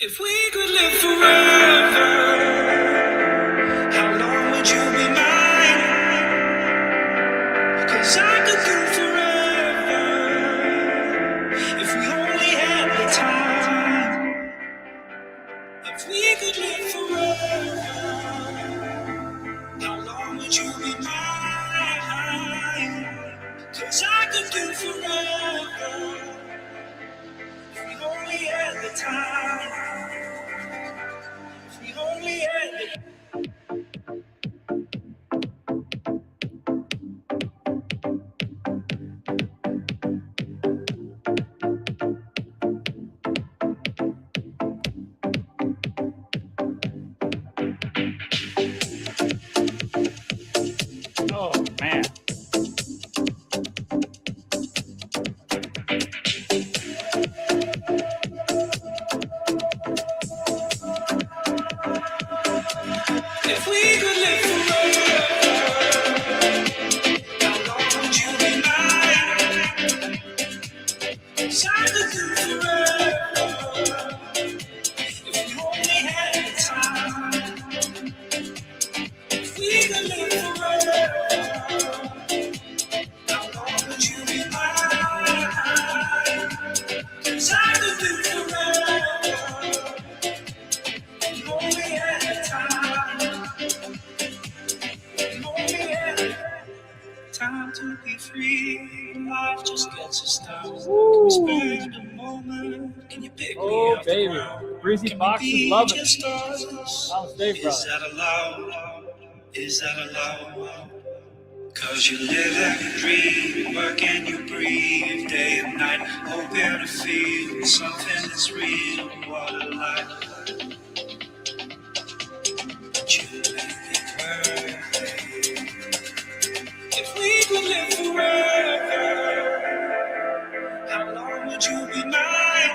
If we could live forever, how long would you be mine? Because I could do forever if we only had the time. If we could live forever, how long would you be mine? Because I could do forever if we only had the time. If we only had the time. Oh, man. If we could live forever, how long would you be mine? 'Cause I could do forever if we only had the time. If we could live forever, how long would you be mine? 'Cause I could do forever if we only had the time. If we only had time to be free. Life just gets us down. Can we spend a moment? Can you pick me Oh, off the baby. ground? Breezy Can Fox we is be loving it. just us? Namaste, Is brother. that allowed? Is that allowed? 'Cause you live and you dream, work and you breathe, day and night, hoping to feel something that's real. What a life. But you make it worth it. If we could live forever, how long would you be mine?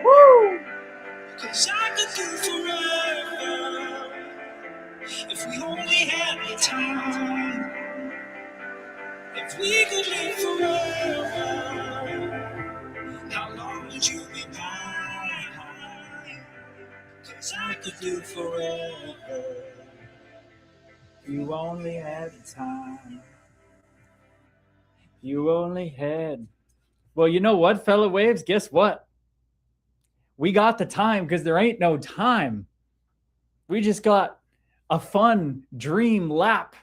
Woo! 'Cause I could do forever if we only had the time. If we could live forever, how long would you be mine? 'Cause I could do forever if you only had the time. You only had. Well, you know what, fellow waves? Guess what? We got the time because there ain't no time. We just got a fun dream lap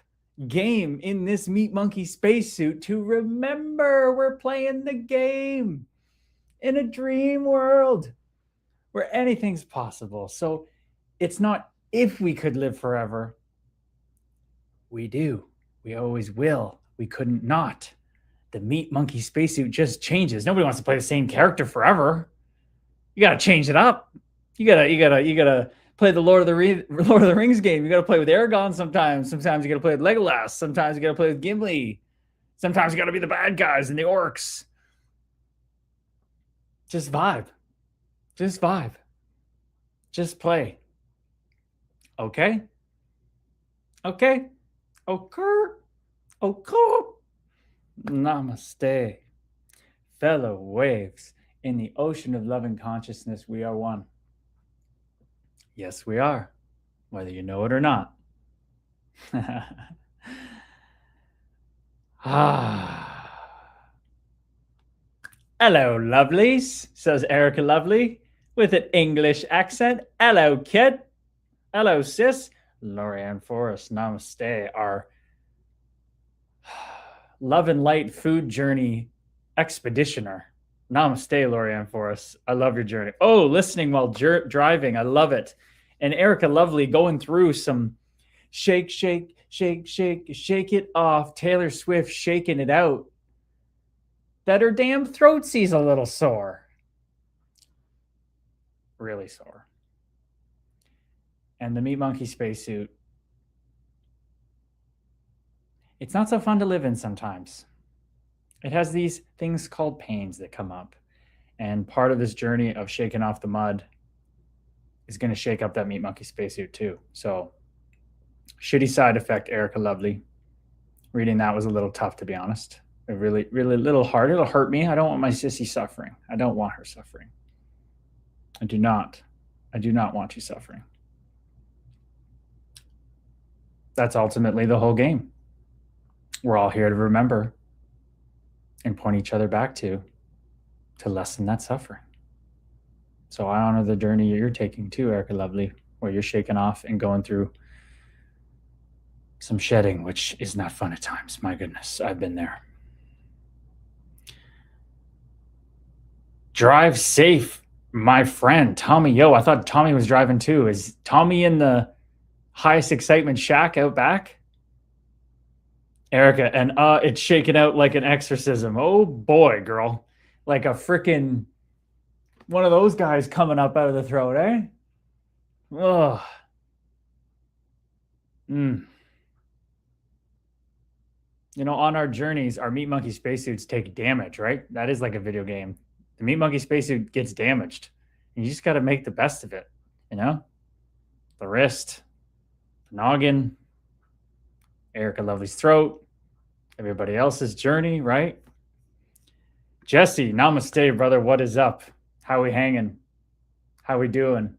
game in this Meat Monkey spacesuit to remember we're playing the game in a dream world where anything's possible. So it's not if we could live forever. We do. We always will. We couldn't not. The Meat Monkey spacesuit just changes. Nobody wants to play the same character forever. You gotta change it up. You gotta play the Lord of the Rings game. You gotta play with Aragorn sometimes. Sometimes you gotta play with Legolas. Sometimes you gotta play with Gimli. Sometimes you gotta be the bad guys and the orcs. Just vibe. Just vibe. Just play. Okay? Okay? Okay? Okay? Namaste. Fellow waves. In the ocean of love and consciousness, we are one. Yes, we are, whether you know it or not. Hello, lovelies, says Erica Lovely with an English accent. Hello, kid. Hello, sis. Lorianne Forrest, namaste. Our love and light food journey expeditioner. Namaste, Lorianne Forrest. I love your journey. Oh, listening while driving. I love it. And Erica Lovely going through some shake, shake, shake, shake, shake it off. Taylor Swift shaking it out. That her damn throat sees a little sore. Really sore. And the Meat Monkey spacesuit. It's not so fun to live in sometimes. It has these things called pains that come up. And part of this journey of shaking off the mud is going to shake up that Meat Monkey spacesuit too. So, shitty side effect, Erica Lovely. Reading that was a little tough, to be honest. It really, really little hard. It'll hurt me. I don't want my sissy suffering. I don't want her suffering. I do not. I do not want you suffering. That's ultimately the whole game. We're all here to remember and point each other back to lessen that suffering. So I honor the journey you're taking too, Erica Lovely, where you're shaking off and going through some shedding, which is not fun at times. My goodness, I've been there. Drive safe, my friend. Tommy, yo, I thought Tommy was driving too. Is Tommy in the highest excitement shack out back? Erica, and it's shaking out like an exorcism. Oh boy, girl. Like a freaking one of those guys coming up out of the throat, eh? Ugh. You know, on our journeys, our Meat Monkey spacesuits take damage, right? That is like a video game. The Meat Monkey spacesuit gets damaged. And you just got to make the best of it, you know? The wrist, the noggin, Erica Lovely's throat, everybody else's journey, right? Jesse, namaste, brother. What is up? How we hanging? How we doing?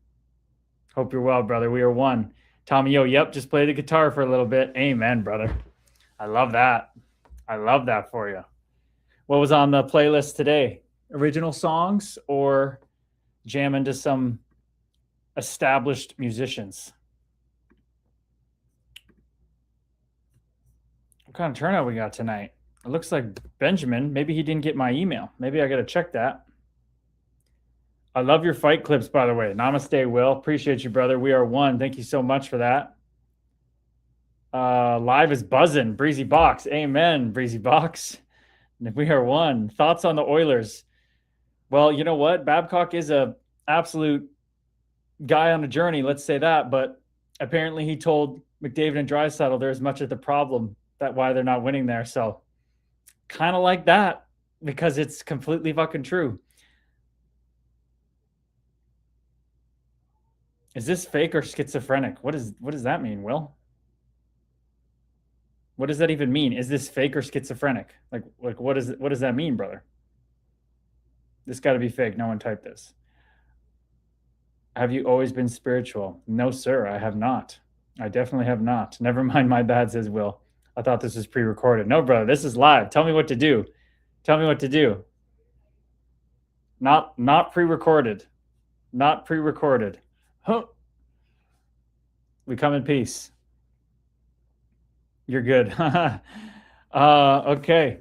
Hope you're well, brother. We are one. Tommy, yo, yep, just play the guitar for a little bit. Amen, brother. I love that. I love that for you. What was on the playlist today? Original songs or jam into some established musicians? What kind of turnout we got tonight? It looks like Benjamin. Maybe he didn't get my email. Maybe I got to check that. I love your fight clips, by the way. Namaste, Will. Appreciate you, brother. We are one. Thank you so much for that. Live is buzzing. Breezy Box. Amen, Breezy Box. We are one. Thoughts on the Oilers? Well, you know what? Babcock is a absolute guy on a journey. Let's say that. But apparently he told McDavid and Draisaitl they're as much of the problem that why they're not winning there. So kind of like that because it's completely fucking true. Is this fake or schizophrenic? What does that mean, Will? What does that even mean? Is this fake or schizophrenic? Like what does that mean, brother? This got to be fake. No one typed this. Have you always been spiritual? No, sir, I have not. I definitely have not. Never mind, my bad, says Will. I thought this was pre-recorded. No, brother, this is live. Tell me what to do. Tell me what to do. Not pre-recorded. Not pre-recorded. Huh. We come in peace. You're good. Okay.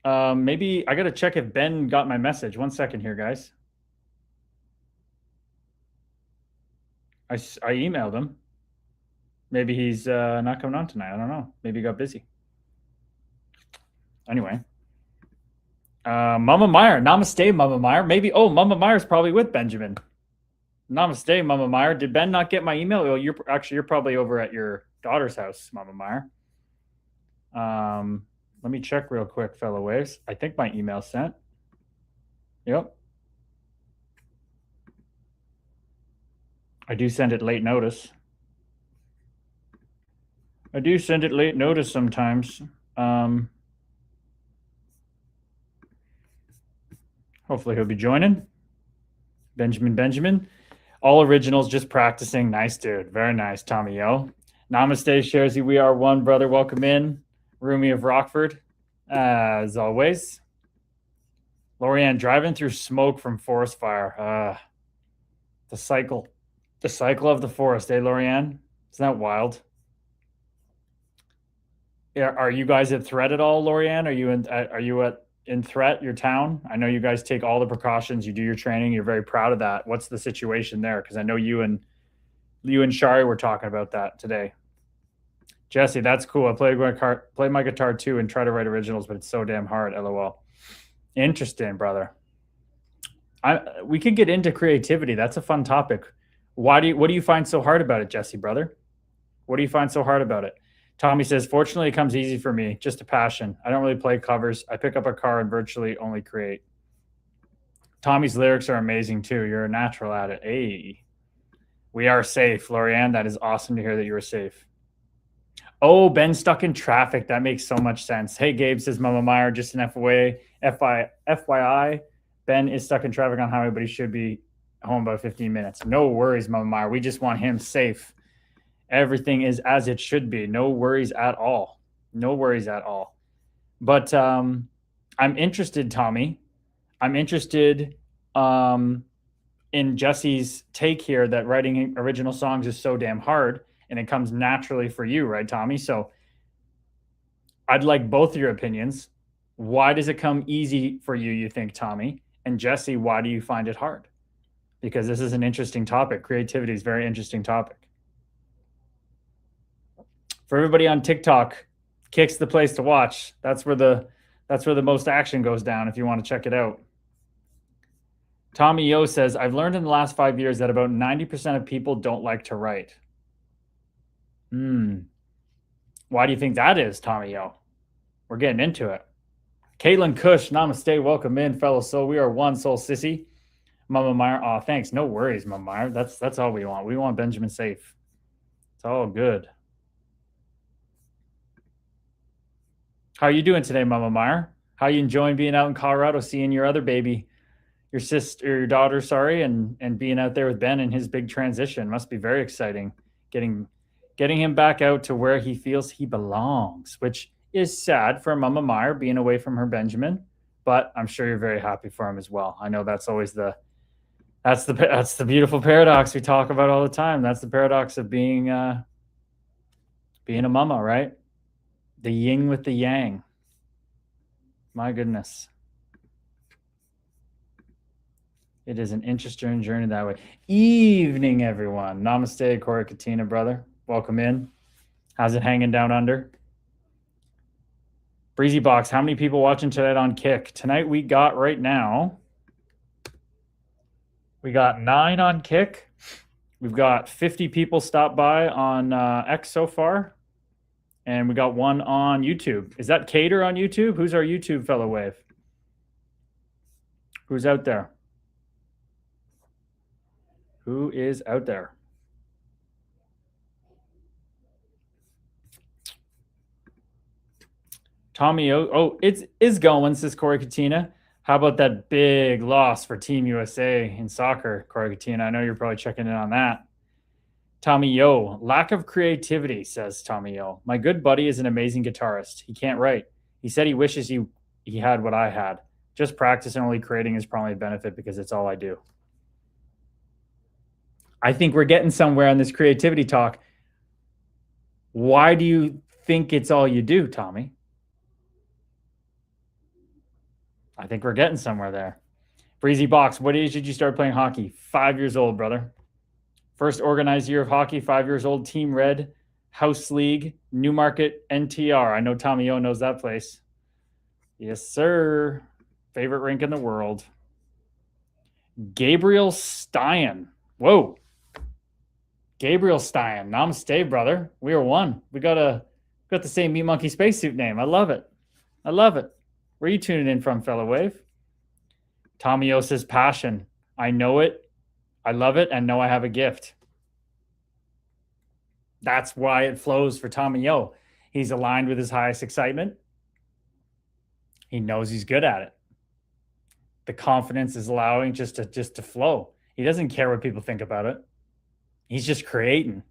Maybe I got to check if Ben got my message. 1 second here, guys. I emailed him. Maybe he's not coming on tonight. I don't know. Maybe he got busy. Anyway. Mama Meyer. Namaste, Mama Meyer. Maybe, Mama Meyer's probably with Benjamin. Namaste, Mama Meyer. Did Ben not get my email? Well, you're probably over at your daughter's house, Mama Meyer. Let me check real quick, fellow waves. I think my email sent. Yep. I do send it late notice. I do send it late notice sometimes. Hopefully he'll be joining. Benjamin. All originals, just practicing. Nice, dude. Very nice, Tommy O. Namaste, Sharzy. We are one, brother. Welcome in. Rumi of Rockford, as always. Lorianne, driving through smoke from forest fire. The cycle of the forest, eh, Lorianne? Isn't that wild? Yeah, are you guys at threat at all, Lorianne? Are you in threat, your town? I know you guys take all the precautions. You do your training. You're very proud of that. What's the situation there? Because I know you and Shari were talking about that today. Jesse, that's cool. I play my guitar too and try to write originals, but it's so damn hard. LOL. Interesting, brother. We could get into creativity. That's a fun topic. What do you find so hard about it, Jesse, brother? What do you find so hard about it? Tommy says, fortunately, it comes easy for me. Just a passion. I don't really play covers. I pick up a car and virtually only create. Tommy's lyrics are amazing too. You're a natural at it. Hey, we are safe, Lorianne. That is awesome to hear that you are safe. Oh, Ben's stuck in traffic. That makes so much sense. Hey, Gabe, says Mama Meyer. Just an FYI, Ben is stuck in traffic on highway, but he should be home about 15 minutes. No worries, Mama Meyer. We just want him safe. Everything is as it should be. No worries at all. No worries at all. But I'm interested, Tommy. I'm interested in Jesse's take here that writing original songs is so damn hard and it comes naturally for you, right, Tommy? So I'd like both your opinions. Why does it come easy for you, you think, Tommy? And Jesse, why do you find it hard? Because this is an interesting topic. Creativity is a very interesting topic. For everybody on TikTok, Kick's the place to watch. That's where the most action goes down if you want to check it out. Tommy Yo says, I've learned in the last 5 years that about 90% of people don't like to write. Why do you think that is, Tommy Yo? We're getting into it. Caitlin Cush, namaste, welcome in, fellow soul. We are one soul, sissy. Mama Meyer, oh, thanks. No worries, Mama Meyer. That's all we want. We want Benjamin safe. It's all good. How are you doing today, Mama Meyer? How are you enjoying being out in Colorado, seeing your other baby, your daughter, sorry, and being out there with Ben and his big transition? Must be very exciting. Getting him back out to where he feels he belongs, which is sad for Mama Meyer being away from her Benjamin, but I'm sure you're very happy for him as well. I know that's always that's the beautiful paradox we talk about all the time. That's the paradox of being a mama, right? The yin with the yang. My goodness. It is an interesting journey that way. Evening, everyone. Namaste, Corey Katina, brother. Welcome in. How's it hanging down under? Breezy Box, how many people watching tonight on Kick? Tonight we got right now, we got 9 on Kick. We've got 50 people stop by on X so far. And we got 1 on YouTube. Is that Cater on YouTube? Who's our YouTube fellow wave? Who's out there? Who is out there? Tommy, it is going, says Corey Katina. How about that big loss for Team USA in soccer, Corey Katina? I know you're probably checking in on that. Tommy Yo, lack of creativity, says Tommy Yo. My good buddy is an amazing guitarist. He can't write. He said he wishes he had what I had. Just practice and only creating is probably a benefit because it's all I do. I think we're getting somewhere on this creativity talk. Why do you think it's all you do, Tommy? I think we're getting somewhere there. Breezy Box, what age did you start playing hockey? 5 years old, brother. First organized year of hockey, 5 years old, Team Red, House League, Newmarket, NTR. I know Tommy O knows that place. Yes, sir. Favorite rink in the world. Gabriel Stein. Whoa. Gabriel Stein. Namaste, brother. We are one. We got the same Meat Monkey spacesuit name. I love it. I love it. Where are you tuning in from, fellow wave? Tommy O says passion. I know it. I love it and know I have a gift. That's why it flows for Tommy Yo. He's aligned with his highest excitement. He knows he's good at it. The confidence is allowing just to flow. He doesn't care what people think about it. He's just creating.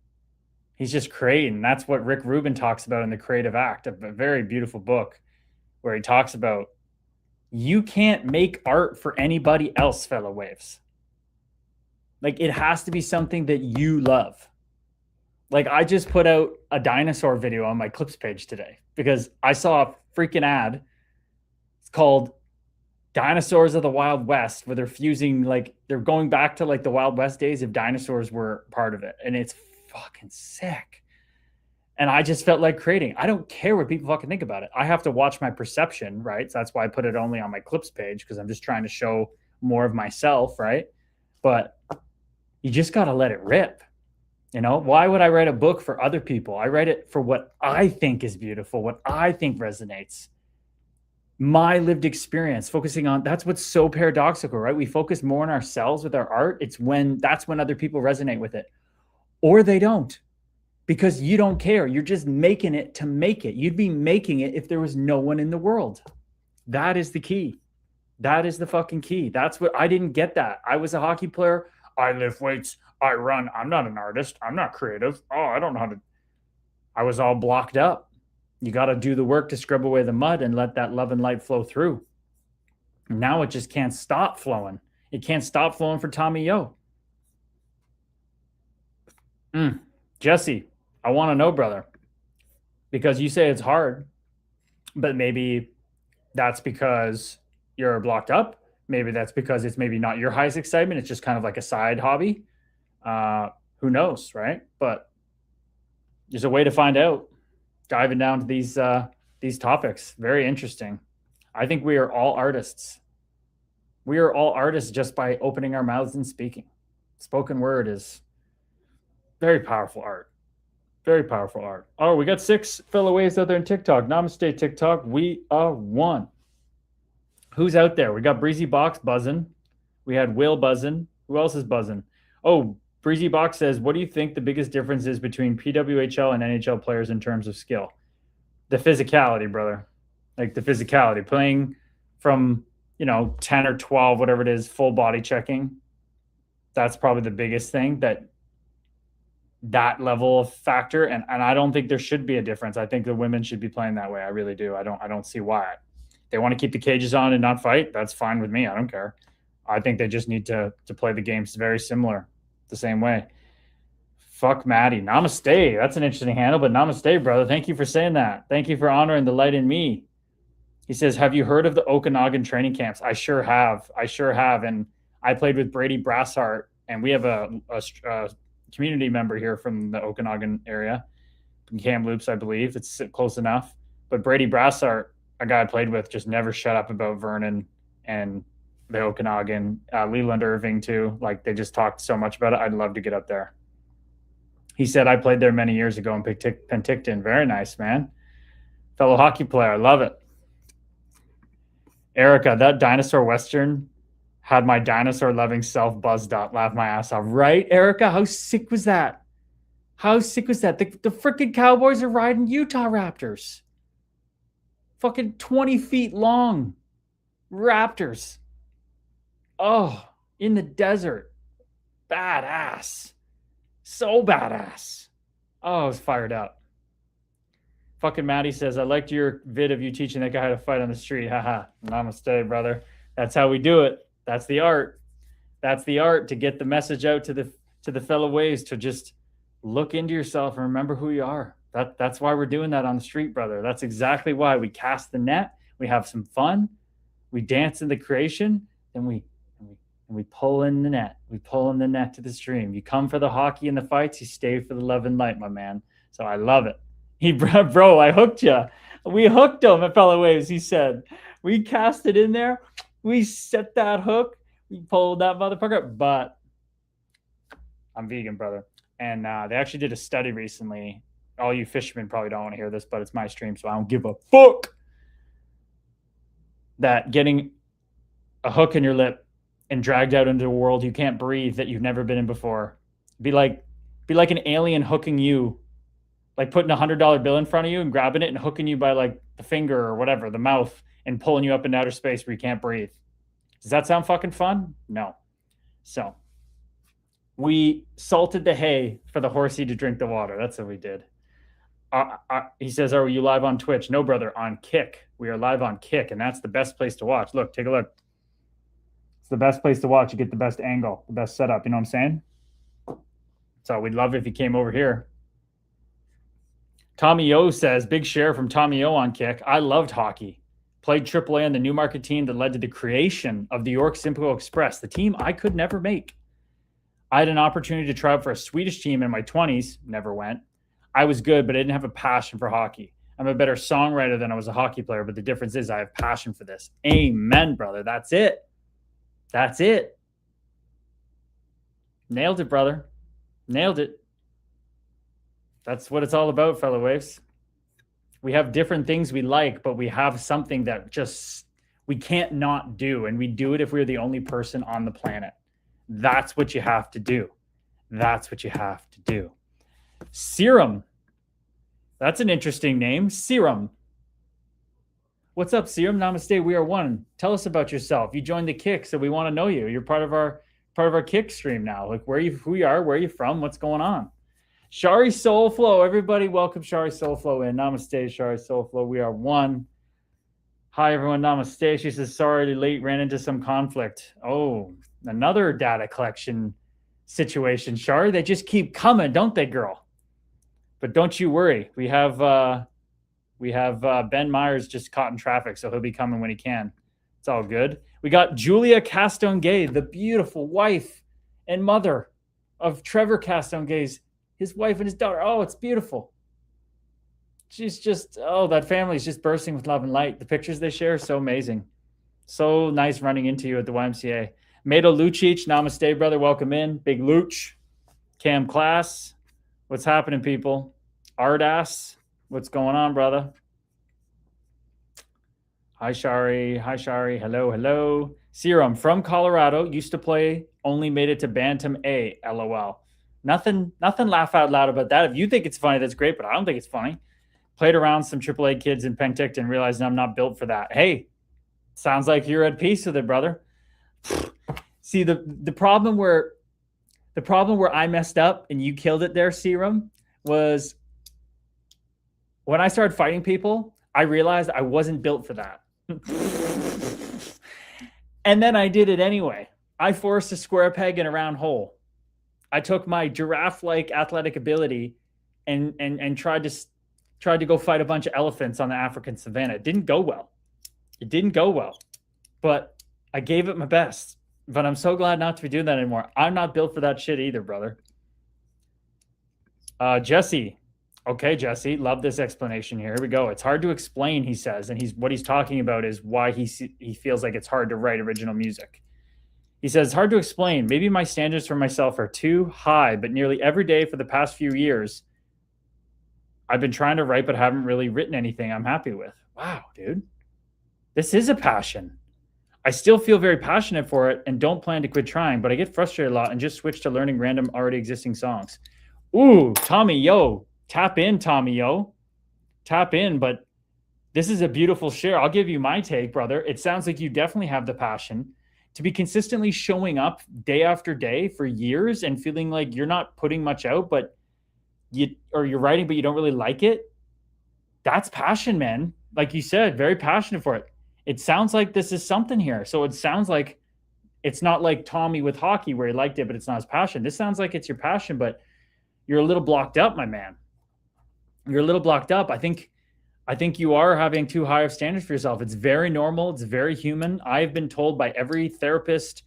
He's just creating. That's what Rick Rubin talks about in The Creative Act, a very beautiful book where he talks about you can't make art for anybody else, fellow waves. Like, it has to be something that you love. Like, I just put out a dinosaur video on my clips page today because I saw a freaking ad. It's called Dinosaurs of the Wild West, where they're fusing, like, they're going back to, like, the Wild West days if dinosaurs were part of it. And it's fucking sick. And I just felt like creating. I don't care what people fucking think about it. I have to watch my perception, right? So that's why I put it only on my clips page because I'm just trying to show more of myself, right? But you just got to let it rip. You know, why would I write a book for other people? I write it for what I think is beautiful, what I think resonates. My lived experience, focusing on, that's what's so paradoxical, right? We focus more on ourselves with our art. That's when other people resonate with it. Or they don't, because you don't care. You're just making it to make it. You'd be making it if there was no one in the world. That is the key. That is the fucking key. That's what I didn't get that. I was a hockey player. I lift weights, I run. I'm not an artist. I'm not creative. Oh, I don't know how to. I was all blocked up. You got to do the work to scrub away the mud and let that love and light flow through. Now it just can't stop flowing. It can't stop flowing for Tommy Yo. Jesse, I want to know, brother, because you say it's hard, but maybe that's because you're blocked up. Maybe that's because it's maybe not your highest excitement. It's just kind of like a side hobby. Who knows, right? But there's a way to find out. Diving down to these topics, very interesting. I think we are all artists. We are all artists just by opening our mouths and speaking. Spoken word is very powerful art. Very powerful art. Oh, we got 6 fellow waves out there in TikTok. Namaste, TikTok. We are one. Who's out there? We got Breezy Box buzzing. We had Will buzzing. Who else is buzzing? Oh, Breezy Box says, what do you think the biggest difference is between PWHL and NHL players in terms of skill? The physicality, brother. Like the physicality. Playing from, 10 or 12, whatever it is, full body checking. That's probably the biggest thing, that level of factor. And I don't think there should be a difference. I think the women should be playing that way. I really do. I don't see why. They want to keep the cages on and not fight. That's fine with me. I don't care. I think they just need to play the games very similar, the same way. Fuck Maddie. Namaste. That's an interesting handle, but namaste, brother. Thank you for saying that. Thank you for honoring the light in me. He says, have you heard of the Okanagan training camps? I sure have. And I played with Brady Brassart, and we have a community member here from the Okanagan area, from Kamloops, I believe. It's close enough. But Brady Brassart, a guy I played with, just never shut up about Vernon and the Okanagan. Leland Irving, too. Like, they just talked so much about it. I'd love to get up there. He said, I played there many years ago in Penticton. Very nice, man. Fellow hockey player. I love it. Erica, that dinosaur Western had my dinosaur-loving self buzzed up. Laughed my ass off. Right, Erica? How sick was that? The freaking Cowboys are riding Utah Raptors. Fucking 20 feet long. Raptors. Oh, in the desert. Badass. So badass. Oh, I was fired up. Fucking Maddie says, I liked your vid of you teaching that guy how to fight on the street. Haha. Namaste, brother. That's how we do it. That's the art. That's the art, to get the message out to the fellow waves, to just look into yourself and remember who you are. That's why we're doing that on the street, brother. That's exactly why we cast the net. We have some fun. We dance in the creation. Then we pull in the net. We pull in the net to the stream. You come for the hockey and the fights. You stay for the love and light, my man. So I love it. Bro, I hooked you. We hooked him at Fellow Waves. He said, we cast it in there. We set that hook. We pulled that motherfucker. But I'm vegan, brother. And they actually did a study recently. All you fishermen probably don't want to hear this, but it's my stream, so I don't give a fuck. That getting a hook in your lip and dragged out into a world you can't breathe, that you've never been in before. Be like an alien hooking you, like putting $100 bill in front of you and grabbing it and hooking you by like the finger or whatever, the mouth, and pulling you up into outer space where you can't breathe. Does that sound fucking fun? No. So we salted the hay for the horsey to drink the water. That's what we did. He says, are you live on Twitch? No, brother, on Kick. We are live on Kick, and that's the best place to watch. Look, take a look. It's the best place to watch. You get the best angle, the best setup. You know what I'm saying? So we'd love it if you came over here. Tommy O says, big share from Tommy O on Kick. I loved hockey. Played AAA on the Newmarket team that led to the creation of the York Simcoe Express, the team I could never make. I had an opportunity to try out for a Swedish team in my 20s. Never went. I was good, but I didn't have a passion for hockey. I'm a better songwriter than I was a hockey player, but the difference is I have passion for this. Amen, brother. That's it. That's it. Nailed it, brother. Nailed it. That's what it's all about, fellow waves. We have different things we like, but we have something that just we can't not do, and we do it if we're the only person on the planet. That's what you have to do. That's what you have to do. Serum. That's an interesting name. Serum. What's up, Serum? Namaste. We are one. Tell us about yourself. You joined the Kick, so we want to know you. You're part of our part of our kick stream now. Like who you are, where are you from, what's going on? Shari Soulflow, everybody, welcome Shari Soulflow in. Namaste, Shari Soulflow. We are one. Hi, everyone. Namaste. She says, sorry, late, ran into some conflict. Oh, another data collection situation, Shari. They just keep coming, don't they, girl? But don't you worry. We have Ben Myers just caught in traffic, so he'll be coming when he can. It's all good. We got Julia Castonguay, the beautiful wife and mother of Trevor Castonguay's, his wife and his daughter. Oh, it's beautiful. She's just, that family's just bursting with love and light. The pictures they share are so amazing. So nice running into you at the YMCA. Mato Lucic, namaste, brother. Welcome in. Big Luch. Cam Class. What's happening, people? Ardas. What's going on, brother? Hi, Shari. Hi, Shari. Hello, hello. Serum from Colorado. Used to play. Only made it to Bantam A. LOL. Nothing laugh out loud about that. If you think it's funny, that's great, but I don't think it's funny. Played around some AAA kids in Penticton, realized I'm not built for that. Hey, sounds like you're at peace with it, brother. See, the problem where I messed up and you killed it there, Serum, was when I started fighting people, I realized I wasn't built for that. And then I did it anyway. I forced a square peg in a round hole. I took my giraffe-like athletic ability and tried to go fight a bunch of elephants on the African savannah. It didn't go well. But I gave it my best. But I'm so glad not to be doing that anymore. I'm not built for that shit either, brother. Jesse. Okay, Jesse. Love this explanation here. Here we go. It's hard to explain, he says. And what he's talking about is why he feels like it's hard to write original music. He says, hard to explain. Maybe my standards for myself are too high, but nearly every day for the past few years, I've been trying to write, but haven't really written anything I'm happy with. Wow, dude. This is a passion. I still feel very passionate for it and don't plan to quit trying, but I get frustrated a lot and just switch to learning random already existing songs. Ooh, Tommy, yo. Tap in, Tommy, yo. Tap in, but this is a beautiful share. I'll give you my take, brother. It sounds like you definitely have the passion to be consistently showing up day after day for years and feeling like you're not putting much out, but you're writing, but you don't really like it. That's passion, man. Like you said, very passionate for it. It sounds like this is something here. So it sounds like it's not like Tommy with hockey where he liked it, but it's not his passion. This sounds like it's your passion, but you're a little blocked up, my man. You're a little blocked up. I think you are having too high of standards for yourself. It's very normal. It's very human. I've been told by every therapist,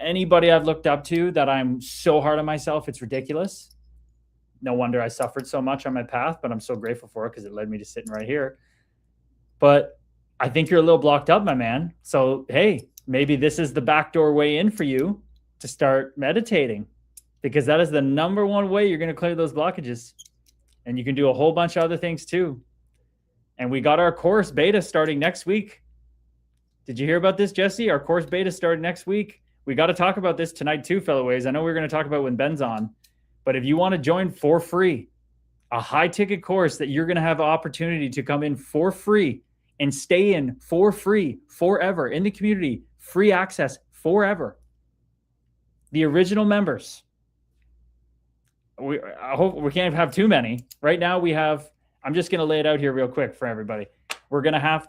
anybody I've looked up to, that I'm so hard on myself. It's ridiculous. No wonder I suffered so much on my path, but I'm so grateful for it because it led me to sitting right here. But I think you're a little blocked up, my man. So, hey, maybe this is the backdoor way in for you to start meditating, because that is the number one way you're going to clear those blockages. And you can do a whole bunch of other things too. And we got our course beta starting next week. Did you hear about this, Jesse? Our course beta started next week. We got to talk about this tonight too, fellow ways. I know we're going to talk about when Ben's on. But if you want to join for free, a high ticket course that you're going to have an opportunity to come in for free and stay in for free forever in the community, free access forever. The original members. I hope we can't have too many. Right now we have, I'm just going to lay it out here real quick for everybody. We're going to have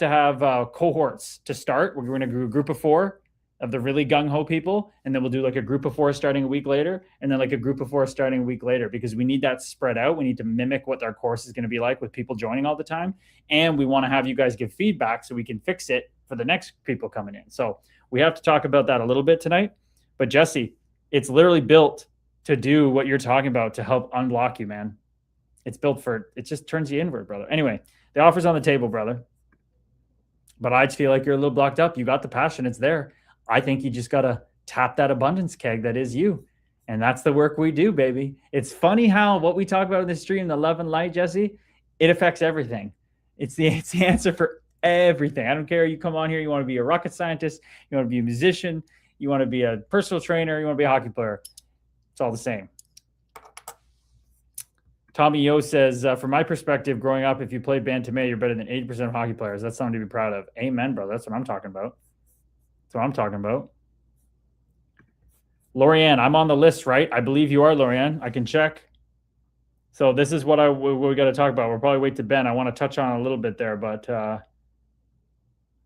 cohorts to start. We're going to do a group of 4 of the really gung-ho people, and then we'll do like a group of 4 starting a week later, and then like a group of 4 starting a week later, because we need that spread out. We need to mimic what our course is going to be like with people joining all the time, and we want to have you guys give feedback so we can fix it for the next people coming in. So we have to talk about that a little bit tonight. But Jesse, it's literally built to do what you're talking about, to help unblock you, man. It's built for, it just turns you inward, brother. Anyway, the offer's on the table, brother. But I just feel like you're a little blocked up. You got the passion. It's there. I think you just got to tap that abundance keg that is you. And that's the work we do, baby. It's funny how what we talk about in this stream, the love and light, Jesse, it affects everything. It's the answer for everything. I don't care. You come on here, you want to be a rocket scientist, you want to be a musician, you want to be a personal trainer, you want to be a hockey player. It's all the same. Tommy Yo says, from my perspective, growing up, if you played Bantam A, you're better than 80% of hockey players. That's something to be proud of. Amen, brother. That's what I'm talking about. That's what I'm talking about. Lorianne, I'm on the list, right? I believe you are, Lorianne. I can check. So this is what we got to talk about. We'll probably wait to Ben. I want to touch on a little bit there, but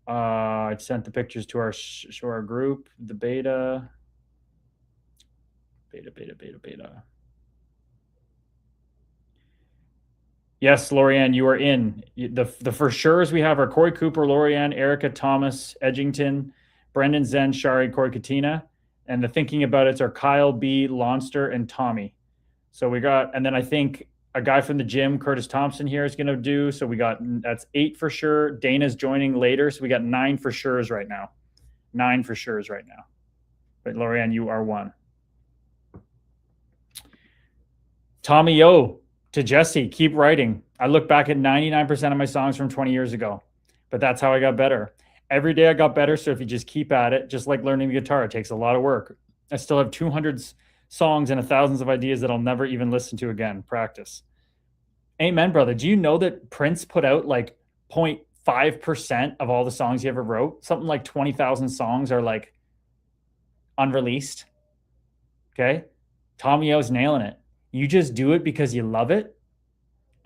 I sent the pictures to our group, the beta. Yes, Lorianne, you are in. The for sure's we have are Corey Cooper, Lorianne, Erica, Thomas, Edgington, Brendan, Zen, Shari, Corey Katina. And the thinking about it's are Kyle, B, Lonster, and Tommy. So we got, and then I think a guy from the gym, Curtis Thompson here is going to do. So we got, that's 8 for sure. Dana's joining later. So we got 9 for sure's right now. 9 for sure's right now. But Lorianne, you are 1. Tommy O to Jesse, keep writing. I look back at 99% of my songs from 20 years ago, but that's how I got better. Every day I got better. So if you just keep at it, just like learning the guitar, it takes a lot of work. I still have 200 songs and thousands of ideas that I'll never even listen to again. Practice. Amen, brother. Do you know that Prince put out like 0.5% of all the songs he ever wrote? Something like 20,000 songs are like unreleased. Okay. Tommy O's nailing it. You just do it because you love it.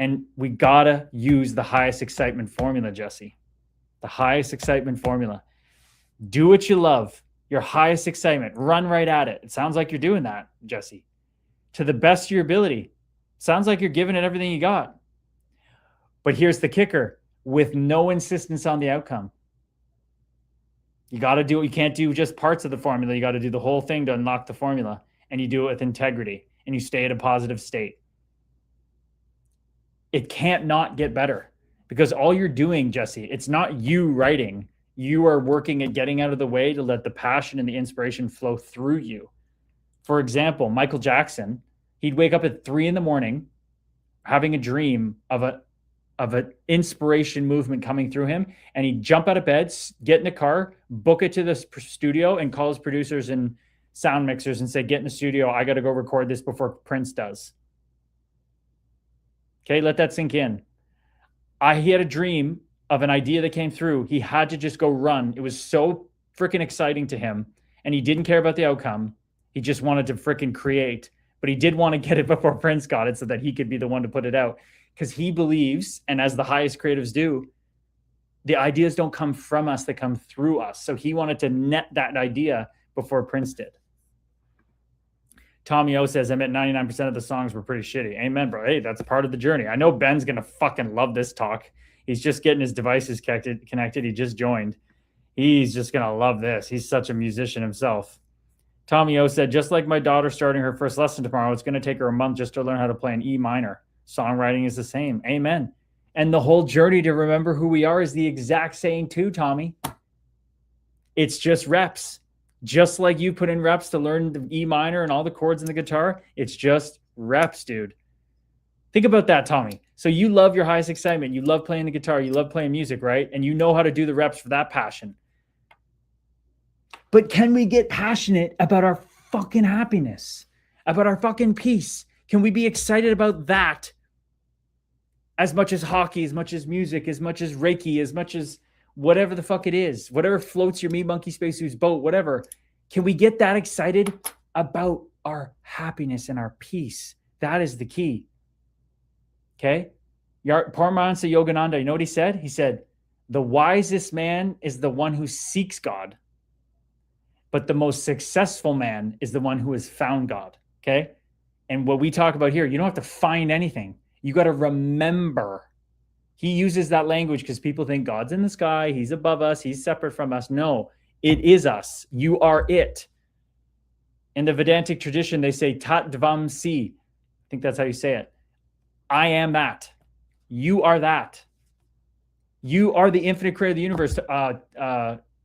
And we gotta use the highest excitement formula, Jesse. The highest excitement formula. Do what you love. Your highest excitement. Run right at it. It sounds like you're doing that, Jesse. To the best of your ability. Sounds like you're giving it everything you got. But here's the kicker. With no insistence on the outcome. You got to do it. You can't do just parts of the formula. You got to do the whole thing to unlock the formula. And you do it with integrity. And you stay at a positive state. It can't not get better. Because all you're doing, Jesse, it's not you writing. You are working at getting out of the way to let the passion and the inspiration flow through you. For example, Michael Jackson, he'd wake up at 3 a.m, having a dream of an inspiration movement coming through him, and he'd jump out of bed, get in a car, book it to the studio, and call his producers and sound mixers and say, get in the studio, I got to go record this before Prince does. Okay, let that sink in. He had a dream of an idea that came through. He had to just go run. It was so freaking exciting to him, and he didn't care about the outcome. He just wanted to freaking create, but he did want to get it before Prince got it so that he could be the one to put it out, because he believes, and as the highest creatives do, the ideas don't come from us, they come through us. So he wanted to net that idea before Prince did. Tommy O says, I meant 99% of the songs were pretty shitty. Amen, bro. Hey, that's part of the journey. I know Ben's going to fucking love this talk. He's just getting his devices connected. He just joined. He's just going to love this. He's such a musician himself. Tommy O said, just like my daughter starting her first lesson tomorrow, it's going to take her a month just to learn how to play an E minor. Songwriting is the same. Amen. And the whole journey to remember who we are is the exact same too, Tommy. It's just reps. Just like you put in reps to learn the E minor and all the chords in the guitar, it's just reps, dude. Think about that, Tommy. So you love your highest excitement. You love playing the guitar. You love playing music, right? And you know how to do the reps for that passion. But can we get passionate about our fucking happiness? About our fucking peace? Can we be excited about that as much as hockey, as much as music, as much as Reiki, as much as whatever the fuck it is, whatever floats your Me Monkey Space Who's boat, whatever. Can we get that excited about our happiness and our peace? That is the key. Okay? Paramahansa Yogananda, you know what he said? He said, the wisest man is the one who seeks God, but the most successful man is the one who has found God. Okay? And what we talk about here, you don't have to find anything. You got to remember. He uses that language because people think God's in the sky. He's above us. He's separate from us. No, it is us. You are it. In the Vedantic tradition, they say Tat Dvam Si. I think that's how you say it. I am that. You are that. You are the infinite creator of the universe,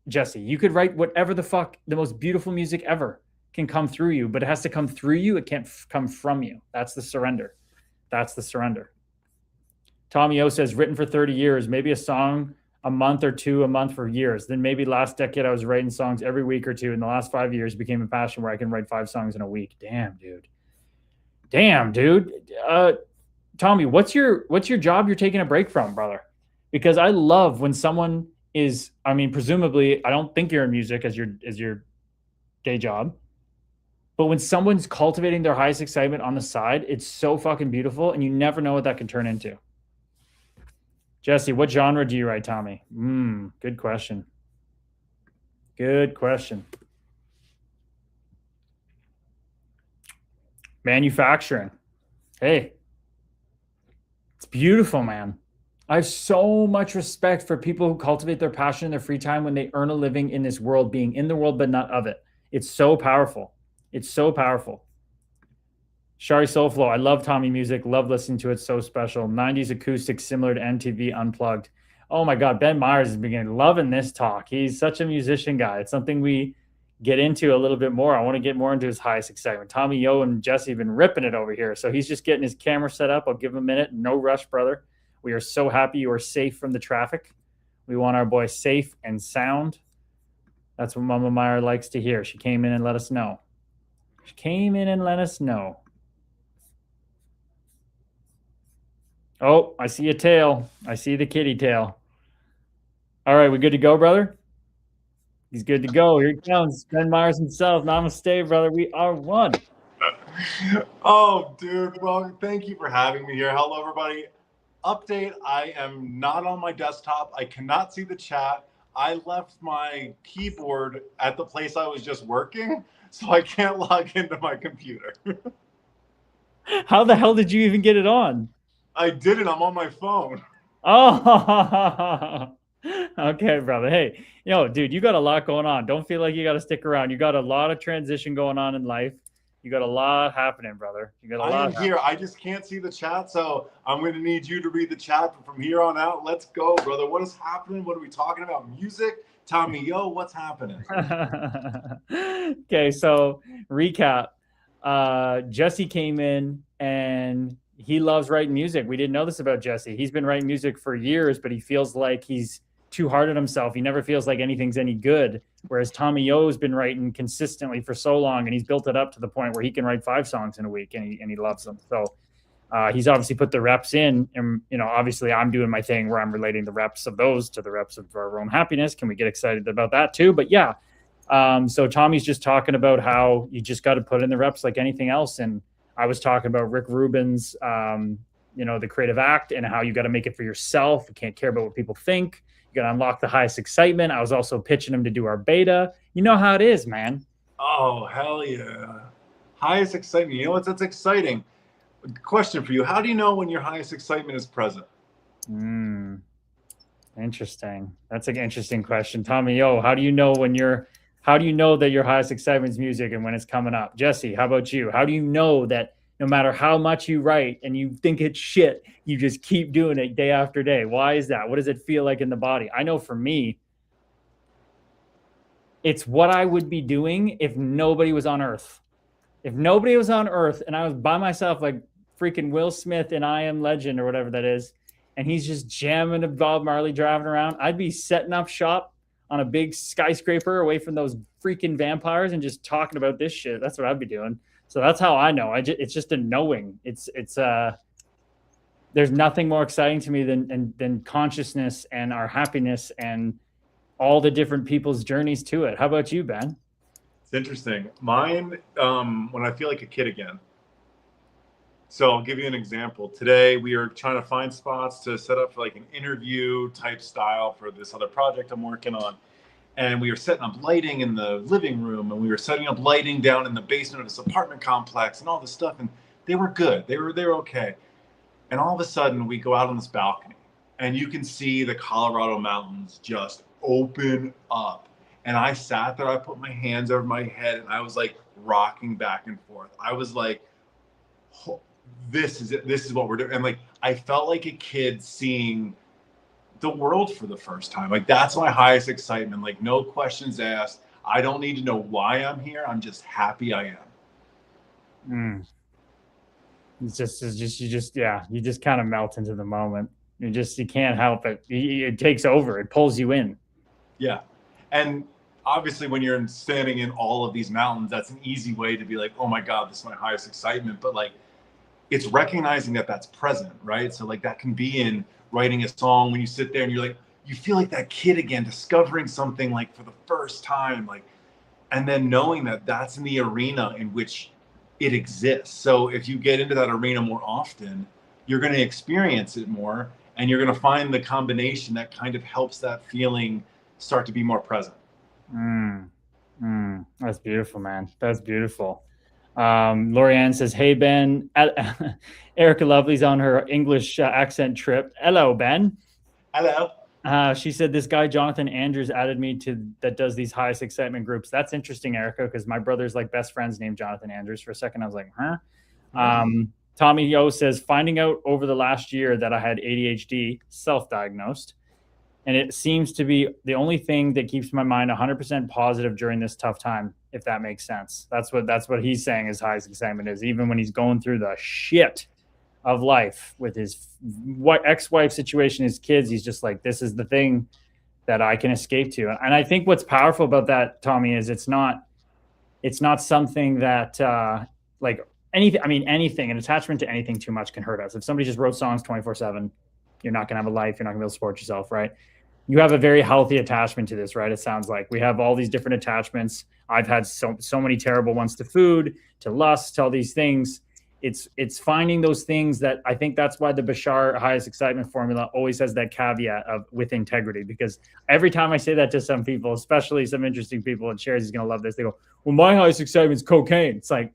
Jesse. You could write whatever the fuck, the most beautiful music ever can come through you, but it has to come through you. It can't come from you. That's the surrender. That's the surrender. Tommy O says, written for 30 years, maybe a song a month or two a month for years. Then maybe last decade I was writing songs every week or two. In the last 5 years became a passion where I can write 5 songs in a week. Damn, dude. Tommy, what's your job you're taking a break from, brother? Because I love when someone is, I mean, presumably, I don't think you're in music as your day job. But when someone's cultivating their highest excitement on the side, it's so fucking beautiful, and you never know what that can turn into. Jesse, what genre do you write, Tommy? Good question. Good question. Manufacturing. Hey, it's beautiful, man. I have so much respect for people who cultivate their passion in their free time when they earn a living in this world, being in the world, but not of it. It's so powerful. It's so powerful. Shari Soulflow, I love Tommy music. Love listening to it. So special. 90s acoustic, similar to MTV Unplugged. Oh my God, Ben Myers has been loving this talk. He's such a musician guy. It's something we get into a little bit more. I want to get more into his highest excitement. Tommy Yo and Jesse have been ripping it over here. So he's just getting his camera set up. I'll give him a minute. No rush, brother. We are so happy you are safe from the traffic. We want our boy safe and sound. That's what Mama Meyer likes to hear. She came in and let us know. She came in and let us know. Oh, I see a tail. I see the kitty tail. All right, we good to go, brother? He's good to go. Here he comes. Ben Myers himself. Namaste, brother. We are one. Oh, dude. Well, thank you for having me here. Hello, everybody. Update, I am not on my desktop. I cannot see the chat. I left my keyboard at the place I was just working, so I can't log into my computer. How the hell did you even get it on? I didn't. I'm on my phone. Oh, okay, brother. Hey, dude, you got a lot going on. Don't feel like you got to stick around. You got a lot of transition going on in life. You got a lot happening, brother. You got a lot. I am here. I just can't see the chat, so I'm going to need you to read the chat. But from here on out, let's go, brother. What is happening? What are we talking about? Music? Tommy, yo, what's happening? Okay, so recap. Jesse came in and he loves writing music. We didn't know this about Jesse. He's been writing music for years, but he feels like he's too hard on himself. He never feels like anything's any good. Whereas Tommy Yo's been writing consistently for so long, and he's built it up to the point where he can write 5 songs in a week, and he loves them. So he's obviously put the reps in, and obviously I'm doing my thing where I'm relating the reps of those to the reps of our own happiness. Can we get excited about that too? But yeah, so Tommy's just talking about how you just got to put in the reps like anything else, and I was talking about Rick Rubin's, the creative act, and how you got to make it for yourself. You can't care about what people think. You got to unlock the highest excitement. I was also pitching him to do our beta. You know how it is, man. Oh, hell yeah. Highest excitement. You know what? That's exciting. Question for you. How do you know when your highest excitement is present? Interesting. That's an interesting question. Tommy, how do you know that your highest excitement is music and when it's coming up? Jesse, how about you? How do you know that no matter how much you write and you think it's shit, you just keep doing it day after day? Why is that? What does it feel like in the body? I know for me, it's what I would be doing if nobody was on Earth. If nobody was on Earth and I was by myself, like freaking Will Smith in I Am Legend or whatever that is, and he's just jamming a Bob Marley driving around, I'd be setting up shop on a big skyscraper away from those freaking vampires and just talking about this shit. That's what I'd be doing. So that's how I know. It's just a knowing. It's there's nothing more exciting to me than consciousness and our happiness and all the different people's journeys to it. How about you, Ben? It's interesting. Mine, when I feel like a kid again. So I'll give you an example. Today we are trying to find spots to set up for like an interview type style for this other project I'm working on. And we were setting up lighting in the living room, and we were setting up lighting down in the basement of this apartment complex and all this stuff. And they were good. They were okay. And all of a sudden we go out on this balcony and you can see the Colorado mountains just open up. And I sat there, I put my hands over my head, and I was like rocking back and forth. I was like, oh, this is it. This is what we're doing. And like, I felt like a kid seeing the world for the first time. Like, that's my highest excitement. Like, no questions asked. I don't need to know why I'm here. I'm just happy I am. You just kind of melt into the moment. You can't help it. It takes over. It pulls you in. Yeah. And obviously when you're standing in all of these mountains, that's an easy way to be like, oh my God, this is my highest excitement. But like, it's recognizing that that's present, right? So like that can be in writing a song when you sit there and you're like, you feel like that kid again, discovering something like for the first time. Like, and then knowing that that's in the arena in which it exists. So if you get into that arena more often, you're going to experience it more, and you're going to find the combination that kind of helps that feeling start to be more present. That's beautiful, man. That's beautiful. Lorianne says, hey, Ben. Erica Lovely's on her English accent trip. Hello, Ben. Hello. She said, this guy, Jonathan Andrews, added me to that does these highest excitement groups. That's interesting, Erica, because my brother's like best friend's named Jonathan Andrews. For a second, I was like, huh? Mm-hmm. Tommy Yo says, finding out over the last year that I had ADHD, self-diagnosed, and it seems to be the only thing that keeps my mind 100% positive during this tough time, if that makes sense. That's what he's saying his highest excitement is, even when he's going through the shit of life with his ex-wife situation, his kids. He's just like, this is the thing that I can escape to. And I think what's powerful about that, Tommy, is it's not something that like anything, an attachment to anything too much can hurt us. If somebody just wrote songs 24/7, you're not going to have a life. You're not going to be able to support yourself, right? You have a very healthy attachment to this, right? It sounds like we have all these different attachments. I've had so many terrible ones to food, to lust, to all these things. It's finding those things that I think that's why the Bashar highest excitement formula always has that caveat of with integrity, because every time I say that to some people, especially some interesting people, and Sherry's going to love this, they go, well, my highest excitement is cocaine. It's like,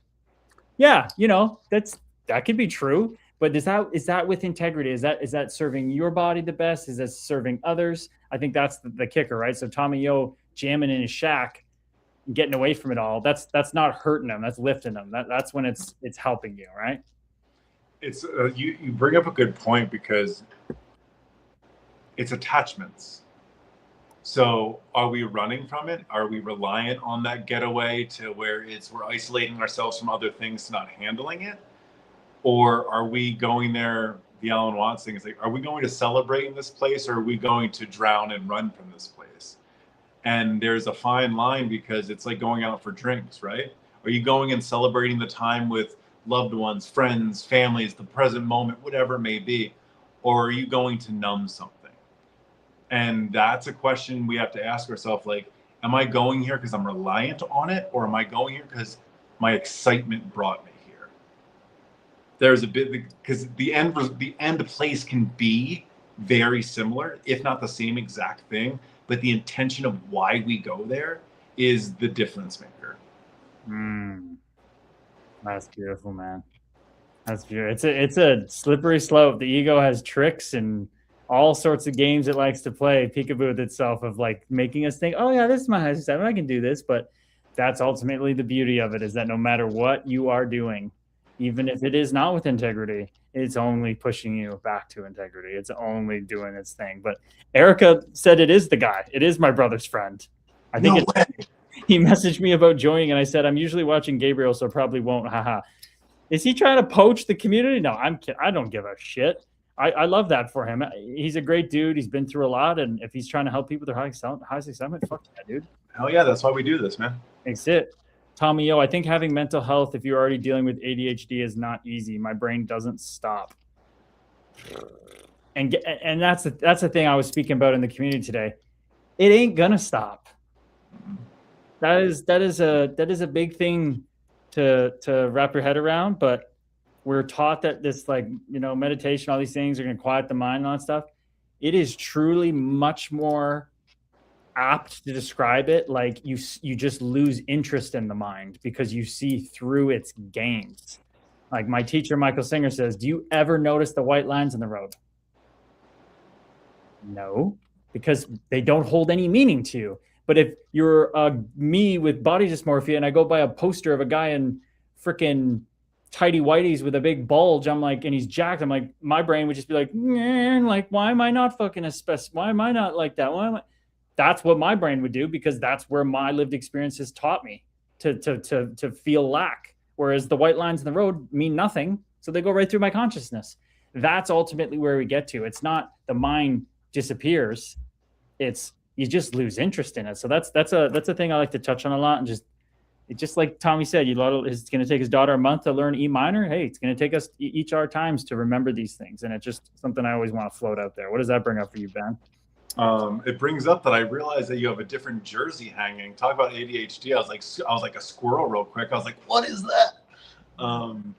yeah, that could be true. But is that with integrity? Is that serving your body the best? Is that serving others? I think that's the kicker, right? So Tommy Yo jamming in his shack, getting away from it all, that's not hurting him. That's lifting him. That's when it's helping you, right? It's you bring up a good point, because it's attachments. So are we running from it? Are we reliant on that getaway to where we're isolating ourselves from other things to not handling it? Or are we going there, the Alan Watts thing is like, are we going to celebrate in this place, or are we going to drown and run from this place? And there's a fine line, because it's like going out for drinks, right? Are you going and celebrating the time with loved ones, friends, families, the present moment, whatever it may be? Or are you going to numb something? And that's a question we have to ask ourselves, like, am I going here because I'm reliant on it, or am I going here because my excitement brought me here? There's a bit, because the end place can be very similar, if not the same exact thing, but the intention of why we go there is the difference maker. That's beautiful, man. That's beautiful. It's a slippery slope. The ego has tricks and all sorts of games it likes to play, peekaboo with itself, of like making us think, oh yeah, this is my highest excitement, I can do this. But that's ultimately the beauty of it, is that no matter what you are doing, even if it is not with integrity, it's only pushing you back to integrity. It's only doing its thing. But Erica said it is the guy. It is my brother's friend. I think he messaged me about joining, and I said, I'm usually watching Gabriel, so probably won't. Haha. Is he trying to poach the community? No, I'm kidding. I don't give a shit. I love that for him. He's a great dude. He's been through a lot, and if he's trying to help people with their highest excitement, fuck that, dude. Hell yeah, that's why we do this, man. That's it. Tommy Yo, I think having mental health, if you're already dealing with ADHD, is not easy. My brain doesn't stop. And that's the thing I was speaking about in the community today. It ain't gonna stop. That is a big thing to wrap your head around. But we're taught that this, like, meditation, all these things are gonna quiet the mind and all that stuff. It is truly much more apt to describe it like you just lose interest in the mind because you see through its games. Like my teacher Michael Singer says, do you ever notice the white lines in the road? No, because they don't hold any meaning to you. But if you're me with body dysmorphia and I go by a poster of a guy in freaking tidy whities with a big bulge, I'm like, and he's jacked, I'm like, my brain would just be like, like, why am I not fucking why am I not like that? Why am I? That's what my brain would do, because that's where my lived experience has taught me to feel lack. Whereas the white lines in the road mean nothing, so they go right through my consciousness. That's ultimately where we get to. It's not the mind disappears; it's you just lose interest in it. So that's a thing I like to touch on a lot, and just like Tommy said, it's going to take his daughter a month to learn E minor. Hey, it's going to take us each our times to remember these things, and it's just something I always want to float out there. What does that bring up for you, Ben? It brings up that I realized that you have a different jersey hanging. Talk about ADHD. I was like a squirrel real quick. I was like, what is that?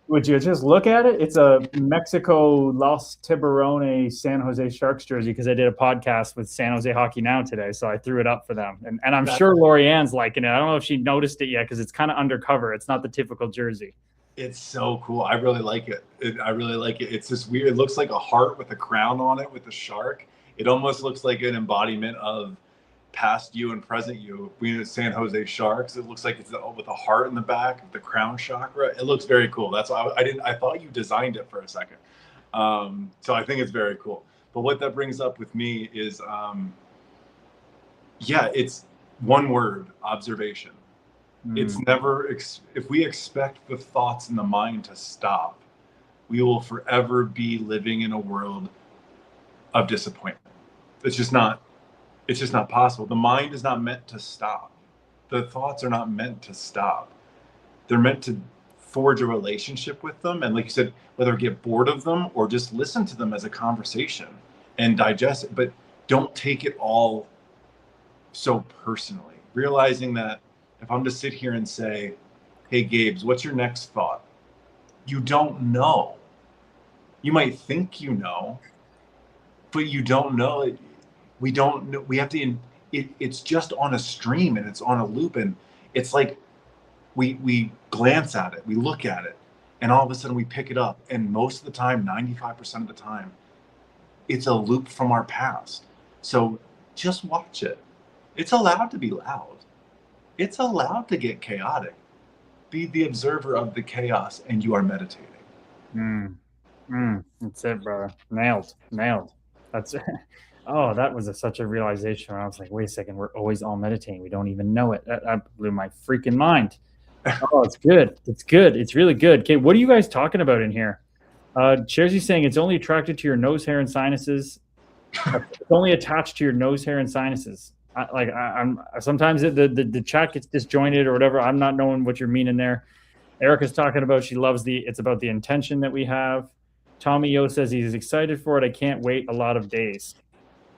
Would you just look at it? It's a Mexico Los Tiburones San Jose Sharks jersey because I did a podcast with San Jose Hockey Now today, so I threw it up for them. And I'm sure Lorianne's liking it. I don't know if she noticed it yet because it's kind of undercover. It's not the typical jersey. It's so cool. I really like it. I really like it. It's this weird. It looks like a heart with a crown on it with a shark. It almost looks like an embodiment of past you and present you. We the San Jose Sharks. It looks like it's with a heart in the back, the crown chakra. It looks very cool. That's why I thought you designed it for a second. So I think it's very cool. But what that brings up with me is, yeah, it's one word: observation. It's never, if we expect the thoughts in the mind to stop, we will forever be living in a world of disappointment. It's just not possible. The mind is not meant to stop. The thoughts are not meant to stop. They're meant to forge a relationship with them. And like you said, whether get bored of them or just listen to them as a conversation and digest it, but don't take it all so personally. Realizing that if I'm to sit here and say, hey, Gabes, what's your next thought? You don't know. You might think you know, but you don't know. We don't know. We have to, it's just on a stream and it's on a loop. And it's like we glance at it, we look at it, and all of a sudden we pick it up. And most of the time, 95% of the time, it's a loop from our past. So just watch it. It's allowed to be loud. It's allowed to get chaotic. Be the observer of the chaos, and you are meditating. That's it, brother. Nailed. That's it. Oh, that was such a realization. I was like, wait a second, we're always all meditating. We don't even know it. That blew my freaking mind. Oh, it's good. It's good. It's really good. Okay, what are you guys talking about in here? Chersy's saying it's only attracted to your nose hair and sinuses. It's only attached to your nose hair and sinuses. I'm sometimes the chat gets disjointed or whatever. I'm not knowing what you're meaning there. Erica's talking about she loves it's about the intention that we have. Tommy Yo says he's excited for it. I can't wait a lot of days.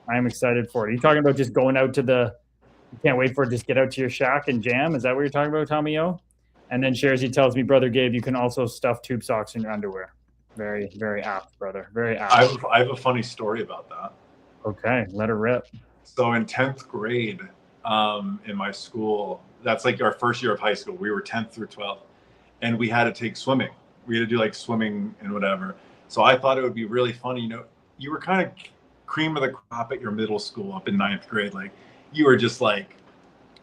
I'm excited for it. Are you talking about just going out to you can't wait for it, just get out to your shack and jam? Is that what you're talking about, Tommy Yo? And then Shersey tells me, Brother Gabe, you can also stuff tube socks in your underwear. Very, very apt, brother. Very apt. I have a funny story about that. Okay, let her rip. So in 10th grade, in my school, that's like our first year of high school. We were 10th through 12th, and we had to take swimming. We had to do like swimming and whatever. So I thought it would be really funny. You know, you were kind of cream of the crop at your middle school up in 9th grade. Like you were just like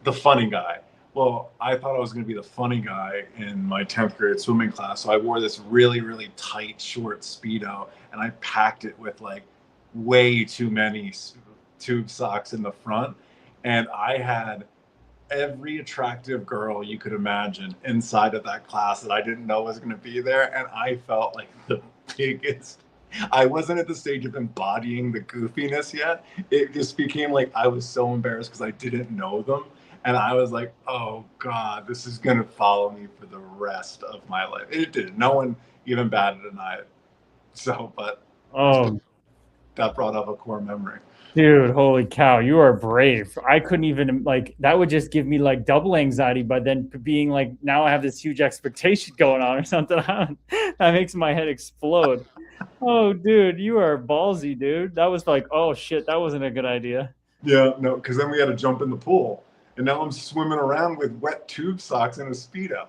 the funny guy. Well, I thought I was going to be the funny guy in my 10th grade swimming class. So I wore this really, really tight, short Speedo, and I packed it with like way too many tube socks in the front. And I had every attractive girl you could imagine inside of that class that I didn't know was going to be there. And I felt like the biggest. I wasn't at the stage of embodying the goofiness yet. It just became like I was so embarrassed because I didn't know them. And I was like, oh God, this is going to follow me for the rest of my life. It did. No one even batted an eye. So, but that brought up a core memory. Dude, holy cow, you are brave. I couldn't even, like, that would just give me like double anxiety, but then being like, now I have this huge expectation going on or something. That makes my head explode. Oh, dude, you are ballsy, dude. That was like, oh shit, that wasn't a good idea. Yeah, no, because then we had to jump in the pool. And now I'm swimming around with wet tube socks and a Speedo.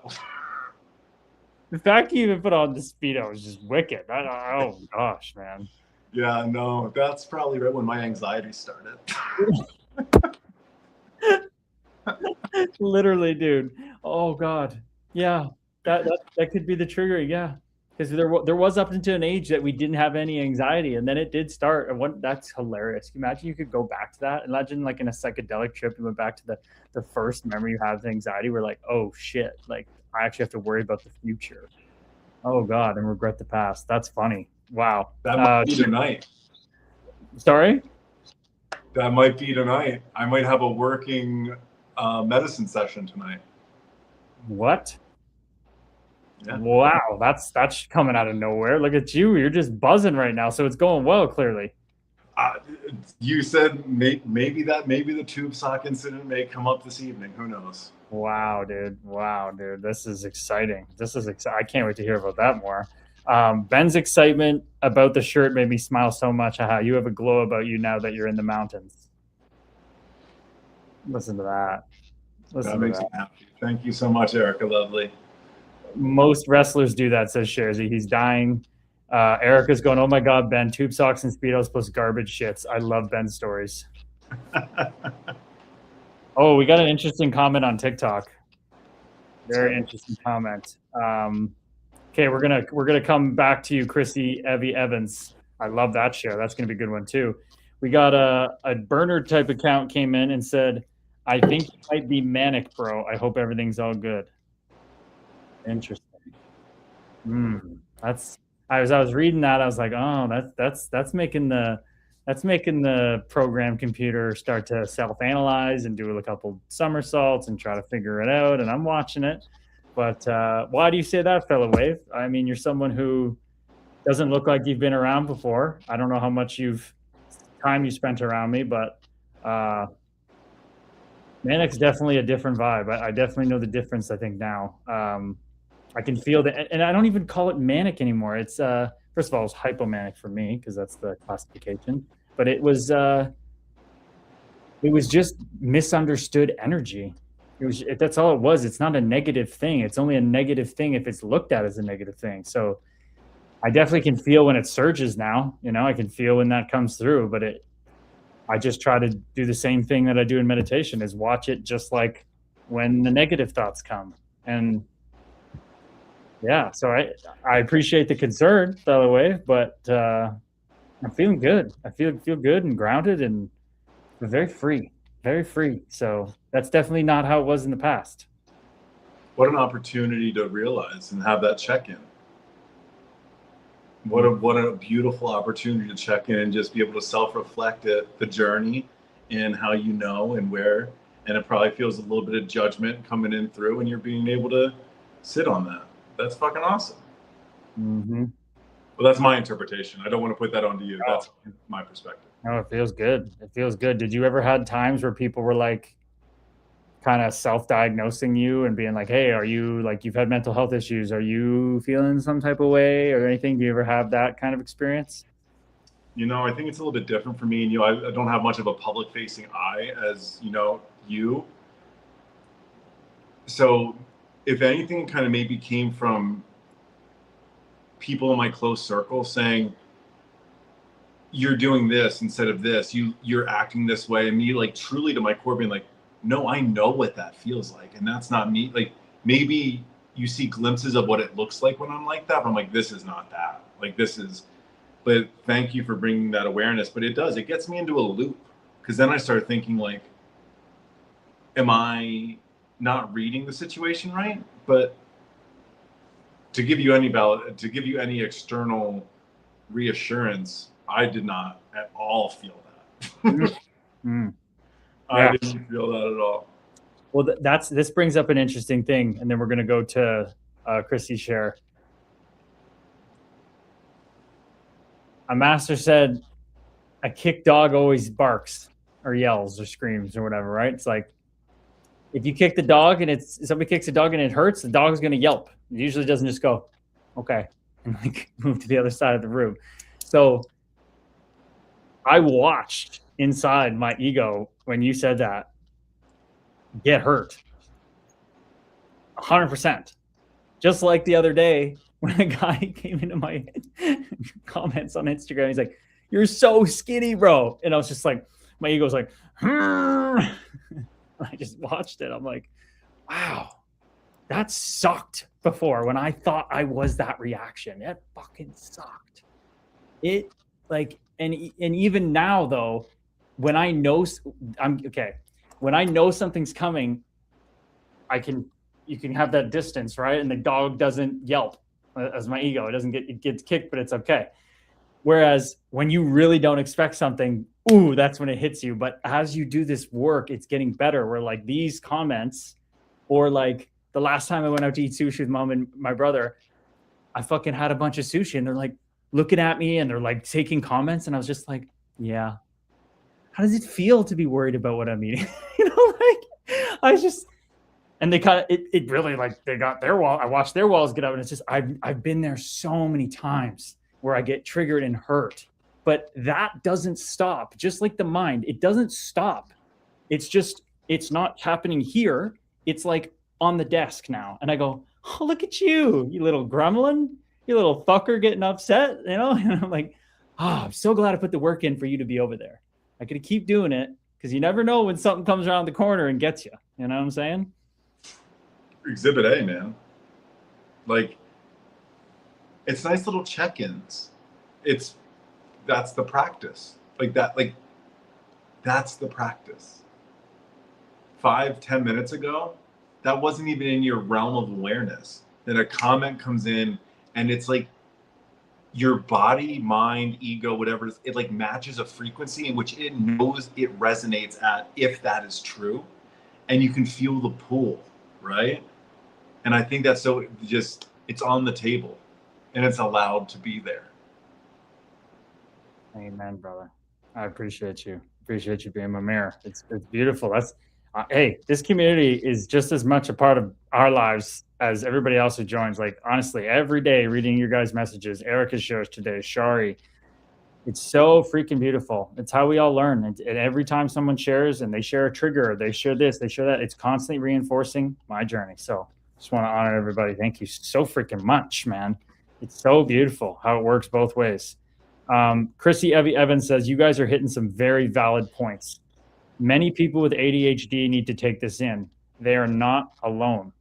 The fact you even put on the Speedo is just wicked. Oh gosh, man. Yeah, no, that's probably right when my anxiety started. Literally, dude. Oh God. Yeah, that could be the trigger. Yeah, because there was up until an age that we didn't have any anxiety, and then it did start. And that's hilarious. Imagine you could go back to that. Imagine like in a psychedelic trip, you went back to the first memory you have of anxiety. We're like, oh shit, like I actually have to worry about the future. Oh God, and regret the past. That's funny. Wow. That might be tonight. Sorry? That might be tonight. I might have a working medicine session tonight. What? Yeah. Wow, that's coming out of nowhere. Look at you. You're just buzzing right now. So it's going well, clearly. You said maybe the tube sock incident may come up this evening. Who knows? Wow, dude. Wow, dude. This is exciting. I can't wait to hear about that more. Ben's excitement about the shirt made me smile so much. How you have a glow about you now that you're in the mountains. Listen to that. That makes me happy. Thank you so much, Erica. Lovely. Most wrestlers do that, says Sharzy. He's dying. Erica's going, oh my God, Ben, tube socks and Speedos plus garbage shits. I love Ben's stories. Oh, we got an interesting comment on TikTok. Very interesting comment. Okay, we're gonna come back to you, Chrissy Evie Evans. I love that show. That's gonna be a good one too. We got a burner type account came in and said, I think you might be manic, bro. I hope everything's all good. Interesting. That's I was reading that. I was like, oh, that's making the program computer start to self-analyze and do a couple somersaults and try to figure it out. And I'm watching it. But why do you say that, fellow Wave? I mean, you're someone who doesn't look like you've been around before. I don't know how much time you spent around me, but Manic's definitely a different vibe. I definitely know the difference, I think, now. I can feel that, and I don't even call it manic anymore. It's first of all, it's hypomanic for me because that's the classification. But it was just misunderstood energy. That's all it was. It's not a negative thing. It's only a negative thing if it's looked at as a negative thing. So I definitely can feel when it surges now. You know, I can feel when that comes through. But I just try to do the same thing that I do in meditation: is watch it just like when the negative thoughts come. And yeah, so I appreciate the concern, fellow Wave, but I'm feeling good. I feel good and grounded and very free. So that's definitely not how it was in the past. What an opportunity to realize and have that check-in. What a beautiful opportunity to check in and just be able to self-reflect at the journey and how you know and where. And it probably feels a little bit of judgment coming in through, and you're being able to sit on that. That's fucking awesome. Mm-hmm. Well, that's my interpretation. I don't want to put that onto you. Oh. That's my perspective. No, it feels good. It feels good. Did you ever had times where people were like kind of self-diagnosing you and being like, hey, are you like, you've had mental health issues? Are you feeling some type of way or anything? Do you ever have that kind of experience? You know, I think it's a little bit different for me. And, I don't have much of a public facing eye as, you. So if anything kind of maybe came from people in my close circle saying, you're doing this instead of this, you're acting this way, and me like truly to my core being like, no, I know what that feels like, and that's not me. Like maybe you see glimpses of what it looks like when I'm like that, but I'm like, this is not that. Like this is, but thank you for bringing that awareness. But it gets me into a loop, because then I start thinking like, am I not reading the situation right? But to give you any external reassurance, I did not at all feel that. I didn't feel that at all. Well, this brings up an interesting thing, and then we're going to go to Chrissy's share. A master said, a kicked dog always barks or yells or screams or whatever, right? It's like, if you kick the dog and somebody kicks a dog and it hurts, the dog's going to yelp. It usually doesn't just go, okay, and like move to the other side of the room. So I watched inside my ego when you said that get hurt 100%. Just like the other day when a guy came into my comments on Instagram, he's like, you're so skinny, bro. And I was just like, my ego was like, I just watched it. I'm like, wow, that sucked before when I thought I was that reaction. That fucking sucked. It like, and even now though, when I know when I know something's coming, you can have that distance, right? And the dog doesn't yelp as my ego. It gets kicked, but it's okay. Whereas when you really don't expect something, ooh, that's when it hits you. But as you do this work, it's getting better. Where like these comments, or like the last time I went out to eat sushi with mom and my brother, I fucking had a bunch of sushi and they're like looking at me and they're like taking comments. And I was just like, Yeah. How does it feel to be worried about what I'm eating? Like I just, and they kind of, it really, like, they got their wall. I watched their walls get up, and it's just, I've been there so many times where I get triggered and hurt, but that doesn't stop. Just like the mind, it doesn't stop. It's just, it's not happening here. It's like on the desk now. And I go, oh, look at you, you little gremlin, you little fucker getting upset, And I'm like, oh, I'm so glad I put the work in for you to be over there. I got to keep doing it because you never know when something comes around the corner and gets you. You know what I'm saying? Exhibit A, man. Like, it's nice little check-ins. That's the practice. That's the practice. 5-10 minutes ago, that wasn't even in your realm of awareness. Then a comment comes in, and it's like your body, mind, ego, whatever, it like matches a frequency in which it knows it resonates at, if that is true, and you can feel the pull, right? And I think that's so, just, it's on the table and it's allowed to be there. Amen, brother. I appreciate you. Appreciate you being my mirror. It's beautiful. That's hey, this community is just as much a part of our lives as everybody else who joins. Like, honestly, every day reading your guys' messages, Erica's shows today, Shari. It's so freaking beautiful. It's how we all learn. And every time someone shares and they share a trigger, they share this, they share that, it's constantly reinforcing my journey. So just want to honor everybody. Thank you so freaking much, man. It's so beautiful how it works both ways. Chrissy Evie Evans says, you guys are hitting some very valid points. Many people with ADHD need to take this in. They are not alone.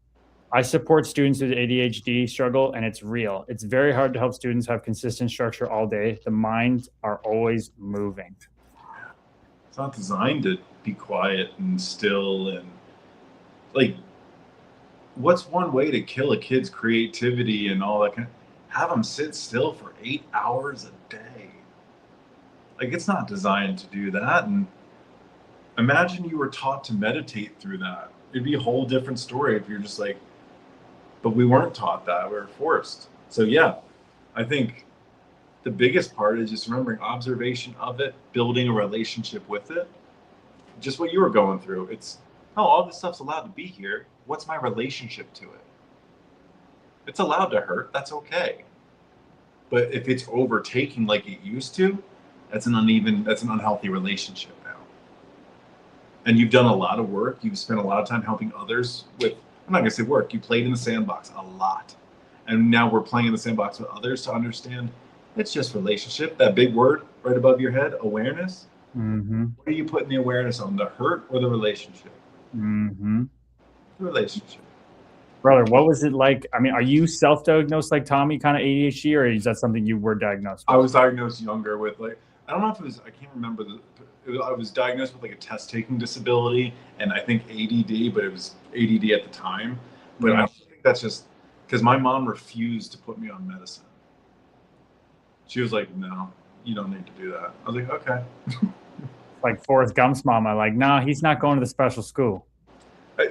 I support students with ADHD struggle, and it's real. It's very hard to help students have consistent structure all day. The minds are always moving. It's not designed to be quiet and still. And like, what's one way to kill a kid's creativity and all that kind of, have them sit still for 8 hours a day? Like, it's not designed to do that. And imagine you were taught to meditate through that. It'd be a whole different story if you're just like, but we weren't taught that. We were forced. So yeah, I think the biggest part is just remembering observation of it, building a relationship with it. Just what you were going through. It's, oh, all this stuff's allowed to be here. What's my relationship to it? It's allowed to hurt. That's okay. But if it's overtaking like it used to, that's an unhealthy relationship now. And you've done a lot of work. You've spent a lot of time helping others with, I'm not gonna say work, you played in the sandbox a lot. And now we're playing in the sandbox with others to understand it's just relationship. That big word right above your head, awareness. Mm-hmm. What are you putting the awareness on, the hurt or the relationship? Mm-hmm. The relationship. Brother, what was it like? I mean, are you self-diagnosed like Tommy, kind of ADHD, or is that something you were diagnosed with? I was diagnosed younger with, like, I don't know if it was, I can't remember, I was diagnosed with like a test-taking disability and I think ADD, but it was ADD at the time. But I think that's just because my mom refused to put me on medicine. She was like, no, you don't need to do that. I was like, okay. Like Forrest Gump's mom, I'm like, no, he's not going to the special school.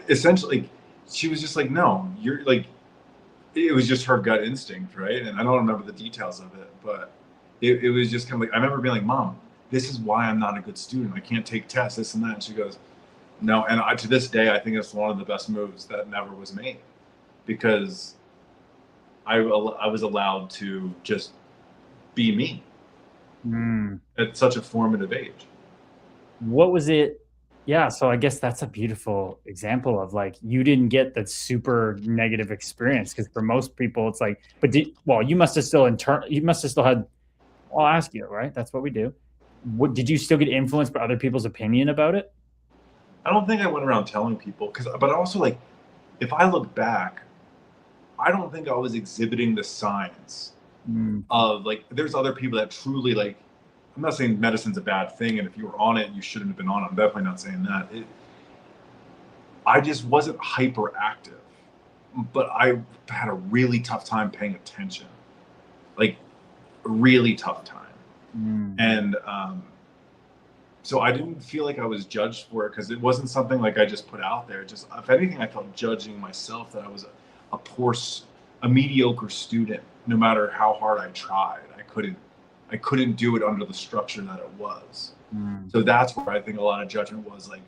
Essentially, she was just like, no, you're like, it was just her gut instinct, right? And I don't remember the details of it, but it was just kind of like, I remember being like, Mom, this is why I'm not a good student. I can't take tests, this and that. And she goes, no. And to this day, I think it's one of the best moves that never was made, because I was allowed to just be me at such a formative age. What was it? Yeah, so I guess that's a beautiful example of, like, you didn't get that super negative experience, because for most people it's like, but you must have still had, well, I'll ask you, right? That's what we do. Did you still get influenced by other people's opinion about it? I don't think I went around telling people, but also, like, if I look back, I don't think I was exhibiting the signs of, like, there's other people that truly, like, I'm not saying medicine's a bad thing, and if you were on it, you shouldn't have been on it. I'm definitely not saying that. I just wasn't hyperactive, but I had a really tough time paying attention, like a really tough time. And so I didn't feel like I was judged for it, because it wasn't something like I just put out there. Just, if anything, I felt judging myself, that I was a mediocre student. No matter how hard I tried, I couldn't I couldn't do it under the structure that it was. Mm. So that's where I think a lot of judgment was like,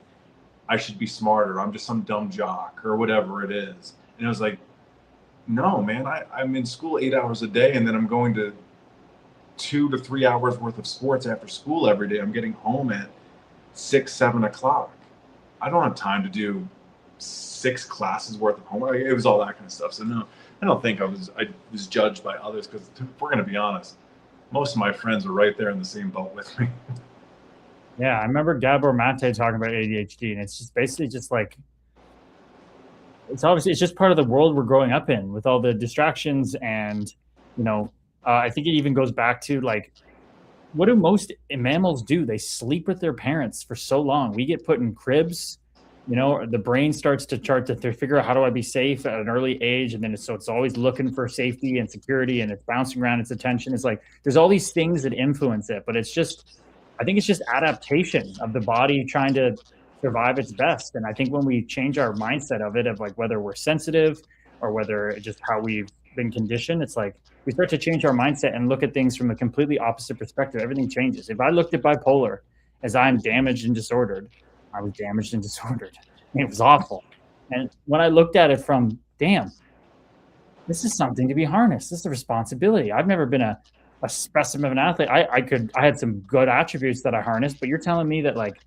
I should be smarter. I'm just some dumb jock or whatever it is. And it was like, no, man, I'm in school 8 hours a day, and then I'm going to 2 to 3 hours worth of sports after school every day. I'm getting home at 6, 7 o'clock. I don't have time to do 6 classes worth of homework. It was all that kind of stuff. So no, I don't think I was judged by others, because if we're going to be honest, most of my friends were right there in the same boat with me. Yeah, I remember Gabor Mate talking about ADHD, and it's just basically just like, it's obviously, it's just part of the world we're growing up in with all the distractions. And, you know, I think it even goes back to like, what do most mammals do? They sleep with their parents for so long. We get put in cribs, you know, the brain starts to chart to figure out, how do I be safe at an early age? And then so it's always looking for safety and security, and it's bouncing around its attention. It's like, there's all these things that influence it, but it's just, I think it's just adaptation of the body trying to survive its best. And I think when we change our mindset of it, of like whether we're sensitive or whether it's just how we've been conditioned, it's like we start to change our mindset and look at things from a completely opposite perspective. Everything changes. If I looked at bipolar as I'm damaged and disordered, I was damaged and disordered. And it was awful. And when I looked at it from, damn, this is something to be harnessed. This is a responsibility. I've never been a specimen of an athlete. I had some good attributes that I harnessed, but you're telling me that like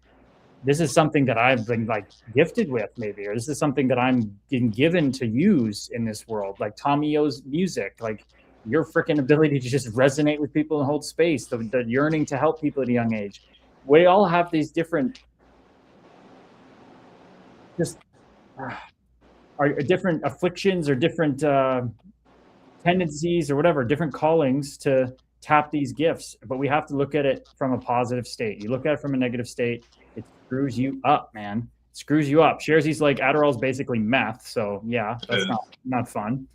this is something that I've been like gifted with, maybe, or this is something that I'm being given to use in this world, like Tommy O's music, like your freaking ability to just resonate with people and hold space, the yearning to help people at a young age. We all have these different, just are different afflictions or different tendencies or whatever, different callings to tap these gifts. But we have to look at it from a positive state. You look at it from a negative state, it screws you up, man. It screws you up. Sharesi's like, Adderall's basically meth. So yeah, that's not fun.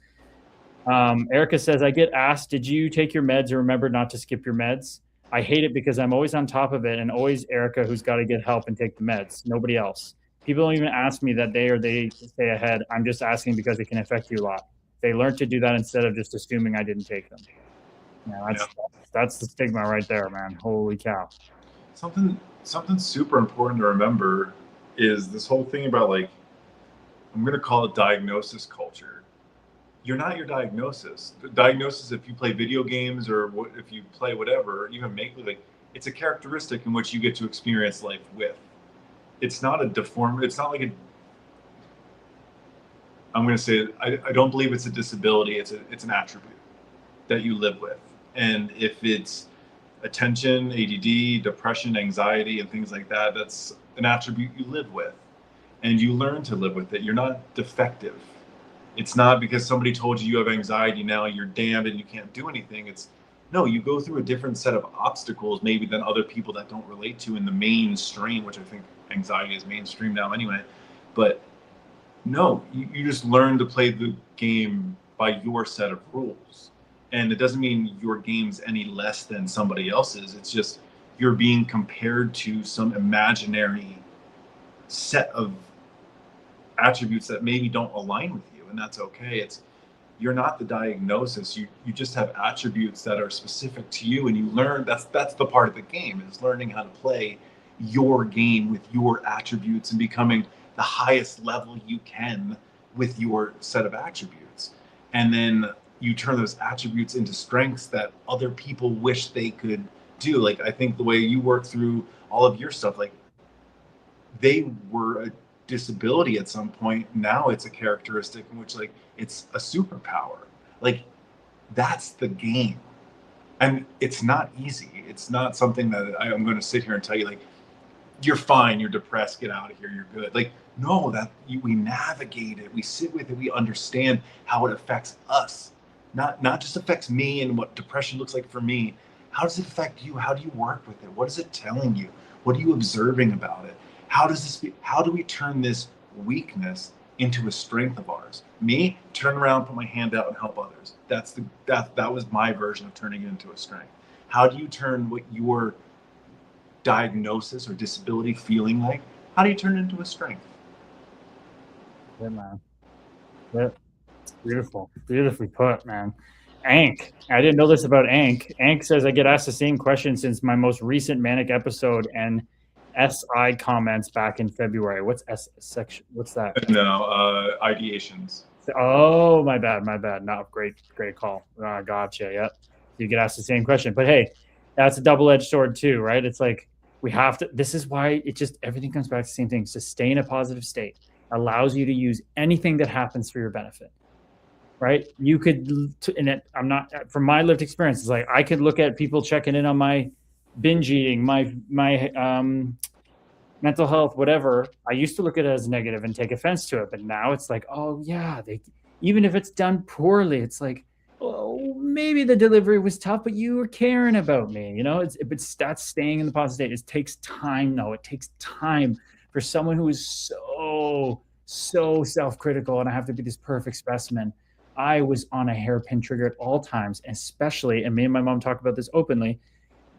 Erica says, I get asked, did you take your meds or remember not to skip your meds? I hate it because I'm always on top of it, and always Erica who's got to get help and take the meds. Nobody else. People don't even ask me that they stay ahead. I'm just asking because it can affect you a lot. They learn to do that instead of just assuming I didn't take them. That's the stigma right there, man. Holy cow. Something super important to remember is this whole thing about, like, I'm going to call it diagnosis culture. You're not your diagnosis. The diagnosis, if you play video games or if you play whatever, even make, like, it's a characteristic in which you get to experience life with. It's not a deformed. It's not like a. I'm going to say I don't believe it's a disability. It's an attribute that you live with, and if it's attention, ADD, depression, anxiety, and things like that, that's an attribute you live with, and you learn to live with it. You're not defective. It's not because somebody told you have anxiety, now you're damned and you can't do anything. It's no, you go through a different set of obstacles maybe than other people that don't relate to in the mainstream, which I think anxiety is mainstream now anyway. But no, you just learn to play the game by your set of rules. And it doesn't mean your game's any less than somebody else's. It's just you're being compared to some imaginary set of attributes that maybe don't align with you, and that's okay. You're not the diagnosis. You just have attributes that are specific to you, and you learn. That's the part of the game, is learning how to play your game with your attributes and becoming the highest level you can with your set of attributes. And then you turn those attributes into strengths that other people wish they could do. Like, I think the way you work through all of your stuff, like, they were a disability at some point. Now it's a characteristic in which, like, it's a superpower. Like, that's the game. And it's not easy. It's not something that I'm going to sit here and tell you, like, you're fine, you're depressed, get out of here, you're good. Like, no, we navigate it, we sit with it, we understand how it affects us. Not just affects me and what depression looks like for me. How does it affect you? How do you work with it? What is it telling you? What are you observing about it? How do we turn this weakness into a strength of ours? Me, turn around, put my hand out and help others. That was my version of turning it into a strength. How do you turn what your diagnosis or disability feeling like? How do you turn it into a strength? Yeah, man. Yeah. Beautiful. Beautifully put, man. Ank. I didn't know this about Ank. Ank says I get asked the same question since my most recent manic episode and SI comments back in February. What's S section? What's that? No, ideations. Oh, my bad. No, great call. Gotcha. Yep. You get asked the same question, but hey, that's a double-edged sword too, right? It's like we have to. This is why it just everything comes back to the same thing. Stay in a positive state allows you to use anything that happens for your benefit. Right? You could, and I'm not from my lived experience. It's like I could look at people checking in on my binge eating, my mental health, whatever. I used to look at it as negative and take offense to it, but now it's like, oh yeah, even if it's done poorly, it's like, oh, maybe the delivery was tough, but you were caring about me. You know, that's staying in the positive state. It takes time, though. It takes time for someone who is so self-critical, and I have to be this perfect specimen. I was on a hairpin trigger at all times, especially, and me and my mom talk about this openly,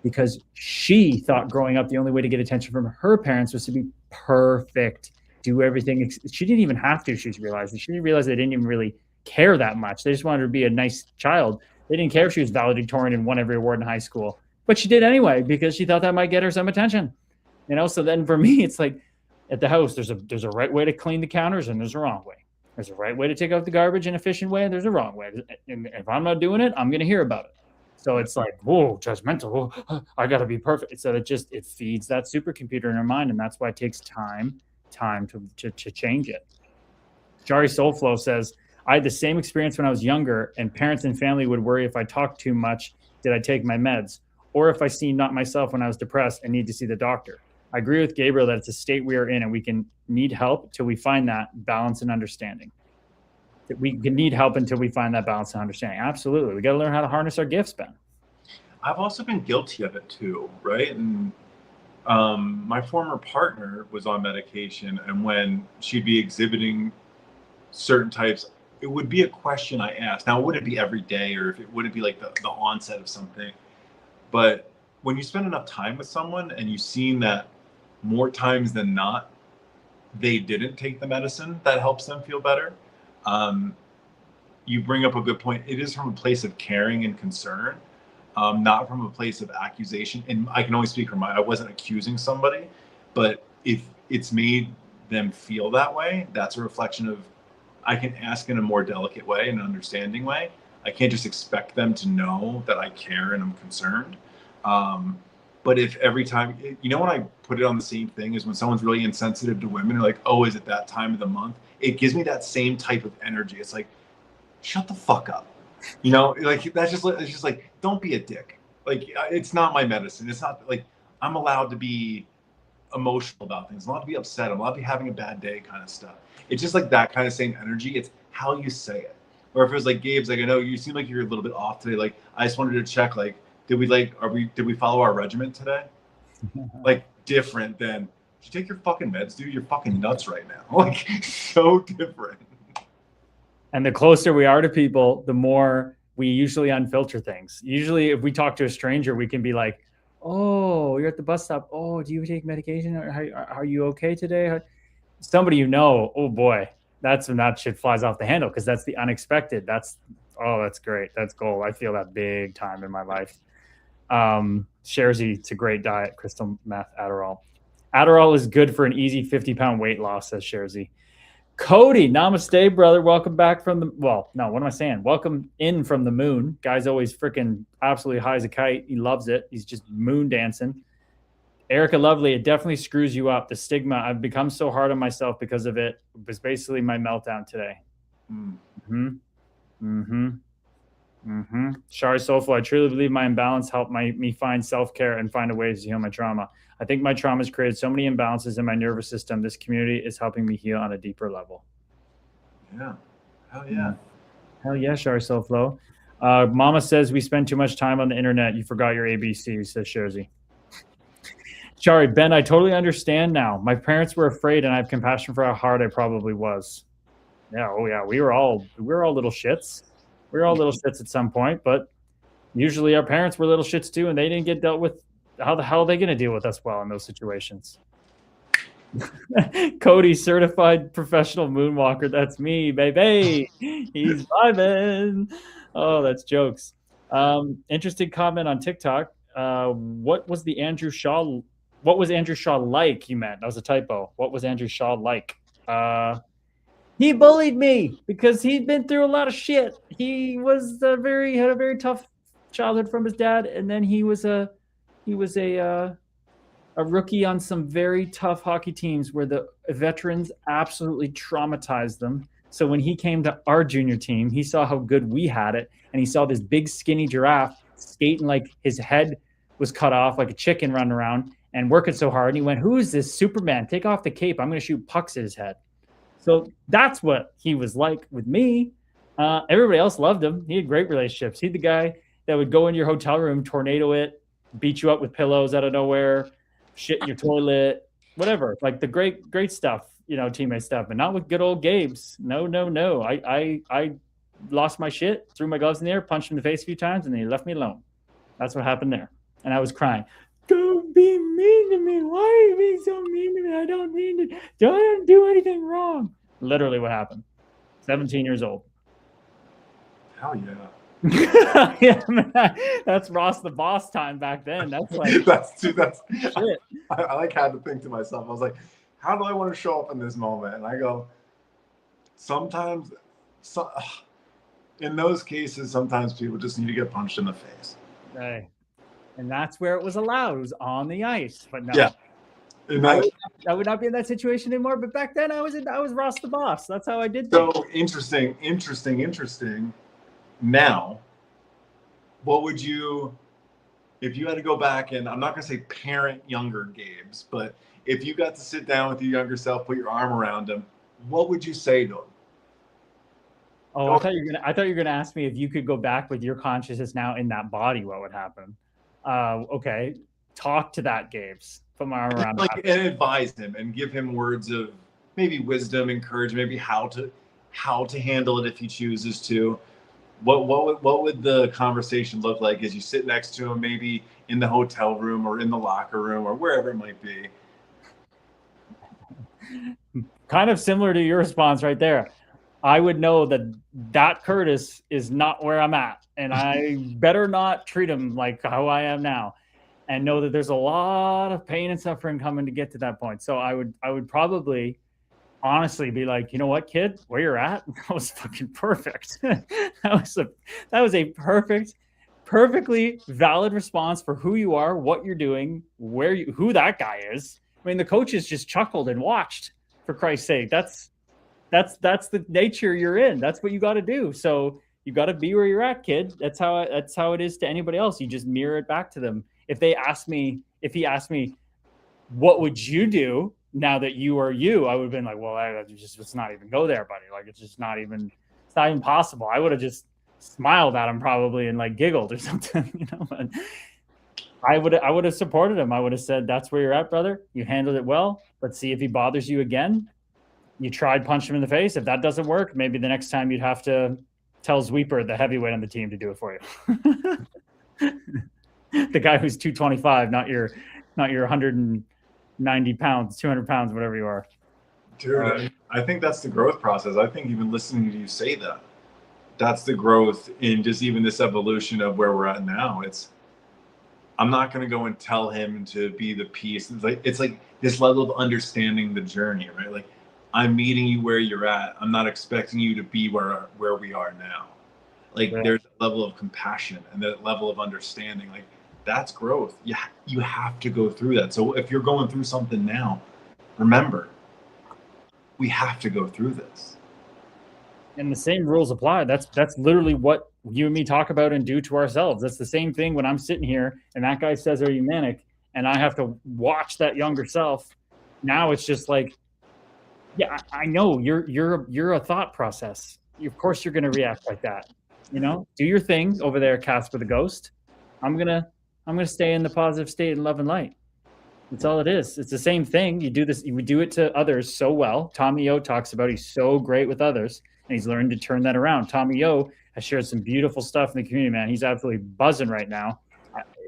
because she thought growing up the only way to get attention from her parents was to be perfect, do everything. She didn't even have to, she realized. She didn't realize they didn't even really care that much. They just wanted her to be a nice child. They didn't care if she was valedictorian and won every award in high school, but she did anyway because she thought that might get her some attention. You know, so then for me, it's like at the house, there's a right way to clean the counters and there's a wrong way. There's a right way to take out the garbage in an efficient way, and there's a wrong way. And if I'm not doing it, I'm going to hear about it. So it's like, whoa, judgmental. Whoa, I got to be perfect. So it feeds that supercomputer in our mind, and that's why it takes time to change it. Jari Soulflow says, I had the same experience when I was younger, and parents and family would worry if I talked too much, did I take my meds? Or if I seemed not myself when I was depressed and need to see the doctor. I agree with Gabriel that it's a state we are in, and we can need help till we find that balance and understanding. That we can need help until we find that balance and understanding. Absolutely. We got to learn how to harness our gifts, Ben. I've also been guilty of it too, right? And my former partner was on medication, and when she'd be exhibiting certain types, it would be a question I asked. Now, it wouldn't be every day, or if it wouldn't be like the onset of something. But when you spend enough time with someone and you've seen that more times than not, they didn't take the medicine that helps them feel better. You bring up a good point. It is from a place of caring and concern, not from a place of accusation. And I can only speak from I wasn't accusing somebody, but if it's made them feel that way, that's a reflection of, I can ask in a more delicate way, an understanding way. I can't just expect them to know that I care and I'm concerned. But if every time, you know, when I put it on the same thing is when someone's really insensitive to women, like, oh, is it that time of the month? It gives me that same type of energy. It's like, shut the fuck up. You know, like it's just like, don't be a dick. Like, it's not my medicine. It's not like I'm allowed to be emotional about things. I'm allowed to be upset. I'm allowed to be having a bad day kind of stuff. It's just like that kind of same energy. It's how you say it. Or if it was like, Gabe's like, I know you seem like you're a little bit off today. Like, I just wanted to check, like, did we follow our regimen today? Like, different than, did you take your fucking meds, dude? You're fucking nuts right now. Like, so different. And the closer we are to people, the more we usually unfilter things. Usually if we talk to a stranger, we can be like, oh, you're at the bus stop. Oh, do you take medication? Are you okay today? Somebody you know, oh boy, that's when that shit flies off the handle, because that's the unexpected. That's great. That's gold. I feel that big time in my life. Sharzy, it's a great diet. Crystal meth, Adderall. Adderall is good for an easy 50-pound weight loss, says Sharzy. Cody, namaste, brother. Welcome back from the, well, no, what am I saying? Welcome in from the moon. Guy's always freaking absolutely high as a kite. He loves it. He's just moon dancing. Erica Lovely, it definitely screws you up. The stigma, I've become so hard on myself because of it. It was basically my meltdown today. Shari Soulful, I truly believe my imbalance helped me find self-care and find a way to heal my trauma. I think my trauma has created so many imbalances in my nervous system. This community is helping me heal on a deeper level. Yeah. Hell yeah. Hell yeah, Shari Soulflow. Mama says we spend too much time on the internet. You forgot your ABCs, says Sharzy. Shari, Ben, I totally understand now. My parents were afraid, and I have compassion for how hard I probably was. Yeah, oh yeah, we were all little shits. We were all little shits at some point, but usually our parents were little shits too, and they didn't get dealt with. How the hell are they going to deal with us well in those situations? Cody, certified professional moonwalker. That's me, baby. He's vibing. Oh, that's jokes. Interesting comment on TikTok. What was Andrew Shaw like? He meant that was a typo. What was Andrew Shaw like? He bullied me because he'd been through a lot of shit. He had a very tough childhood from his dad, and then he was a rookie on some very tough hockey teams where the veterans absolutely traumatized them. So when he came to our junior team, he saw how good we had it, and he saw this big skinny giraffe skating like his head was cut off, like a chicken running around and working so hard. And he went, "Who is this Superman? Take off the cape. I'm going to shoot pucks at his head." So that's what he was like with me. Everybody else loved him. He had great relationships. He'd the guy that would go in your hotel room, tornado it, beat you up with pillows out of nowhere, shit in your toilet, whatever. Like the great stuff, teammate stuff, but not with good old Gabe's. No. I lost my shit, threw my gloves in the air, punched him in the face a few times, and then he left me alone. That's what happened there. And I was crying. Don't be mean to me. Why are you being so mean to me? I don't mean to. Don't do anything wrong. Literally what happened. 17 years old. Hell yeah. Yeah, man, that's Ross the Boss time back then. That's like that's shit. I like had to think to myself. I was like, how do I want to show up in this moment? And I go, sometimes in those cases, sometimes people just need to get punched in the face. Hey. And that's where it was allowed. It was on the ice. But no. Yeah. I would not be in that situation anymore. But back then I was Ross the Boss. That's how I did things. So interesting. Now, what would you, if you had to go back and, I'm not going to say parent younger Gabes, but if you got to sit down with your younger self, put your arm around him, what would you say to him? Oh, I thought you were gonna ask me if you could go back with your consciousness now in that body, what would happen? Okay, talk to that Gabes. Put my arm around him. And advise him and give him words of maybe wisdom, encouragement, maybe how to handle it if he chooses to. What would the conversation look like as you sit next to him, maybe in the hotel room or in the locker room or wherever it might be? Kind of similar to your response right there. I would know that Curtis is not where I'm at, and I better not treat him like how I am now, and know that there's a lot of pain and suffering coming to get to that point. So I would probably honestly be like, you know what, kid, where you're at, that was fucking perfect. that was a perfectly valid response for who you are, what you're doing, who that guy is. I mean, the coaches just chuckled and watched, for Christ's sake. That's the nature you're in. That's what you got to do. So you got to be where you're at, kid. That's how it is to anybody else. You just mirror it back to them. If he asked me, what would you do now that you are you? I would have been like, well, let's not even go there, buddy. Like, it's not even possible. I would have just smiled at him probably and like giggled or something, But I would have supported him. I would have said, that's where you're at, brother. You handled it well. Let's see if he bothers you again. You tried punching him in the face. If that doesn't work, maybe the next time you'd have to tell Zweeper, the heavyweight on the team, to do it for you. The guy who's 225, not your 190 pounds, 200 pounds, whatever you are. Dude, I think that's the growth process. I think even listening to you say that's the growth in just even this evolution of where we're at now. I'm not going to go and tell him to be the piece. It's like this level of understanding the journey, right? Like, I'm meeting you where you're at. I'm not expecting you to be where we are now. Like, right. There's a level of compassion and that level of understanding. Like, that's growth. You have to go through that. So if you're going through something now, remember, we have to go through this. And the same rules apply. That's literally what you and me talk about and do to ourselves. That's the same thing when I'm sitting here and that guy says, "Are you manic?" and I have to watch that younger self. Now it's just like, yeah, I know you're a thought process. Of course you're going to react like that. Do your thing over there, Casper the Ghost. I'm gonna stay in the positive state and love and light. That's all it is. It's the same thing. You do this. You do it to others so well. Tommy O talks about he's so great with others, and he's learned to turn that around. Tommy O has shared some beautiful stuff in the community, man. He's absolutely buzzing right now.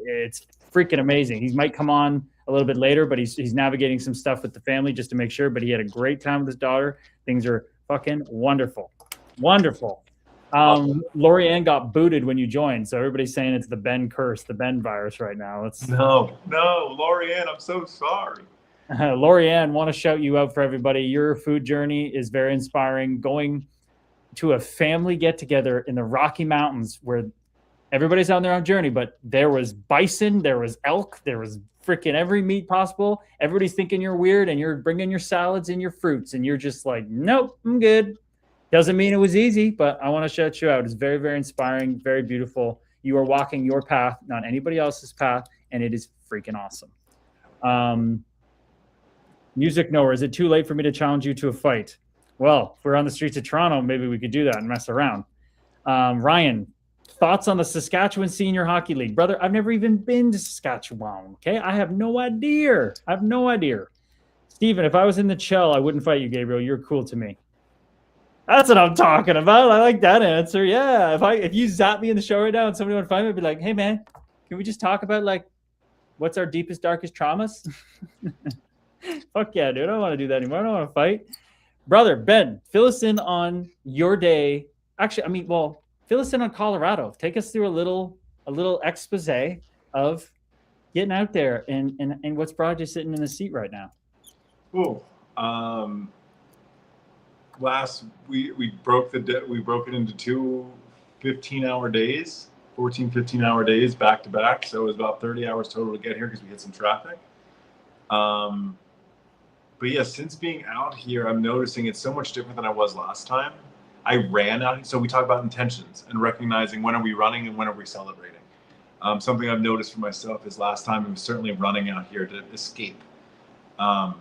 It's freaking amazing. He might come on a little bit later, but he's navigating some stuff with the family just to make sure. But he had a great time with his daughter. Things are fucking wonderful. Wonderful. Lorianne got booted when you joined, so everybody's saying it's the Ben curse, the Ben virus right now. It's No, Lorianne, I'm so sorry. Lorianne, want to shout you out for everybody. Your food journey is very inspiring. Going to a family get together in the Rocky Mountains where everybody's on their own journey, but there was bison, there was elk, there was freaking every meat possible. Everybody's thinking you're weird, and you're bringing your salads and your fruits, and you're just like, nope, I'm good. Doesn't mean it was easy, but I want to shout you out. It's very, very inspiring, very beautiful. You are walking your path, not anybody else's path, and it is freaking awesome. Music knower, is it too late for me to challenge you to a fight? Well, if we're on the streets of Toronto, maybe we could do that and mess around. Ryan, thoughts on the Saskatchewan Senior Hockey League? Brother, I've never even been to Saskatchewan, okay? I have no idea. Steven, if I was in the Chell, I wouldn't fight you, Gabriel. You're cool to me. That's what I'm talking about. I like that answer. Yeah. If you zap me in the show right now and somebody would find me, I'd be like, hey man, can we just talk about like what's our deepest, darkest traumas? Fuck yeah, dude. I don't want to do that anymore. I don't want to fight. Brother, Ben, fill us in on your day. Actually, fill us in on Colorado. Take us through a little expose of getting out there and what's brought you sitting in the seat right now. Cool. We broke it into two 15-hour days, 15-hour days back to back. So it was about 30 hours total to get here because we hit some traffic. But yeah, since being out here, I'm noticing it's so much different than I was last time. I ran out. So we talk about intentions and recognizing when are we running and when are we celebrating. Something I've noticed for myself is last time I was certainly running out here to escape. I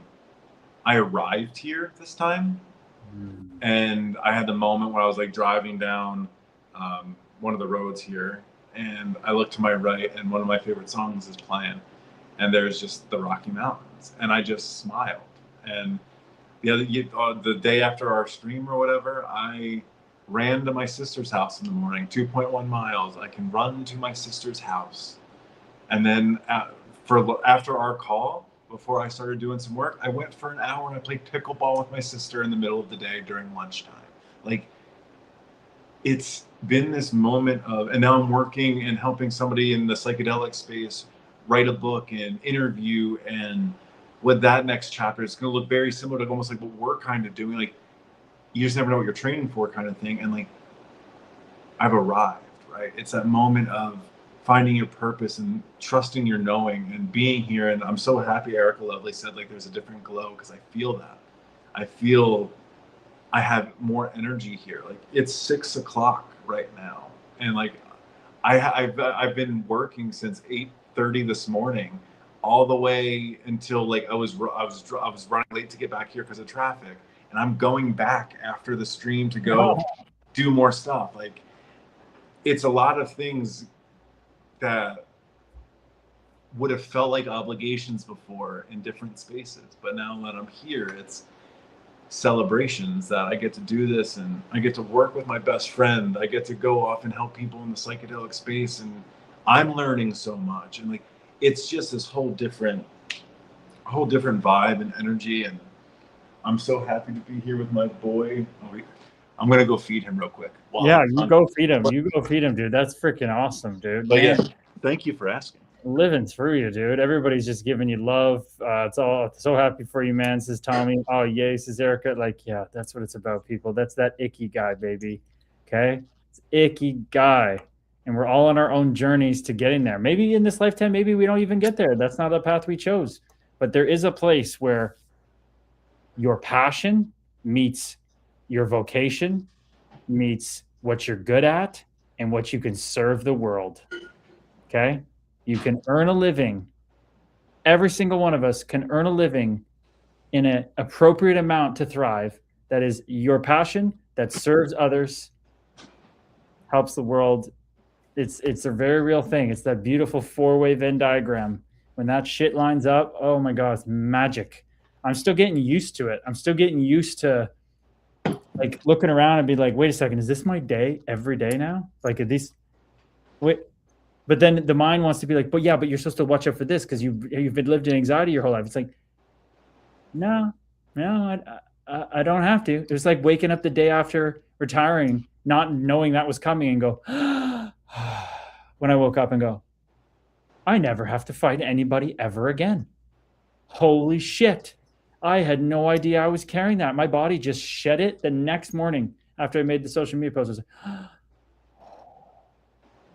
arrived here this time. And I had the moment when I was like driving down one of the roads here, and I looked to my right, and one of my favorite songs is playing, and there's just the Rocky Mountains, and I just smiled. And the day after our stream or whatever, I ran to my sister's house in the morning, 2.1 miles. I can run to my sister's house, and then after our call, before I started doing some work, I went for an hour and I played pickleball with my sister in the middle of the day during lunchtime. Like, it's been this moment of, and now I'm working and helping somebody in the psychedelic space write a book and interview, and with that next chapter, it's going to look very similar to almost like what we're kind of doing. Like, you just never know what you're training for kind of thing. And like, I've arrived, right? It's that moment of finding your purpose and trusting your knowing and being here. And I'm so happy Erica Lovely said like there's a different glow, because I feel that. I feel I have more energy here. Like, it's 6 o'clock right now, and like I've been working since 8:30 this morning, all the way until like I was running late to get back here because of traffic, and I'm going back after the stream to go do more stuff. Like, it's a lot of things that would have felt like obligations before in different spaces, but now that I'm here, it's celebrations that I get to do this, and I get to work with my best friend. I get to go off and help people in the psychedelic space, and I'm learning so much. And like, it's just this whole different vibe and energy, and I'm so happy to be here with my boy. I'm gonna go feed him real quick. Yeah, you go feed him. You go feed him, dude. That's freaking awesome, dude. But yeah, thank you for asking. Living through you, dude. Everybody's just giving you love. It's all so happy for you, man, says Tommy. Oh, yay, says Erica. Like, yeah, that's what it's about, people. That's that icky guy, baby. Okay? It's icky guy. And we're all on our own journeys to getting there. Maybe in this lifetime, maybe we don't even get there. That's not the path we chose. But there is a place where your passion meets your vocation, meets what you're good at, and what you can serve the world. Okay? You can earn a living. Every single one of us can earn a living in an appropriate amount to thrive. That is your passion, that serves others, helps the world. It's a very real thing. It's that beautiful four-way Venn diagram. When that shit lines up, oh my God, it's magic. I'm still getting used to it. I'm still getting used to like looking around and be like, wait a second, is this my day every day now? Like, at least, wait. But then the mind wants to be like, but yeah, but you're supposed to watch out for this because you've been lived in anxiety your whole life. It's like, no, I don't have to. It's like waking up the day after retiring, not knowing that was coming and go, when I woke up and go, I never have to fight anybody ever again. Holy shit. I had no idea I was carrying that. My body just shed it the next morning after I made the social media post. I was like,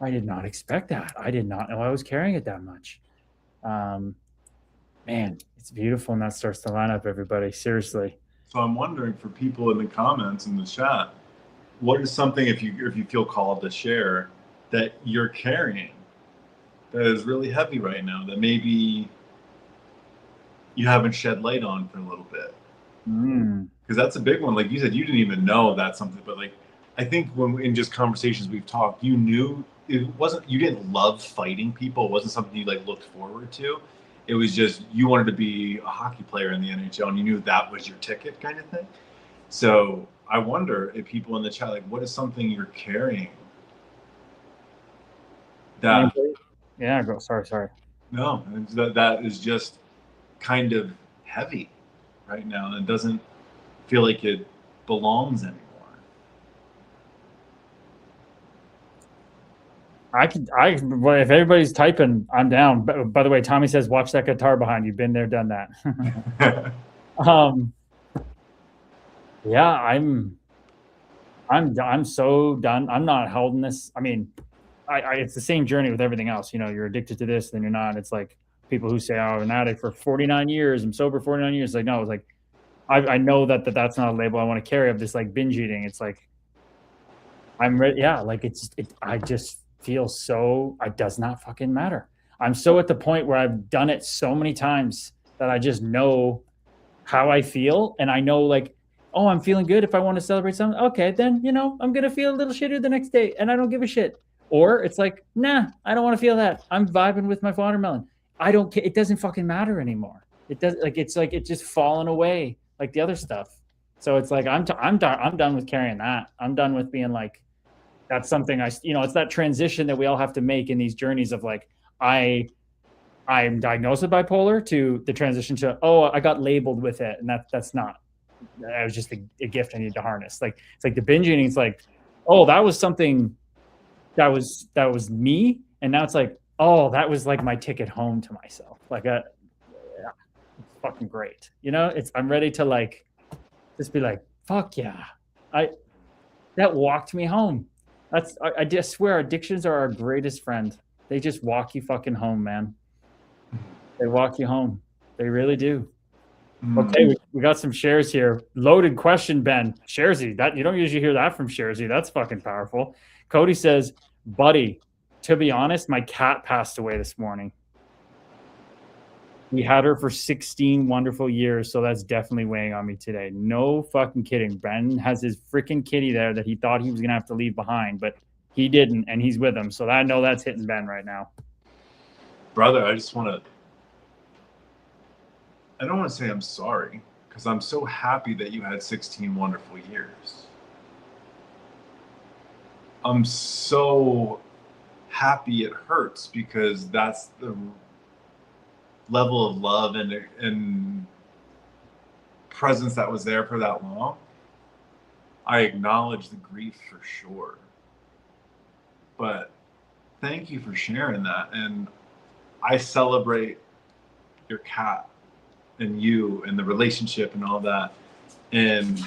I did not expect that. I did not know I was carrying it that much. Man, it's beautiful, and that starts to line up, everybody. Seriously. So I'm wondering, for people in the comments in the chat, what is something, if you feel called to share, that you're carrying that is really heavy right now, that maybe you haven't shed light on for a little bit? Because that's a big one. Like you said, you didn't even know that's something, but like, I think when in just conversations we've talked, you knew it wasn't, you didn't love fighting people. It wasn't something you like looked forward to. It was just, you wanted to be a hockey player in the NHL, and you knew that was your ticket, kind of thing. So I wonder if people in the chat, like, what is something you're carrying that? Yeah, go. Sorry. No, that is just kind of heavy right now, and it doesn't feel like it belongs anymore. If everybody's typing, I'm down. By the way, Tommy says, watch that guitar behind you. Been there, done that. Yeah, I'm so done. I'm not holding this. I mean, it's the same journey with everything else. You know, you're addicted to this, then you're not. It's like people who say, "Oh, I'm an addict for 49 years. I'm sober 49 years." Like, no, it's like, I know that's not a label I want to carry of this like binge eating. It's like, I'm ready. Yeah, like I just feel so, it does not fucking matter. I'm so at the point where I've done it so many times that I just know how I feel, and I know like, oh, I'm feeling good. If I want to celebrate something, okay, then I'm gonna feel a little shittier the next day, and I don't give a shit. Or it's like, nah, I don't want to feel that. I'm vibing with my watermelon. I don't care. It doesn't fucking matter anymore. It does. It's just fallen away like the other stuff. So it's like I'm done with carrying that. I'm done with being like, that's something it's that transition that we all have to make in these journeys of like, I'm diagnosed with bipolar, to the transition to, oh, I got labeled with it, and that's not. That was just a gift I need to harness. Like, it's like the binge eating. It's like, oh, that was something that was me, and now it's like, oh, that was like my ticket home to myself. Like, yeah, it's fucking great. I'm ready to like just be like, fuck yeah, that walked me home. I just swear, addictions are our greatest friend. They just walk you fucking home, man. They walk you home. They really do. Okay, we got some shares here. Loaded question, Ben. Sharesy, that you don't usually hear that from Sharesy. That's fucking powerful. Cody says, buddy, to be honest, my cat passed away this morning. We had her for 16 wonderful years, so that's definitely weighing on me today. No fucking kidding. Ben has his freaking kitty there that he thought he was going to have to leave behind, but he didn't, and he's with him. So I know that's hitting Ben right now. Brother, I don't want to say I'm sorry, because I'm so happy that you had 16 wonderful years. I'm so happy it hurts, because that's the level of love and presence that was there for that long. I acknowledge the grief for sure, but thank you for sharing that. And I celebrate your cat and you and the relationship and all that. And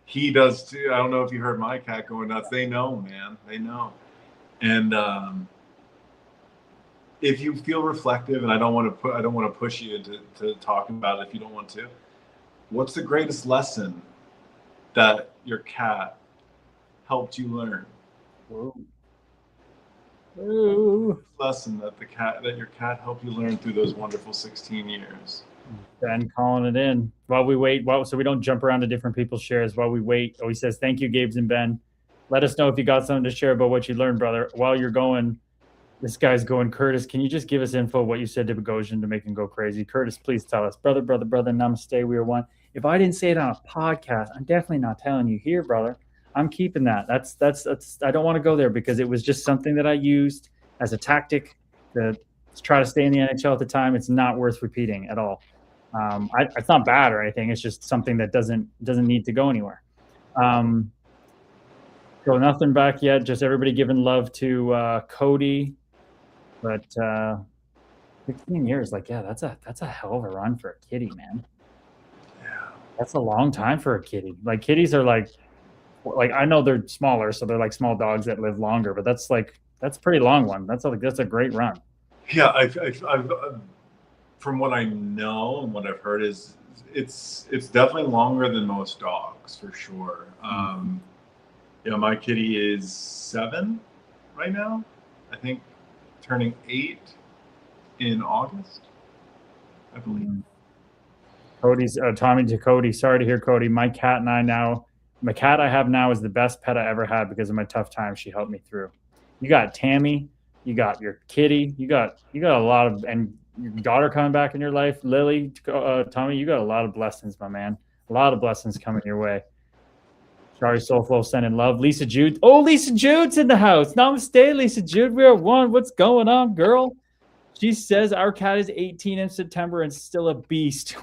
he does too. I don't know if you heard my cat going nuts. They know, man. They know. And if you feel reflective, and I don't want to push you into talking about it if you don't want to. What's the greatest lesson that your cat helped you learn? Ooh. Lesson that your cat helped you learn through those wonderful 16 years. Ben calling it in while we wait. So we don't jump around to different people's shares while we wait. Oh, he says, thank you, Gabes and Ben. Let us know if you got something to share about what you learned, brother. While you're going, this guy's going, Curtis, can you just give us info what you said to Bogosian to make him go crazy? Curtis, please tell us. Brother, namaste, we are one. If I didn't say it on a podcast, I'm definitely not telling you here, brother. I'm keeping that. That's I don't want to go there, because it was just something that I used as a tactic to try to stay in the NHL at the time. It's not worth repeating at all. It's not bad or anything. It's just something that doesn't need to go anywhere. So nothing back yet. Just everybody giving love to Cody. But 16 years, like, yeah, that's a hell of a run for a kitty, man. Yeah. That's a long time for a kitty. Like kitties are like I know they're smaller, so they're like small dogs that live longer. But that's a pretty long one. That's a great run. Yeah, I've from what I know and what I've heard is it's definitely longer than most dogs for sure. My kitty is 7 right now. I think turning 8 in August, I believe. Cody's Tommy to Cody. Sorry to hear, Cody. My cat I have now is the best pet I ever had because of my tough time she helped me through. You got Tammy, you got your kitty, you got a lot of, and your daughter coming back in your life, Lily, Tommy, you got a lot of blessings, my man. A lot of blessings coming your way. Sorry, Soulflow sending love. Lisa Jude. Oh, Lisa Jude's in the house. Namaste, Lisa Jude. We are one. What's going on, girl? She says our cat is 18 in September and still a beast.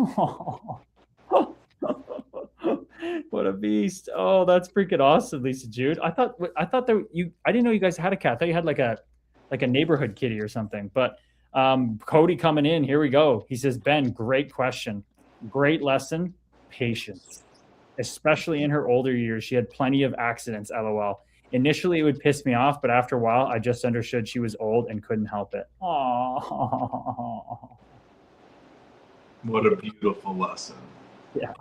What a beast. Oh, that's freaking awesome, Lisa Jude. I thought that I didn't know you guys had a cat. I thought you had like a neighborhood kitty or something. But Cody coming in, here we go. He says, Ben, great question. Great lesson. Patience. Especially in her older years, she had plenty of accidents, LOL. Initially, it would piss me off, but after a while, I just understood she was old and couldn't help it. Aww. What a beautiful lesson. Yeah.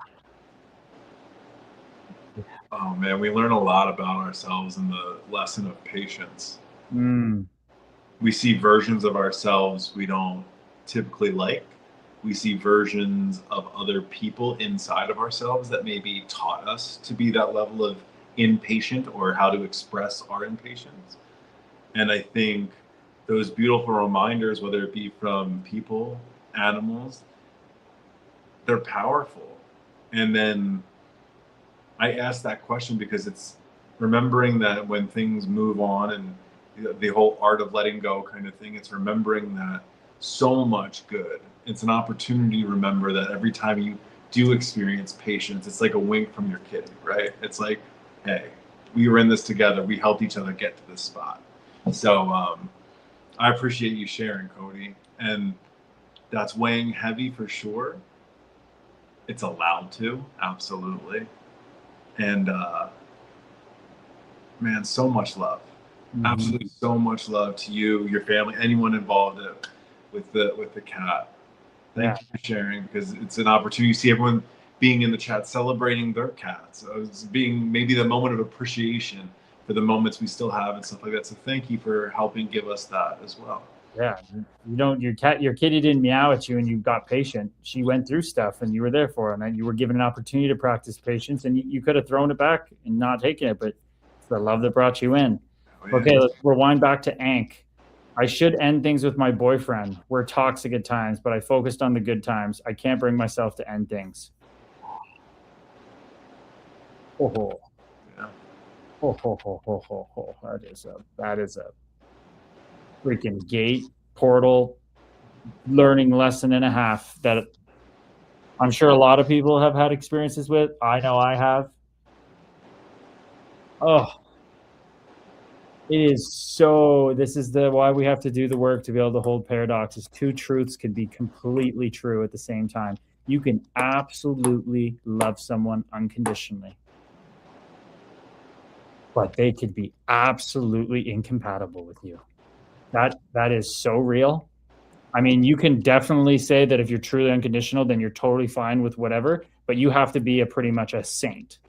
Oh man, we learn a lot about ourselves in the lesson of patience. We see versions of ourselves we don't typically like. We see versions of other people inside of ourselves that maybe taught us to be that level of impatient or how to express our impatience. And I think those beautiful reminders, whether it be from people, animals, they're powerful. And then I ask that question because it's remembering that when things move on and the whole art of letting go kind of thing, it's remembering that so much good. It's an opportunity to remember that every time you do experience patience, it's like a wink from your kitty, right? It's like, hey, we were in this together. We helped each other get to this spot. So I appreciate you sharing, Cody. And that's weighing heavy for sure. It's allowed to, absolutely. And man, so much love. Absolutely so much love to you, your family, anyone involved with the cat. Thank you for sharing, because it's an opportunity. You see everyone being in the chat celebrating their cats. It's being maybe the moment of appreciation for the moments we still have and stuff like that. So thank you for helping give us that as well. Yeah, your kitty didn't meow at you and you got patient. She went through stuff and you were there for her, and then you were given an opportunity to practice patience, and you could have thrown it back and not taken it, but it's the love that brought you in. Oh, yeah. Okay, let's rewind back to Ank. I should end things with my boyfriend. We're toxic at times, but I focused on the good times. I can't bring myself to end things. Oh, yeah. That is a freaking gate portal learning lesson and a half that I'm sure a lot of people have had experiences with. I know I have. Oh, it is so. This is why we have to do the work to be able to hold paradoxes. Two truths can be completely true at the same time. You can absolutely love someone unconditionally, but they could be absolutely incompatible with you. That is so real. I mean, you can definitely say that if you're truly unconditional, then you're totally fine with whatever, but you have to be pretty much a saint.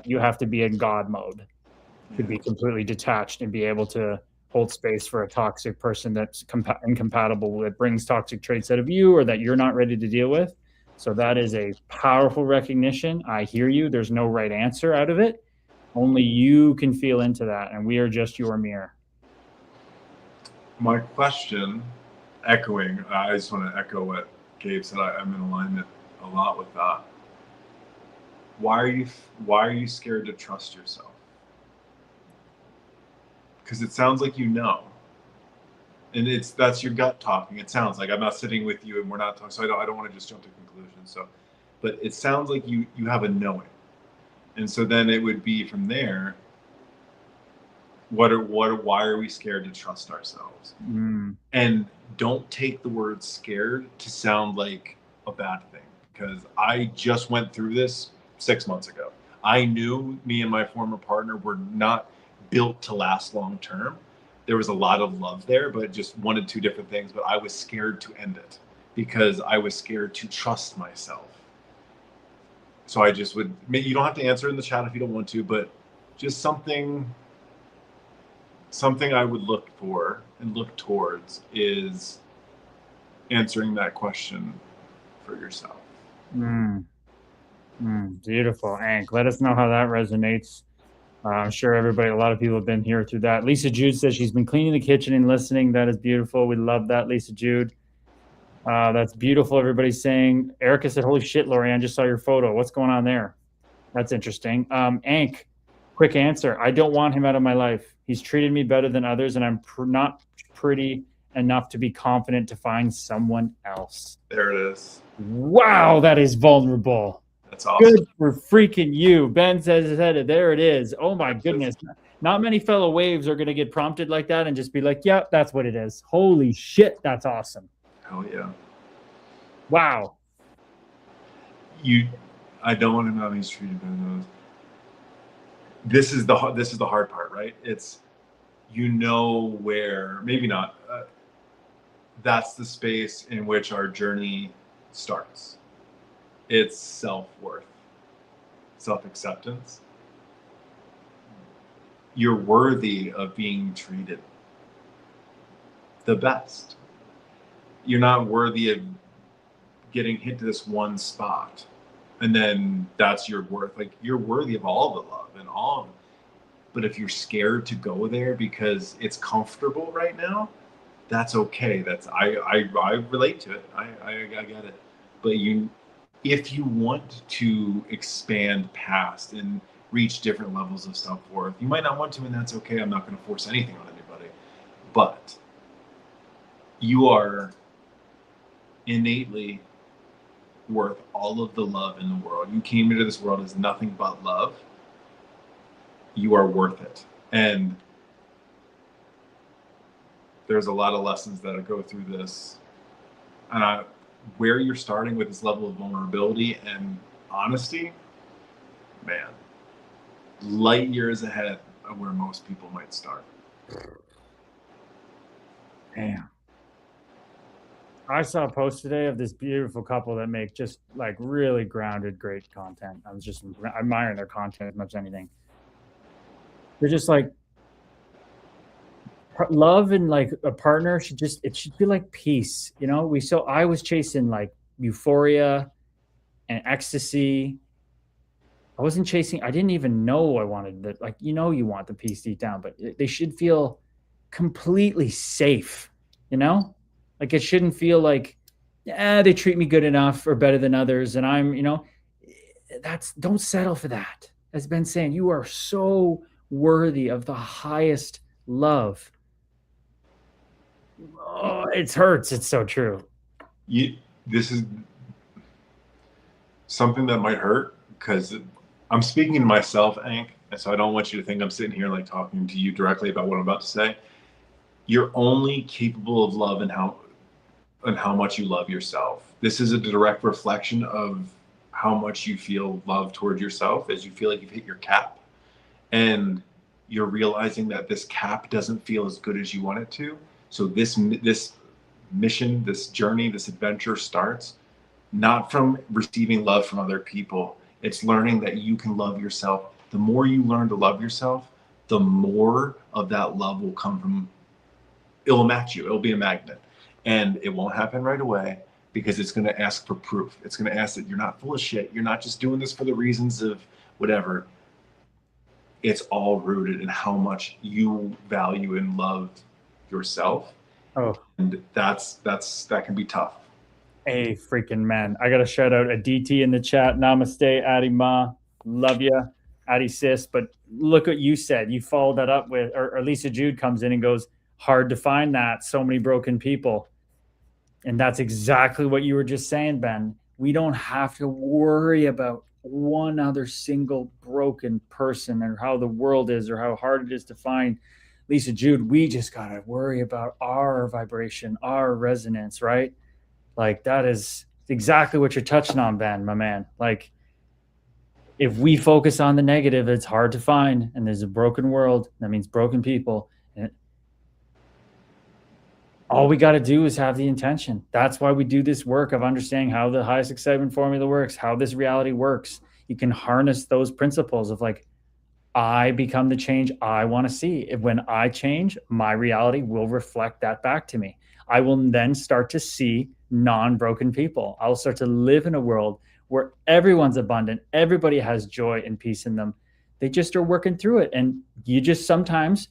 You have to be in God mode to be completely detached and be able to hold space for a toxic person that's incompatible, that brings toxic traits out of you or that you're not ready to deal with. So that is a powerful recognition. I hear you. There's no right answer out of it. Only you can feel into that, and we are just your mirror. My question, echoing, I just want to echo what Gabe said. I'm in alignment a lot with that. Why are you scared to trust yourself? Because it sounds like you know, and that's your gut talking. It sounds like I'm not sitting with you and we're not talking, so I don't want to just jump to conclusions. So, but it sounds like you have a knowing. And so then it would be from there, why are we scared to trust ourselves? And don't take the word scared to sound like a bad thing, because I just went through this 6 months ago. I knew me and my former partner were not built to last long term. There was a lot of love there, but just one of two different things. But I was scared to end it because I was scared to trust myself. So I just would, you don't have to answer in the chat if you don't want to, but just something I would look for and look towards is answering that question for yourself. Beautiful, Hank. Let us know how that resonates. I'm sure a lot of people have been here through that. Lisa Jude says she's been cleaning the kitchen and listening. That is beautiful. We love that, Lisa Jude. That's beautiful. Everybody's saying. Erica said, "Holy shit, Lorianne, just saw your photo. What's going on there?" That's interesting. Hank, quick answer. I don't want him out of my life. He's treated me better than others, and I'm not pretty enough to be confident to find someone else. There it is. Wow, that is vulnerable. That's awesome. Good for freaking you. Ben says, there it is. Oh my goodness. Not many fellow waves are going to get prompted like that and just be like, yeah, that's what it is. Holy shit, that's awesome. Hell yeah. Wow. I don't want to know he's treated by those. This is the hard part, right? It's, where, maybe not, that's the space in which our journey starts. It's self-worth, self-acceptance. You're worthy of being treated the best. You're not worthy of getting hit to this one spot and then that's your worth. Like, you're worthy of all the love and all of it. But if you're scared to go there because it's comfortable right now, that's okay. I relate to it. I get it. But if you want to expand past and reach different levels of self-worth, you might not want to, and that's okay. I'm not going to force anything on anybody. But you are innately worth all of the love in the world. You came into this world as nothing but love. You are worth it. And there's a lot of lessons that go through this. And where you're starting with this level of vulnerability and honesty, man, light years ahead of where most people might start. Damn. I saw a post today of this beautiful couple that make just like really grounded, great content. I was just admiring their content as much as anything. They're just like, love and like a partner should be like peace, you know? I was chasing like euphoria and ecstasy. I didn't even know I wanted that. Like, you want the peace deep down, but they should feel completely safe, Like, it shouldn't feel like, they treat me good enough or better than others. And I'm, don't settle for that. As Ben saying, you are so worthy of the highest love. Oh, it hurts. It's so true. This is something that might hurt because I'm speaking to myself, Hank, and so I don't want you to think I'm sitting here like talking to you directly about what I'm about to say. You're only capable of love and how much you love yourself. This is a direct reflection of how much you feel love towards yourself as you feel like you've hit your cap. And you're realizing that this cap doesn't feel as good as you want it to. So this mission, this journey, this adventure starts not from receiving love from other people. It's learning that you can love yourself. The more you learn to love yourself, the more of that love will come from, it'll match you. It'll be a magnet. And it won't happen right away because it's going to ask for proof. It's going to ask that you're not full of shit. You're not just doing this for the reasons of whatever. It's all rooted in how much you value and love yourself. Oh, and that can be tough. Hey, freaking man. I got to shout out a DT in the chat. Namaste, Addy Ma. Love you, Addy Sis. But look what you said. You followed that up with, or Lisa Jude comes in and goes, hard to find that. So many broken people. And that's exactly what you were just saying, Ben. We don't have to worry about one other single broken person, or how the world is, or how hard it is to find Lisa Jude. We just got to worry about our vibration, our resonance, right? Like, that is exactly what you're touching on, Ben, my man. Like, if we focus on the negative, it's hard to find. And there's a broken world. That means broken people. And all we got to do is have the intention. That's why we do this work of understanding how the highest excitement formula works, how this reality works. You can harness those principles of like, I become the change I want to see. If when I change, my reality will reflect that back to me. I will then start to see non-broken people. I'll start to live in a world where everyone's abundant, everybody has joy and peace in them. They just are working through it. And you just sometimes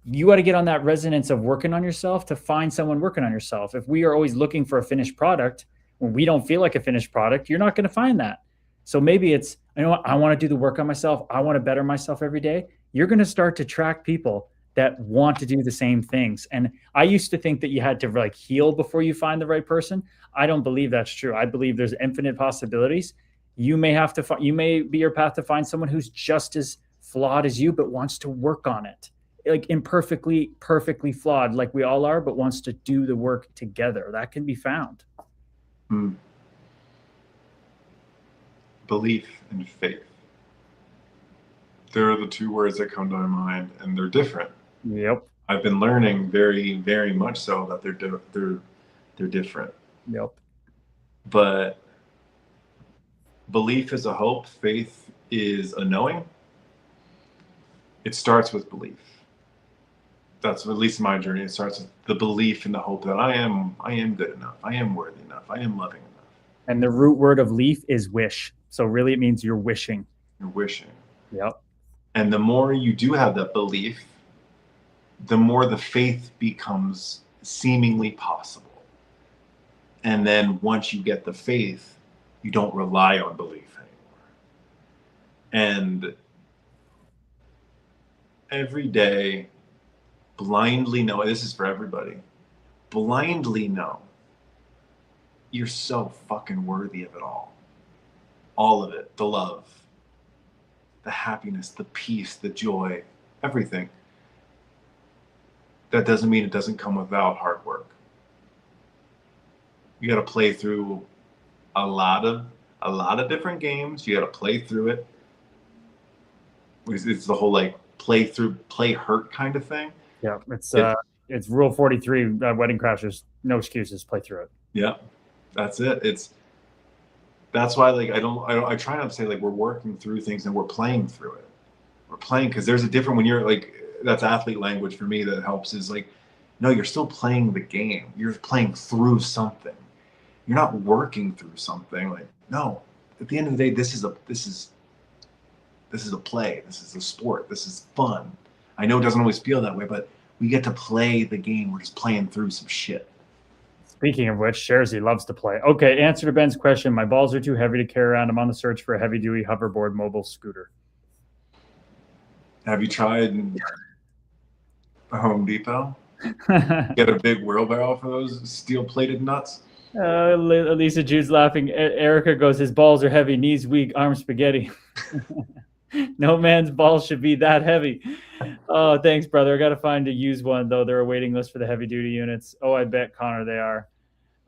you got to get on that resonance of working on yourself to find someone working on yourself. If we are always looking for a finished product, when we don't feel like a finished product, you're not going to find that. So maybe it's, you know what, I want to do the work on myself. I want to better myself every day. You're going to start to track people that want to do the same things. And I used to think that you had to like heal before you find the right person. I don't believe that's true. I believe there's infinite possibilities. You may be your path to find someone who's just as flawed as you, but wants to work on it. Like imperfectly, perfectly flawed, like we all are, but wants to do the work together. That can be found. Belief and faith. They're the two words that come to my mind, and they're different. Yep. I've been learning very, very much so that they're different. Yep. But belief is a hope. Faith is a knowing. It starts with belief. That's at least my journey. It starts with the belief and the hope that I am good enough. I am worthy enough. I am loving enough. And the root word of leaf is wish. So really it means you're wishing. You're wishing. Yep. And the more you do have that belief, the more the faith becomes seemingly possible. And then once you get the faith, you don't rely on belief anymore. And every day, blindly know, this is for everybody, blindly know you're so fucking worthy of it all. All of it, the love, the happiness, the peace, the joy, everything. That doesn't mean it doesn't come without hard work. You got to play through a lot of different games. You got to play through it. It's the whole like play hurt kind of thing. Yeah, it's rule 43. Wedding crashers, no excuses. Play through it. Yeah, that's it. That's why like I try not to say like we're working through things and we're playing through it. We're playing because there's a different when you're like that's athlete language for me that helps is like no, you're still playing the game. You're playing through something. You're not working through something. Like no, at the end of the day, this is a play. This is a sport. This is fun. I know it doesn't always feel that way, but we get to play the game. We're just playing through some shit. Speaking of which, Sharzy loves to play. Okay, answer to Ben's question. My balls are too heavy to carry around. I'm on the search for a heavy-duty hoverboard mobile scooter. Have you tried Home Depot? Get a big wheelbarrow for those steel-plated nuts? Lisa Jude's laughing. Erica goes, his balls are heavy, knees weak, arms spaghetti. No man's balls should be that heavy. Oh, thanks, brother. I got to find a used one, though. They're a waiting list for the heavy-duty units. Oh, I bet, Connor, they are.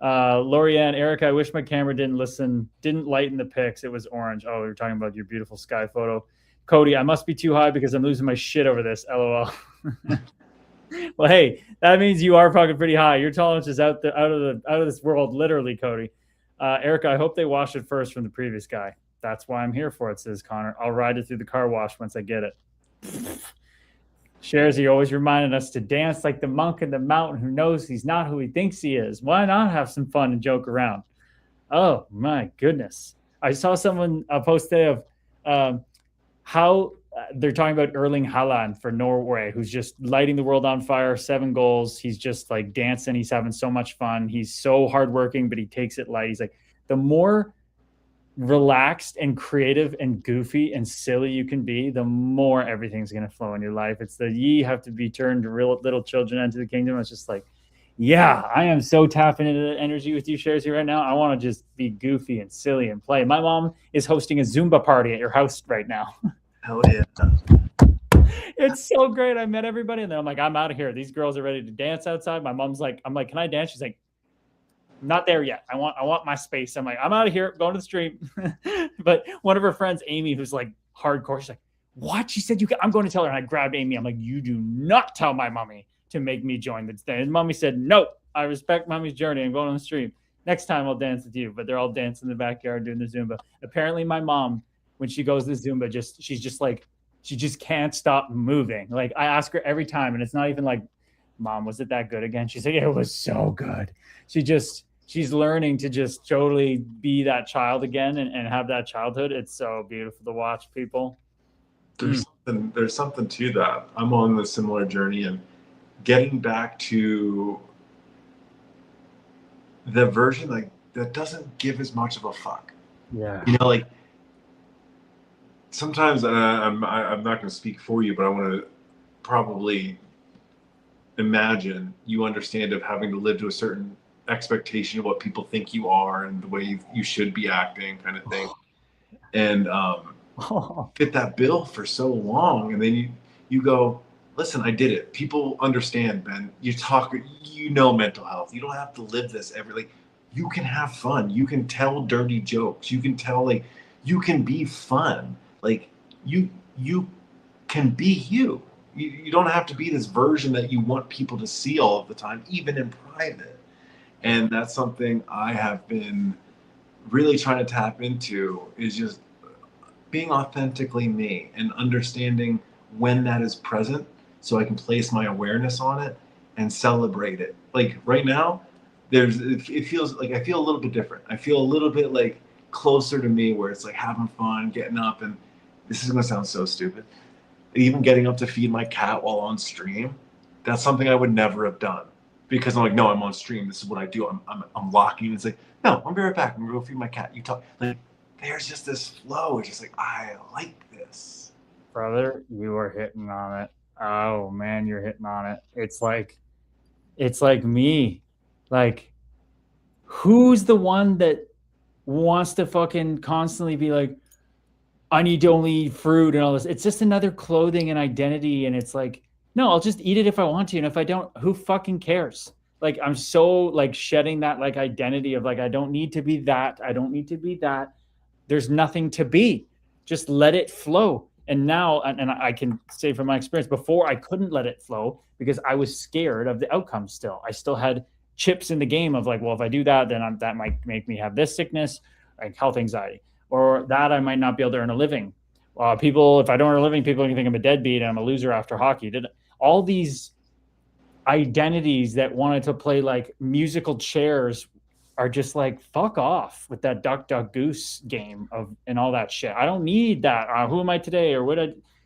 Lorianne, Erica, I wish my camera didn't lighten the pics. It was orange. Oh, you're talking about your beautiful sky photo. Cody, I must be too high because I'm losing my shit over this. LOL. Well, hey, that means you are fucking pretty high. Your tolerance is out of this world, literally, Cody. Erica, I hope they wash it first from the previous guy. That's why I'm here for it, says Connor. I'll ride it through the car wash once I get it. Sharzy always reminding us to dance like the monk in the mountain who knows he's not who he thinks he is. Why not have some fun and joke around? Oh, my goodness. I saw someone post today of how they're talking about Erling Haaland for Norway, who's just lighting the world on fire, 7 goals. He's just like dancing. He's having so much fun. He's so hardworking, but he takes it light. He's like, the more relaxed and creative and goofy and silly you can be, the more everything's going to flow in your life. It's the ye have to be turned to real little children into the kingdom. It's just like Yeah, I am so tapping into the energy with you, Shares, here right now. I want to just be goofy and silly and play. My mom is hosting a Zumba party at your house right now. Hell yeah. It's so great. I met everybody, and then I'm like, I'm out of here. These girls are ready to dance outside. My mom's like, I'm like, can I dance? She's like, not there yet. I want my space. I'm like, I'm out of here, going to the stream. But one of her friends, Amy, who's like hardcore, she's like, what? She said, I'm going to tell her. And I grabbed Amy. I'm like, you do not tell my mommy to make me join the thing. And mommy said, no, I respect mommy's journey. I'm going on the stream. Next time I'll dance with you. But they're all dancing in the backyard doing the Zumba. Apparently my mom, when she goes to Zumba, she's just like, she just can't stop moving. Like I ask her every time, and it's not even like, Mom, was it that good again? She's like, it was so good. She's learning to just totally be that child again and have that childhood. It's so beautiful to watch, people. There's something to that. I'm on a similar journey, and getting back to the version like that doesn't give as much of a fuck. Yeah. You know, like sometimes I'm not going to speak for you, but I want to probably imagine you understand of having to live to a certain expectation of what people think you are and the way you should be acting, kind of thing. And fit that bill for so long, and then you go, listen, I did it. People understand, Ben. You talk, mental health. You don't have to live this like you can have fun. You can tell dirty jokes. You can tell you can be fun. Like you can be you. You don't have to be this version that you want people to see all of the time, even in private. And that's something I have been really trying to tap into, is just being authentically me and understanding when that is present so I can place my awareness on it and celebrate it. Like right now, it feels like I feel a little bit different. I feel a little bit like closer to me, where it's like having fun, getting up, and this is going to sound so stupid, even getting up to feed my cat while on stream. That's something I would never have done, because I'm like, no, I'm on stream. This is what I do. I'm locking. It's like, no, I'll be right back. I'm going to go feed my cat. You talk. Like, there's just this flow. It's just like, I like this. Brother, you are hitting on it. Oh man, you're hitting on it. It's like me. Like, who's the one that wants to fucking constantly be like, I need to only eat fruit and all this? It's just another clothing and identity. And it's like, no, I'll just eat it if I want to. And if I don't, who fucking cares? Like, I'm so like shedding that like identity of like, I don't need to be that. I don't need to be that. There's nothing to be. Just let it flow. And now, and I can say from my experience, before I couldn't let it flow because I was scared of the outcome still. I still had chips in the game of like, well, if I do that, then that might make me have this sickness, like health anxiety, or that I might not be able to earn a living. If I don't earn a living, people can think I'm a deadbeat and I'm a loser after hockey. All these identities that wanted to play like musical chairs are just like, fuck off with that duck duck goose game and all that shit. I don't need that. Who am I today? Or what?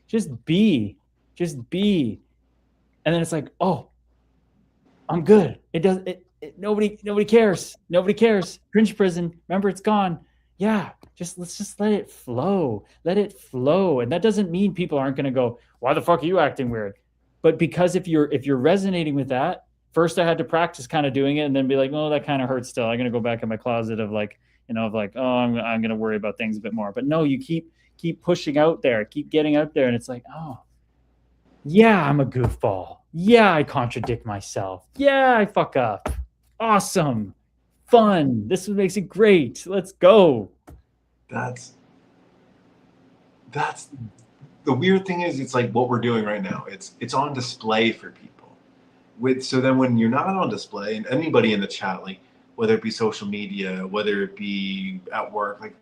Just be. And then it's like, oh, I'm good. Nobody cares. Nobody cares. Cringe prison. Remember, it's gone. Yeah. Let's just let it flow. Let it flow. And that doesn't mean people aren't going to go, why the fuck are you acting weird? But because if you're resonating with that, first I had to practice kind of doing it and then be like, oh, that kind of hurts still. I'm going to go back in my closet of like, oh, I'm going to worry about things a bit more. But no, you keep pushing out there, keep getting out there. And it's like, oh, yeah, I'm a goofball. Yeah, I contradict myself. Yeah, I fuck up. Awesome. Fun. This makes it great. Let's go. That's the weird thing is, it's like what we're doing right now. It's on display for people. So then when you're not on display, and anybody in the chat, like whether it be social media, whether it be at work, like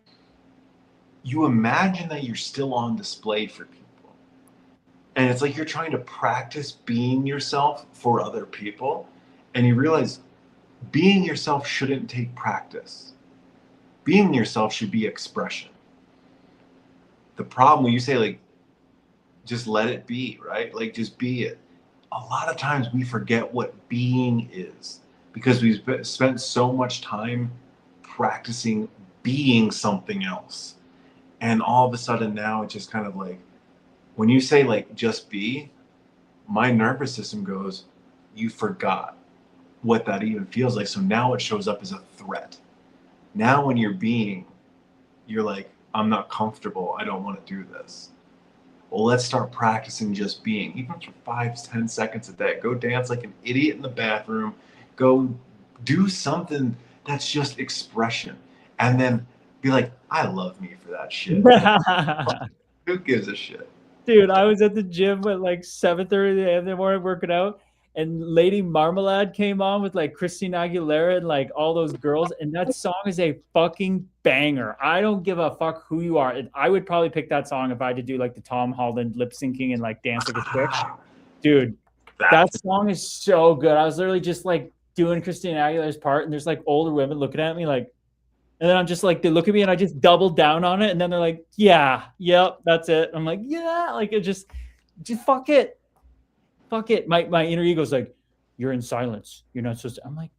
you imagine that you're still on display for people. And it's like you're trying to practice being yourself for other people. And you realize being yourself shouldn't take practice. Being yourself should be expression. The problem when you say like, just let it be, right? Like just be it. A lot of times we forget what being is because we've spent so much time practicing being something else. And all of a sudden now it's just kind of like, when you say like, just be, my nervous system goes, you forgot. what that even feels like. So now it shows up as a threat. Now when you're being, you're like, I'm not comfortable. I don't want to do this. Well, let's start practicing just being, even for 5-10 seconds a day. Go dance like an idiot in the bathroom. Go do something that's just expression. And then be like, I love me for that shit. Who gives a shit? Dude, I was at the gym at like 7:30 in the morning working out, and Lady Marmalade came on with like Christina Aguilera and like all those girls, and that song is a fucking banger. I don't give a fuck who you are. I would probably pick that song if I had to do like the Tom Holland lip syncing and like dance like a chick. Dude, that song is so good. I was literally just like doing Christina Aguilera's part, and there's like older women looking at me like, and then I'm just like, they look at me and I just double down on it. And then they're like, yeah, yep, that's it. I'm like, yeah, like it just fuck it. Fuck it. My inner ego's like, you're in silence. You're not supposed to. I'm like,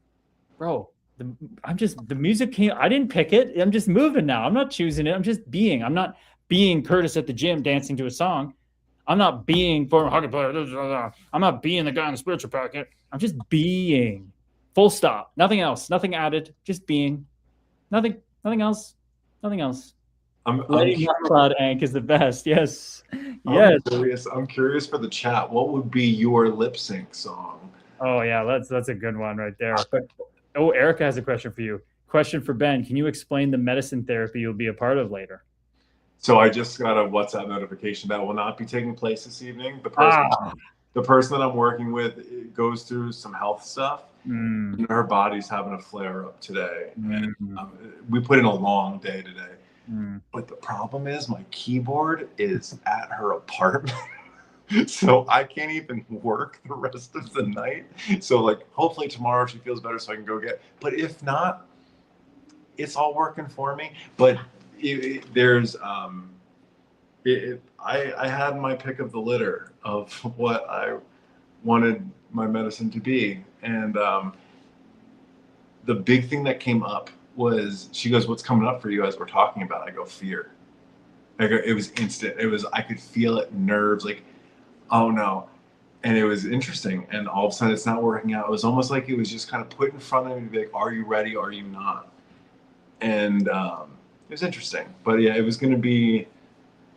bro, the music came, I didn't pick it. I'm just moving now. I'm not choosing it. I'm just being. I'm not being Curtis at the gym dancing to a song. I'm not being former hockey player. I'm not being the guy in the spiritual packet. I'm just being. Full stop. Nothing else. Nothing added. Just being. Nothing else. Lady Marmalade Ank is the best. Yes. Yes. I'm curious for the chat. What would be your lip sync song? Oh yeah, that's a good one right there. But Erica has a question for you. Question for Ben. Can you explain the medicine therapy you'll be a part of later? So I just got a WhatsApp notification that will not be taking place this evening. The person that I'm working with goes through some health stuff. And her body's having a flare up today. And we put in a long day today. But the problem is my keyboard is at her apartment. So I can't even work the rest of the night. So like hopefully tomorrow she feels better so I can go get, but if not, it's all working for me. But I had my pick of the litter of what I wanted my medicine to be. And the big thing that came up was, she goes, what's coming up for you as we're talking about? I go, fear. It was instant. I could feel it, nerves, like, oh no. And it was interesting. And all of a sudden it's not working out. It was almost like it was just kind of put in front of me to be like, are you ready? Are you not? And it was interesting. But yeah, it was going to be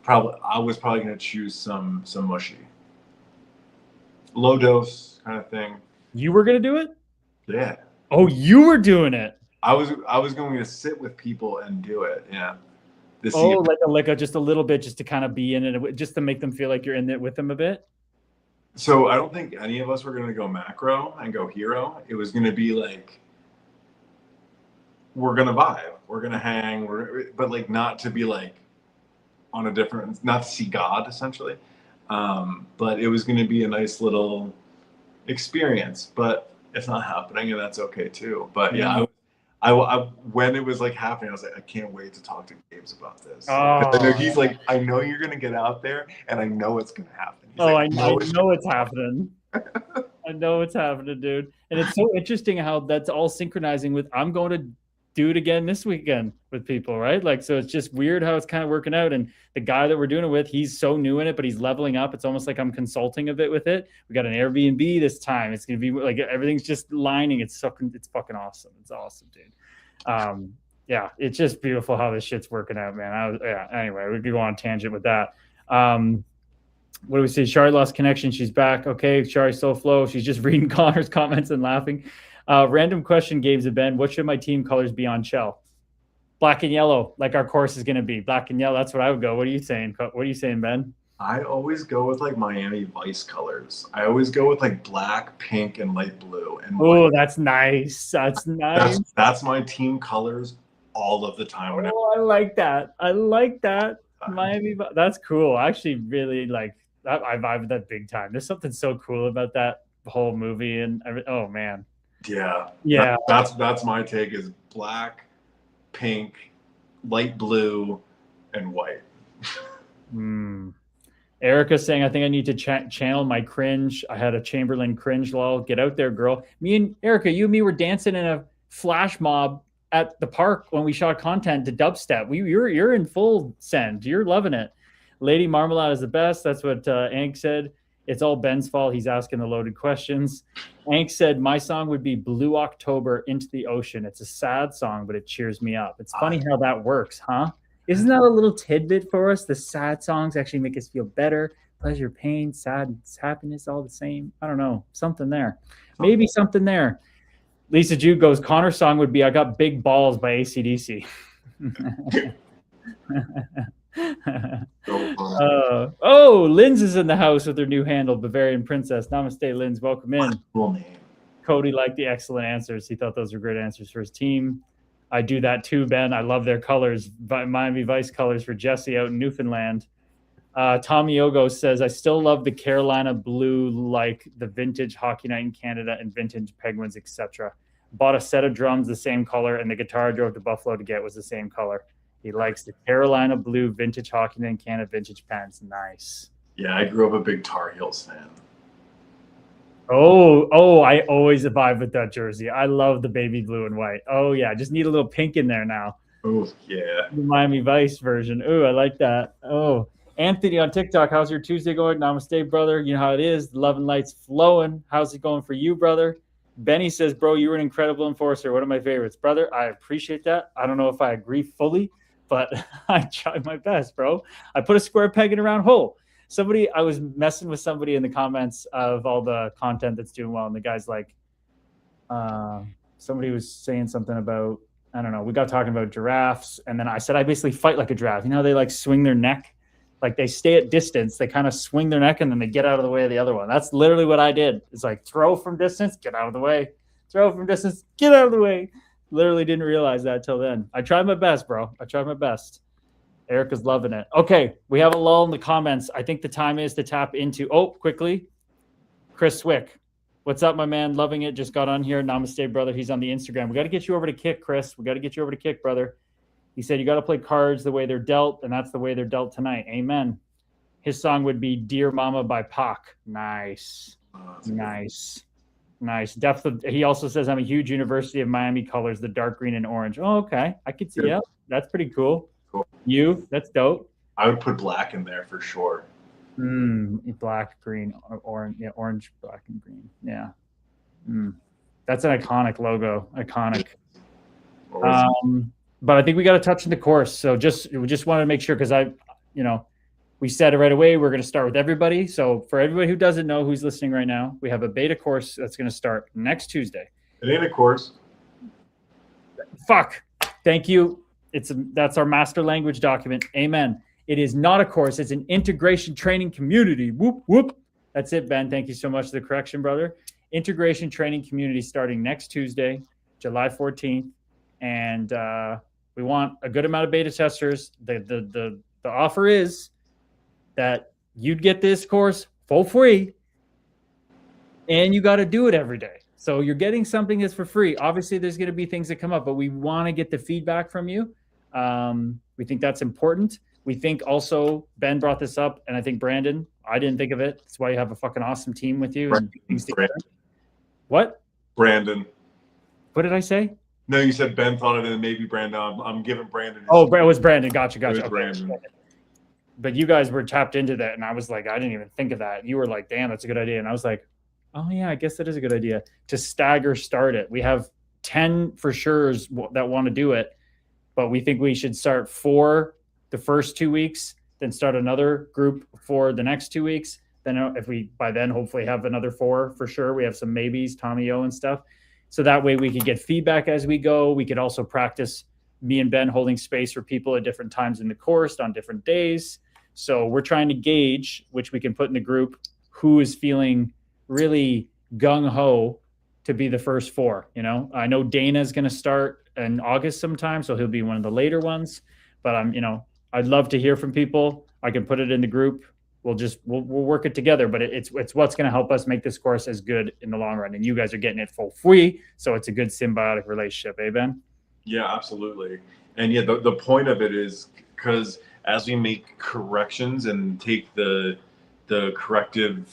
I was probably going to choose some mushy. Low dose kind of thing. You were going to do it? Yeah. Oh, you were doing it. I was going to sit with people and do it. Yeah. Like just a little bit, just to kind of be in it, just to make them feel like you're in it with them a bit. So I don't think any of us were going to go macro and go hero. It was going to be like, we're going to vibe, we're going to hang, but like not to be like on a different, not to see God essentially. But it was going to be a nice little experience, but it's not happening, and that's okay too. But yeah, I when it was like happening, I was like, I can't wait to talk to Gabe about this. I know he's like, I know you're gonna get out there, and I know it's gonna happen. I know it's happening. I know it's happening, dude. And it's so interesting how that's all synchronizing with, I'm going to do it again this weekend with people, right? Like, so it's just weird how it's kind of working out. And the guy that we're doing it with, he's so new in it, but he's leveling up. It's almost like I'm consulting a bit with it. We got an Airbnb this time. It's going to be like, everything's just lining. It's fucking awesome. It's awesome, dude. Yeah, it's just beautiful how this shit's working out, man. Anyway, we could go on a tangent with that. What do we say? Shari lost connection. She's back. Okay, Shari's still flow. She's just reading Connor's comments and laughing. Random question, Gabe's and Ben. What should my team colors be on shell? Black and yellow, like our course is going to be. Black and yellow. That's what I would go. What are you saying? What are you saying, Ben? I always go with like Miami Vice colors. I always go with like black, pink, and light blue. And oh, that's nice. That's nice. That's my team colors all of the time. Oh, I like that. Miami. That's cool. I actually really like that. I vibe with that big time. There's something so cool about that whole movie and everything. Oh man. Yeah. That's my take, is black, pink, light blue, and white. Erica's saying, I think I need to channel my cringe. I had a Chamberlain cringe lull. Get out there, girl. Me and Erica, you and me were dancing in a flash mob at the park when we shot content to dubstep. You're in full send. You're loving it. Lady Marmalade is the best. That's what Ank said. It's all Ben's fault. He's asking the loaded questions. Hank said, my song would be Blue October, Into the Ocean. It's a sad song, but it cheers me up. It's funny how that works, huh? Isn't that a little tidbit for us? The sad songs actually make us feel better. Pleasure, pain, sadness, happiness, all the same. I don't know. Something there. Maybe something there. Lisa Jude goes, Connor's song would be I Got Big Balls by AC/DC. Linz is in the house with her new handle, Bavarian Princess. Namaste, Linz. Welcome in. Cool name. Cody liked the excellent answers. He thought those were great answers for his team. I do that too, Ben. I love their colors. Miami Vice colors for Jesse out in Newfoundland. Tommy Yogo says, I still love the Carolina blue, like the vintage Hockey Night in Canada and vintage Penguins, etc. Bought a set of drums the same color, and the guitar I drove to Buffalo to get was the same color. He likes the Carolina blue vintage Hockey Night in Canada vintage pants. Nice. Yeah, I grew up a big Tar Heels fan. Oh, I always vibe with that jersey. I love the baby blue and white. Oh, yeah. Just need a little pink in there now. Oh, yeah. The Miami Vice version. Oh, I like that. Oh, Anthony on TikTok. How's your Tuesday going? Namaste, brother. You know how it is. The love and light's flowing. How's it going for you, brother? Benny says, bro, you were an incredible enforcer. One of my favorites. Brother, I appreciate that. I don't know if I agree fully, but I tried my best, bro. I put a square peg in a round hole. I was messing with somebody in the comments of all the content that's doing well, and the guy's like, somebody was saying something about, I don't know, we got talking about giraffes, and then I said I basically fight like a giraffe. You know, they like swing their neck, like they stay at distance, they kind of swing their neck, and then they get out of the way of the other one. That's literally what I did. It's like throw from distance, get out of the way. Throw from distance, get out of the way. Literally didn't realize that till then. I tried my best, bro. I tried my best. Erica's loving it. Okay, we have a lull in the comments. I think the time is to tap into, quickly, Chris Swick. What's up, my man? Loving it. Just got on here. Namaste, brother. He's on the Instagram. We got to get you over to Kick, Chris. We got to get you over to Kick, brother. He said you got to play cards the way they're dealt, and that's the way they're dealt tonight. Amen. His song would be Dear Mama by Pac. Nice. Nice. Nice. He also says I'm a huge University of Miami colors, the dark green and orange. Oh, okay. I could see. Yeah, that's pretty cool. Cool. That's dope. I would put black in there for sure. Black, green, orange. Yeah, orange, black, and green. Yeah. That's an iconic logo. Iconic. But I think we got to touch on the course. So we just wanted to make sure, because we said it right away. We're going to start with everybody. So for everybody who doesn't know, who's listening right now, we have a beta course that's going to start next Tuesday. It ain't a course. Fuck. Thank you. That's our master language document. Amen. It is not a course. It's an integration training community. Whoop, whoop. That's it, Ben. Thank you so much for the correction, brother. Integration training community starting next Tuesday, July 14th. And we want a good amount of beta testers. The offer is that you'd get this course for free, and you got to do it every day. So you're getting something that's for free. Obviously, there's going to be things that come up, but we want to get the feedback from you. We think that's important. We think also, Ben brought this up, and I think Brandon, I didn't think of it. That's why you have a fucking awesome team with you. And things together. What? Brandon. What did I say? No, you said Ben thought of it, and maybe Brandon. I'm giving Brandon. It was Brandon. Gotcha. It was Okay. Brandon. But you guys were tapped into that, and I was like, I didn't even think of that. You were like, damn, that's a good idea. And I was like, oh, yeah, I guess that is a good idea to stagger start it. We have 10 for sure that want to do it, but we think we should start 4 the first 2 weeks, then start another group for the next 2 weeks. Then if we, by then, hopefully have another 4 for sure. We have some maybes, Tommy O and stuff. So that way we could get feedback as we go. We could also practice me and Ben holding space for people at different times in the course on different days. So we're trying to gauge, which we can put in the group, who is feeling really gung-ho to be the first 4. I know Dana's going to start in August sometime, so he'll be one of the later ones. But I'd love to hear from people. I can put it in the group. We'll work it together, but it's what's going to help us make this course as good in the long run. And you guys are getting it for free, so it's a good symbiotic relationship, eh, Ben? Yeah, absolutely. And yeah, the point of it is because as we make corrections and take the corrective,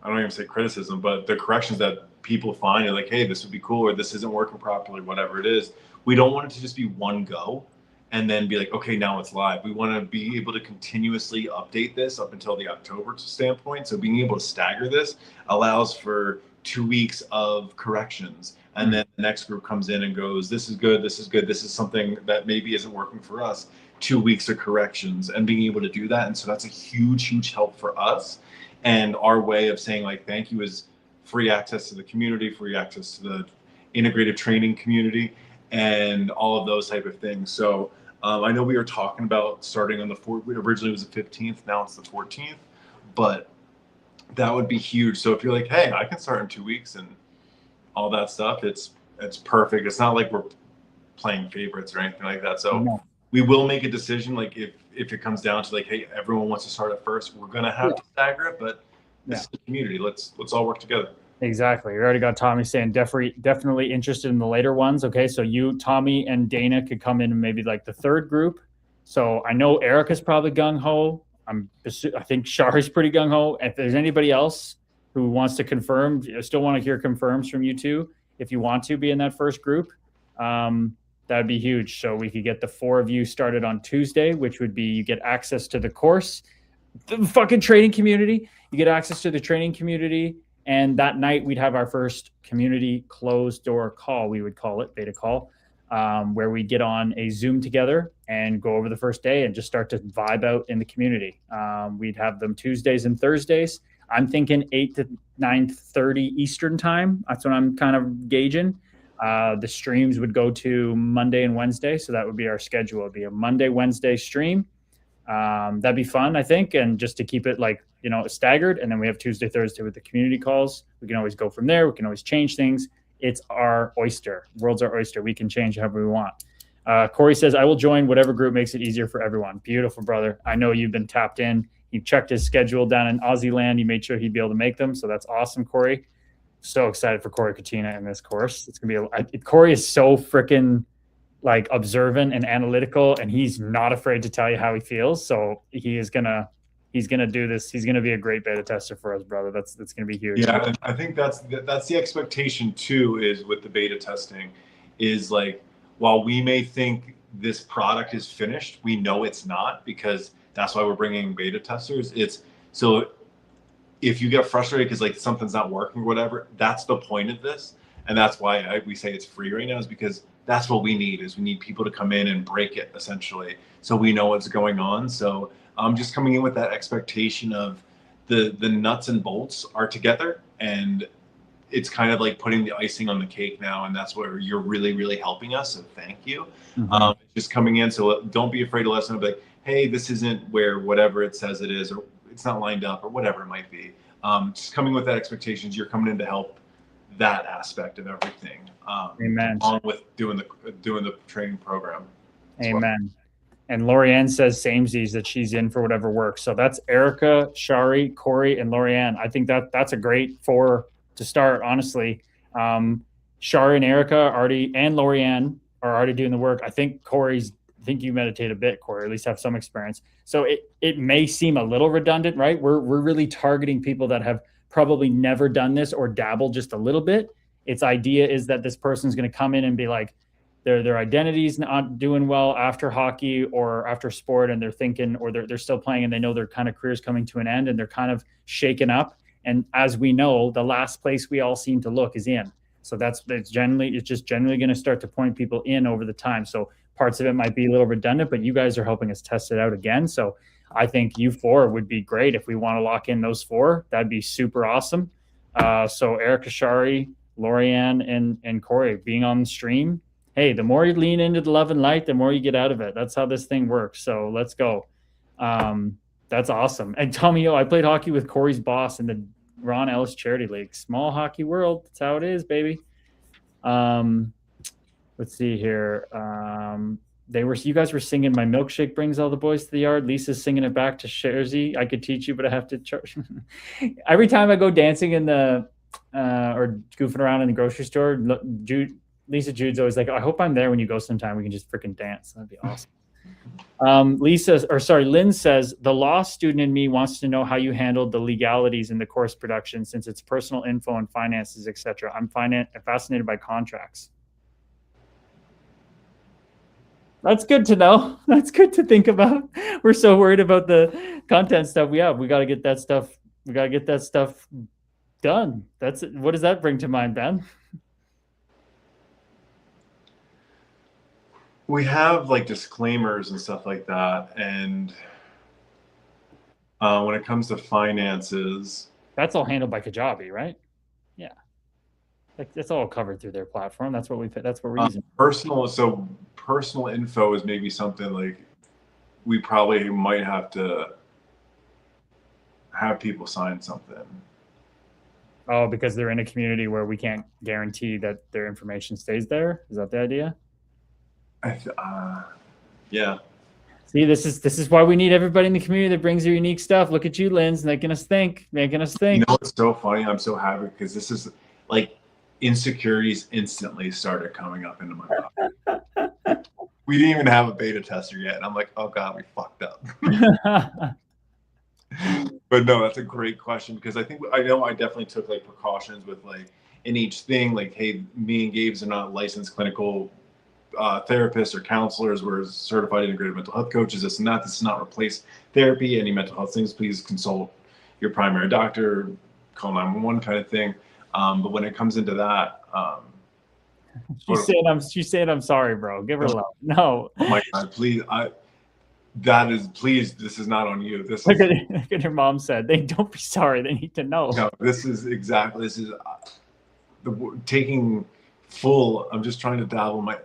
I don't even say criticism, but the corrections that people find, you're like, hey, this would be cool, or this isn't working properly, whatever it is. We don't want it to just be one go. and then be like, okay, now it's live. We want to be able to continuously update this up until the October standpoint. So being able to stagger this allows for 2 weeks of corrections. And then the next group comes in and goes, this is good, this is good, this is something that maybe isn't working for us. 2 weeks of corrections and being able to do that. And so that's a huge, huge help for us. And our way of saying like, thank you is free access to the community, free access to the integrated training community, and all of those type of things. So I know we were talking about starting on the 4th. Originally it was the 15th. Now it's the 14th. But that would be huge. So if you're like, hey, I can start in 2 weeks and all that stuff, it's perfect. It's not like we're playing favorites or anything like that. So we will make a decision. Like if it comes down to like, hey, everyone wants to start at first, we're gonna have to stagger it. But this is the community. Let's all work together. Exactly. You already got Tommy saying definitely interested in the later ones. Okay, so you, Tommy, and Dana could come in maybe like the third group. So I know Erica's probably gung ho. I think Shari's pretty gung ho. If there's anybody else who wants to confirm, I still want to hear confirms from you two. If you want to be in that first group, that'd be huge. So we could get the 4 of you started on Tuesday, which would be you get access to the course, the fucking training community. You get access to the training community. And that night we'd have our first community closed door call, we would call it, beta call, where we'd get on a Zoom together and go over the first day and just start to vibe out in the community. We'd have them Tuesdays and Thursdays. I'm thinking 8 to 9:30 Eastern time. That's what I'm kind of gauging. The streams would go to Monday and Wednesday. So that would be our schedule. It'd be a Monday, Wednesday stream. That'd be fun, I think. And just to keep it like, staggered. And then we have Tuesday, Thursday with the community calls. We can always go from there. We can always change things. It's our oyster. World's our oyster. We can change however we want. Corey says, I will join whatever group makes it easier for everyone. Beautiful, brother. I know you've been tapped in. He checked his schedule down in Aussie land. He made sure he'd be able to make them. So that's awesome, Corey. So excited for Corey Katina in this course. It's going to be Corey is so freaking like observant and analytical, and he's not afraid to tell you how he feels. So he's gonna do this. He's gonna be a great beta tester for us, brother. That's gonna be huge. Yeah, and I think that's the expectation too. Is with the beta testing, is like while we may think this product is finished, we know it's not, because that's why we're bringing beta testers. It's so if you get frustrated because like something's not working or whatever, that's the point of this, and that's why we say it's free right now, is because that's what we need. Is we need people to come in and break it essentially, so we know what's going on. So I'm just coming in with that expectation of the nuts and bolts are together, and it's kind of like putting the icing on the cake now, and that's where you're really, really helping us. So thank you. Just coming in. So don't be afraid to let someone be like, hey, this isn't where whatever it says it is, or it's not lined up, or whatever it might be. Just coming with that expectations, you're coming in to help that aspect of everything. Amen. Along with doing the training program. Amen. Well. And Lorianne says samesies that she's in for whatever works. So that's Erica, Shari, Corey, and Lorianne. I think that's a great 4 to start, honestly. Shari and Erica and Lorianne are already doing the work. I think you meditate a bit, Corey, or at least have some experience. So it may seem a little redundant, right? We're really targeting people that have probably never done this or dabbled just a little bit. Its idea is that this person's going to come in and be like, their identity's not doing well after hockey or after sport, and they're thinking, or they're still playing, and they know their kind of career's coming to an end, and they're kind of shaken up. And as we know, the last place we all seem to look is in. So it's just generally going to start to point people in over the time. So parts of it might be a little redundant, but you guys are helping us test it out again. So I think you 4 would be great if we want to lock in those 4. That'd be super awesome. So Erica, Shari, Lorianne, and Corey being on the stream. Hey, the more you lean into the love and light, the more you get out of it. That's how this thing works. So let's go. That's awesome. And Tommy, I played hockey with Corey's boss in the Ron Ellis Charity League. Small hockey world. That's how it is, baby. Let's see here. You guys were singing "My Milkshake Brings All the Boys to the Yard." Lisa's singing it back to Sharzy. I could teach you, but I have to charge. Every time I go dancing in the or goofing around in the grocery store, Lisa Jude's always like, I hope I'm there when you go sometime. We can just freaking dance. That'd be awesome. Lynn says, the law student in me wants to know how you handled the legalities in the course production, since it's personal info and finances, etc. I'm fascinated by contracts. That's good to know. That's good to think about. We're so worried about the content stuff we have. We got to get that stuff. We got to get that stuff done. That's it. What does that bring to mind, Ben? We have like disclaimers and stuff like that, and when it comes to finances, That's all handled by Kajabi, right? Yeah, like that's all covered through their platform. That's what we. That's what we're using. personal info is maybe something like we probably might have to have people sign something. Oh, because they're in a community where we can't guarantee that their information stays there. Is that the idea? Yeah. See, this is why we need everybody in the community that brings their unique stuff. Look at you, Linz, making us think. You know, it's so funny. I'm so happy because this is like insecurities instantly started coming up into my body. We didn't even have a beta tester yet, and I'm like, oh god, we fucked up. But no, that's a great question because I know I definitely took like precautions with like in each thing. Like, hey, me and Gabe's are not licensed clinical therapists or counselors. We're certified integrated mental health coaches. This and that. This does not replace therapy. Any mental health things, please consult your primary doctor. Call 911 kind of thing. But when it comes into that, she's saying I'm sorry, bro. Give her love. No. Oh my god, please. This is not on you. This look at your mom said. They don't be sorry. They need to know. No, this is taking full. I'm just trying to dabble my.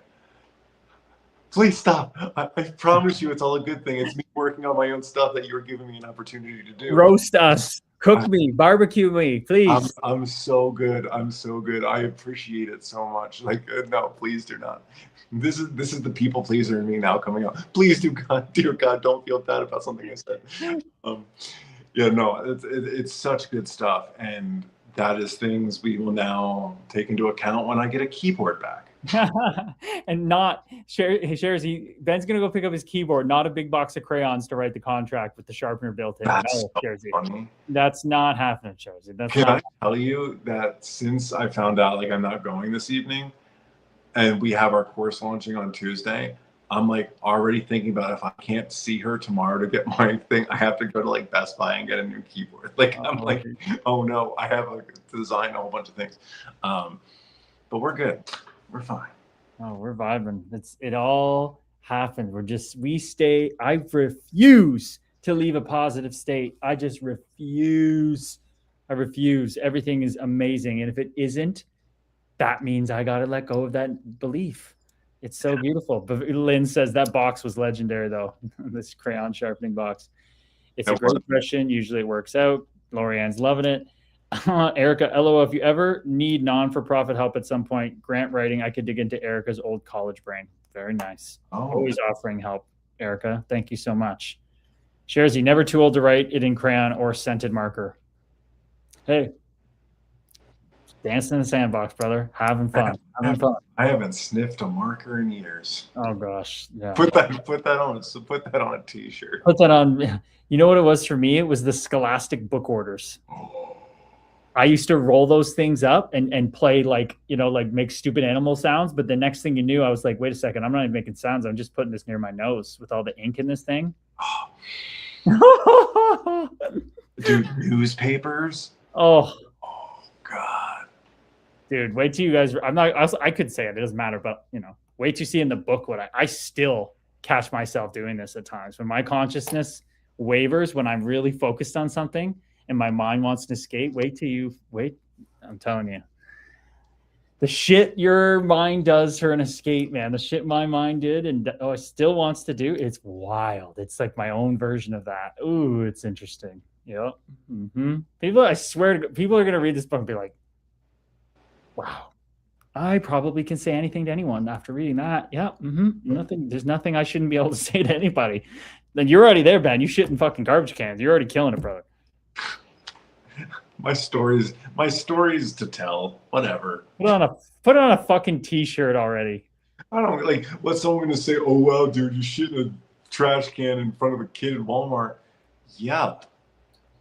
Please stop. I promise you it's all a good thing. It's me working on my own stuff that you're giving me an opportunity to do. Roast us. Cook me. Barbecue me. Please. I'm so good. I'm so good. I appreciate it so much. Like, no, please do not. This is the people pleaser in me now coming out. Please do, God, dear God, don't feel bad about something I said. Yeah, no, it's such good stuff. And that is things we will now take into account when I get a keyboard back. And not Ben's gonna go pick up his keyboard, not a big box of crayons to write the contract with the sharpener built in. That's so funny. That's not happening, Jersey. Can I tell you that since I found out like I'm not going this evening and we have our course launching on Tuesday, I'm like already thinking about if I can't see her tomorrow to get my thing, I have to go to like Best Buy and get a new keyboard. Like I'm like, oh no, I have to design a whole bunch of things. But we're good. We're fine. Oh, we're vibing. It all happened. I refuse to leave a positive state. I just refuse. I refuse. Everything is amazing. And if it isn't, that means I got to let go of that belief. It's so beautiful. But Lynn says that box was legendary, though. This crayon sharpening box. It's a great question. Usually it works out. Lorianne's loving it. Erica, LOL, if you ever need non-for-profit help at some point, grant writing, I could dig into Erica's old college brain. Very nice. Always offering help, Erica. Thank you so much. Sharzy, never too old to write it in crayon or scented marker. Hey, dancing in the sandbox, brother. Having fun. I haven't sniffed a marker in years. Oh gosh. Yeah. Put that on a t-shirt. Put that on. You know what it was for me? It was the Scholastic book orders. I used to roll those things up and play like make stupid animal sounds. But the next thing you knew, I was like, wait a second, I'm not even making sounds. I'm just putting this near my nose with all the ink in this thing. Dude, newspapers. Oh God. Dude, wait till you guys. I could say it. It doesn't matter, but wait till you see in the book what I still catch myself doing this at times when my consciousness wavers when I'm really focused on something. And my mind wants to escape. Wait. I'm telling you. The shit your mind does for an escape, man. The shit my mind did and still wants to do. It's wild. It's like my own version of that. Ooh, it's interesting. Yep. Mm-hmm. I swear, people are going to read this book and be like, wow, I probably can say anything to anyone after reading that. Yeah. Mm-hmm. There's nothing I shouldn't be able to say to anybody. Then you're already there, Ben. You shit in fucking garbage cans. You're already killing it, brother. My stories to tell. Whatever. Put on a fucking t-shirt already. I don't like what's someone gonna say, oh wow, dude, you shit in a trash can in front of a kid at Walmart. Yeah.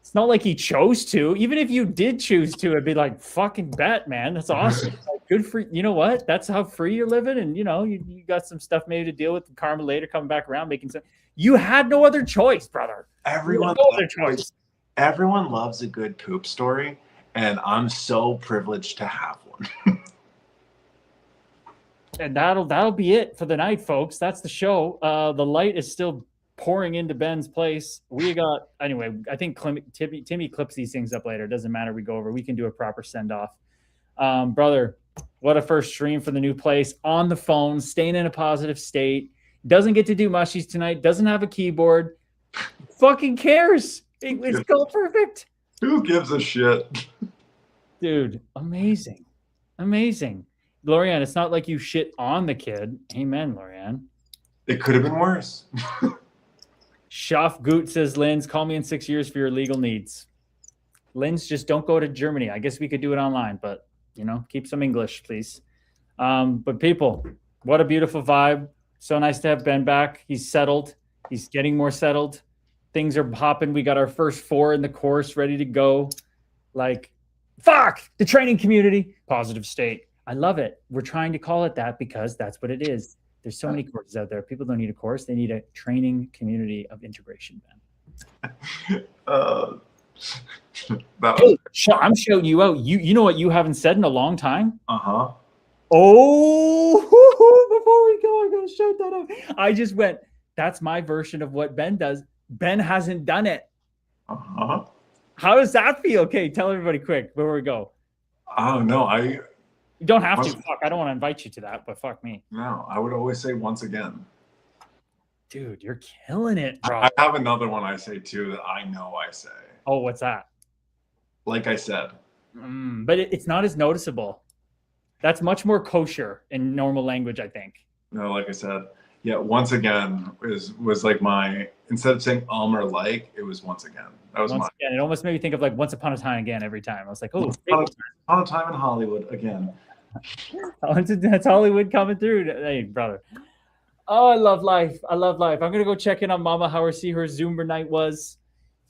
It's not like he chose to. Even if you did choose to, it'd be like, fucking bet, man. That's awesome. Like, good for you. Know what? That's how free you're living. And, you know, you got some stuff maybe to deal with the karma later, coming back around, making some. You had no other choice, brother. Everyone, no other choice. Everyone loves a good poop story. And I'm so privileged to have one. And that'll be it for the night, folks. That's the show. The light is still pouring into Ben's place. We got anyway. I think Timmy clips these things up later. It doesn't matter. We go over. We can do a proper send off. Brother, what a first stream for the new place. On the phone, staying in a positive state. Doesn't get to do mushies tonight. Doesn't have a keyboard. Fucking cares. It's still perfect. Who gives a shit? Dude, amazing. Amazing. Lorianne, it's not like you shit on the kid. Amen, Lorianne. It could have been worse. Schaff Goot says, Linz, call me in 6 years for your legal needs. Linz, just don't go to Germany. I guess we could do it online, but, you know, keep some English, please. But people, what a beautiful vibe. So nice to have Ben back. He's settled. He's getting more settled. Things are popping. We got our first 4 in the course ready to go. Like, fuck, the training community. Positive state. I love it. We're trying to call it that because that's what it is. There's so many courses out there. People don't need a course. They need a training community of integration, Ben. Hey, I'm shouting you out. You know what you haven't said in a long time? Uh-huh. Oh, before we go, I got to shout that out. I just went, that's my version of what Ben does. Ben hasn't done it. Uh-huh. How does that feel? Okay, tell everybody quick before we go. Oh, no, You don't have to. Fuck, I don't want to invite you to that, but fuck me. No, I would always say once again. Dude, you're killing it, bro. I have another one I say too that I know I say. Oh, what's that? Like I said. But it's not as noticeable. That's much more kosher in normal language, I think. No, like I said. Yeah, once again was like my, instead of saying or like, it was once again. That was once again. It almost made me think of like Once Upon a Time again every time. I was like, oh, on a time in Hollywood again. That's Hollywood coming through. Hey, brother. Oh, I love life. I love life. I'm gonna go check in on Mama, how her Zumba night was.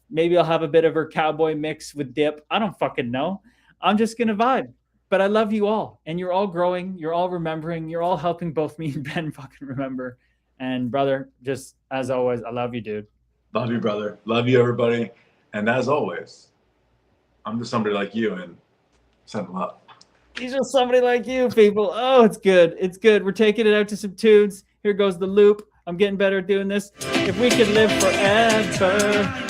Maybe I'll have a bit of her cowboy mix with dip. I don't fucking know. I'm just gonna vibe. But I love you all, and you're all growing. You're all remembering. You're all helping both me and Ben fucking remember. And brother, just as always, I love you, dude. Love you, brother. Love you, everybody. And as always, I'm just somebody like you, and send love. He's just somebody like you, people. Oh, it's good. It's good. We're taking it out to some tunes. Here goes the loop. I'm getting better at doing this. If we could live forever.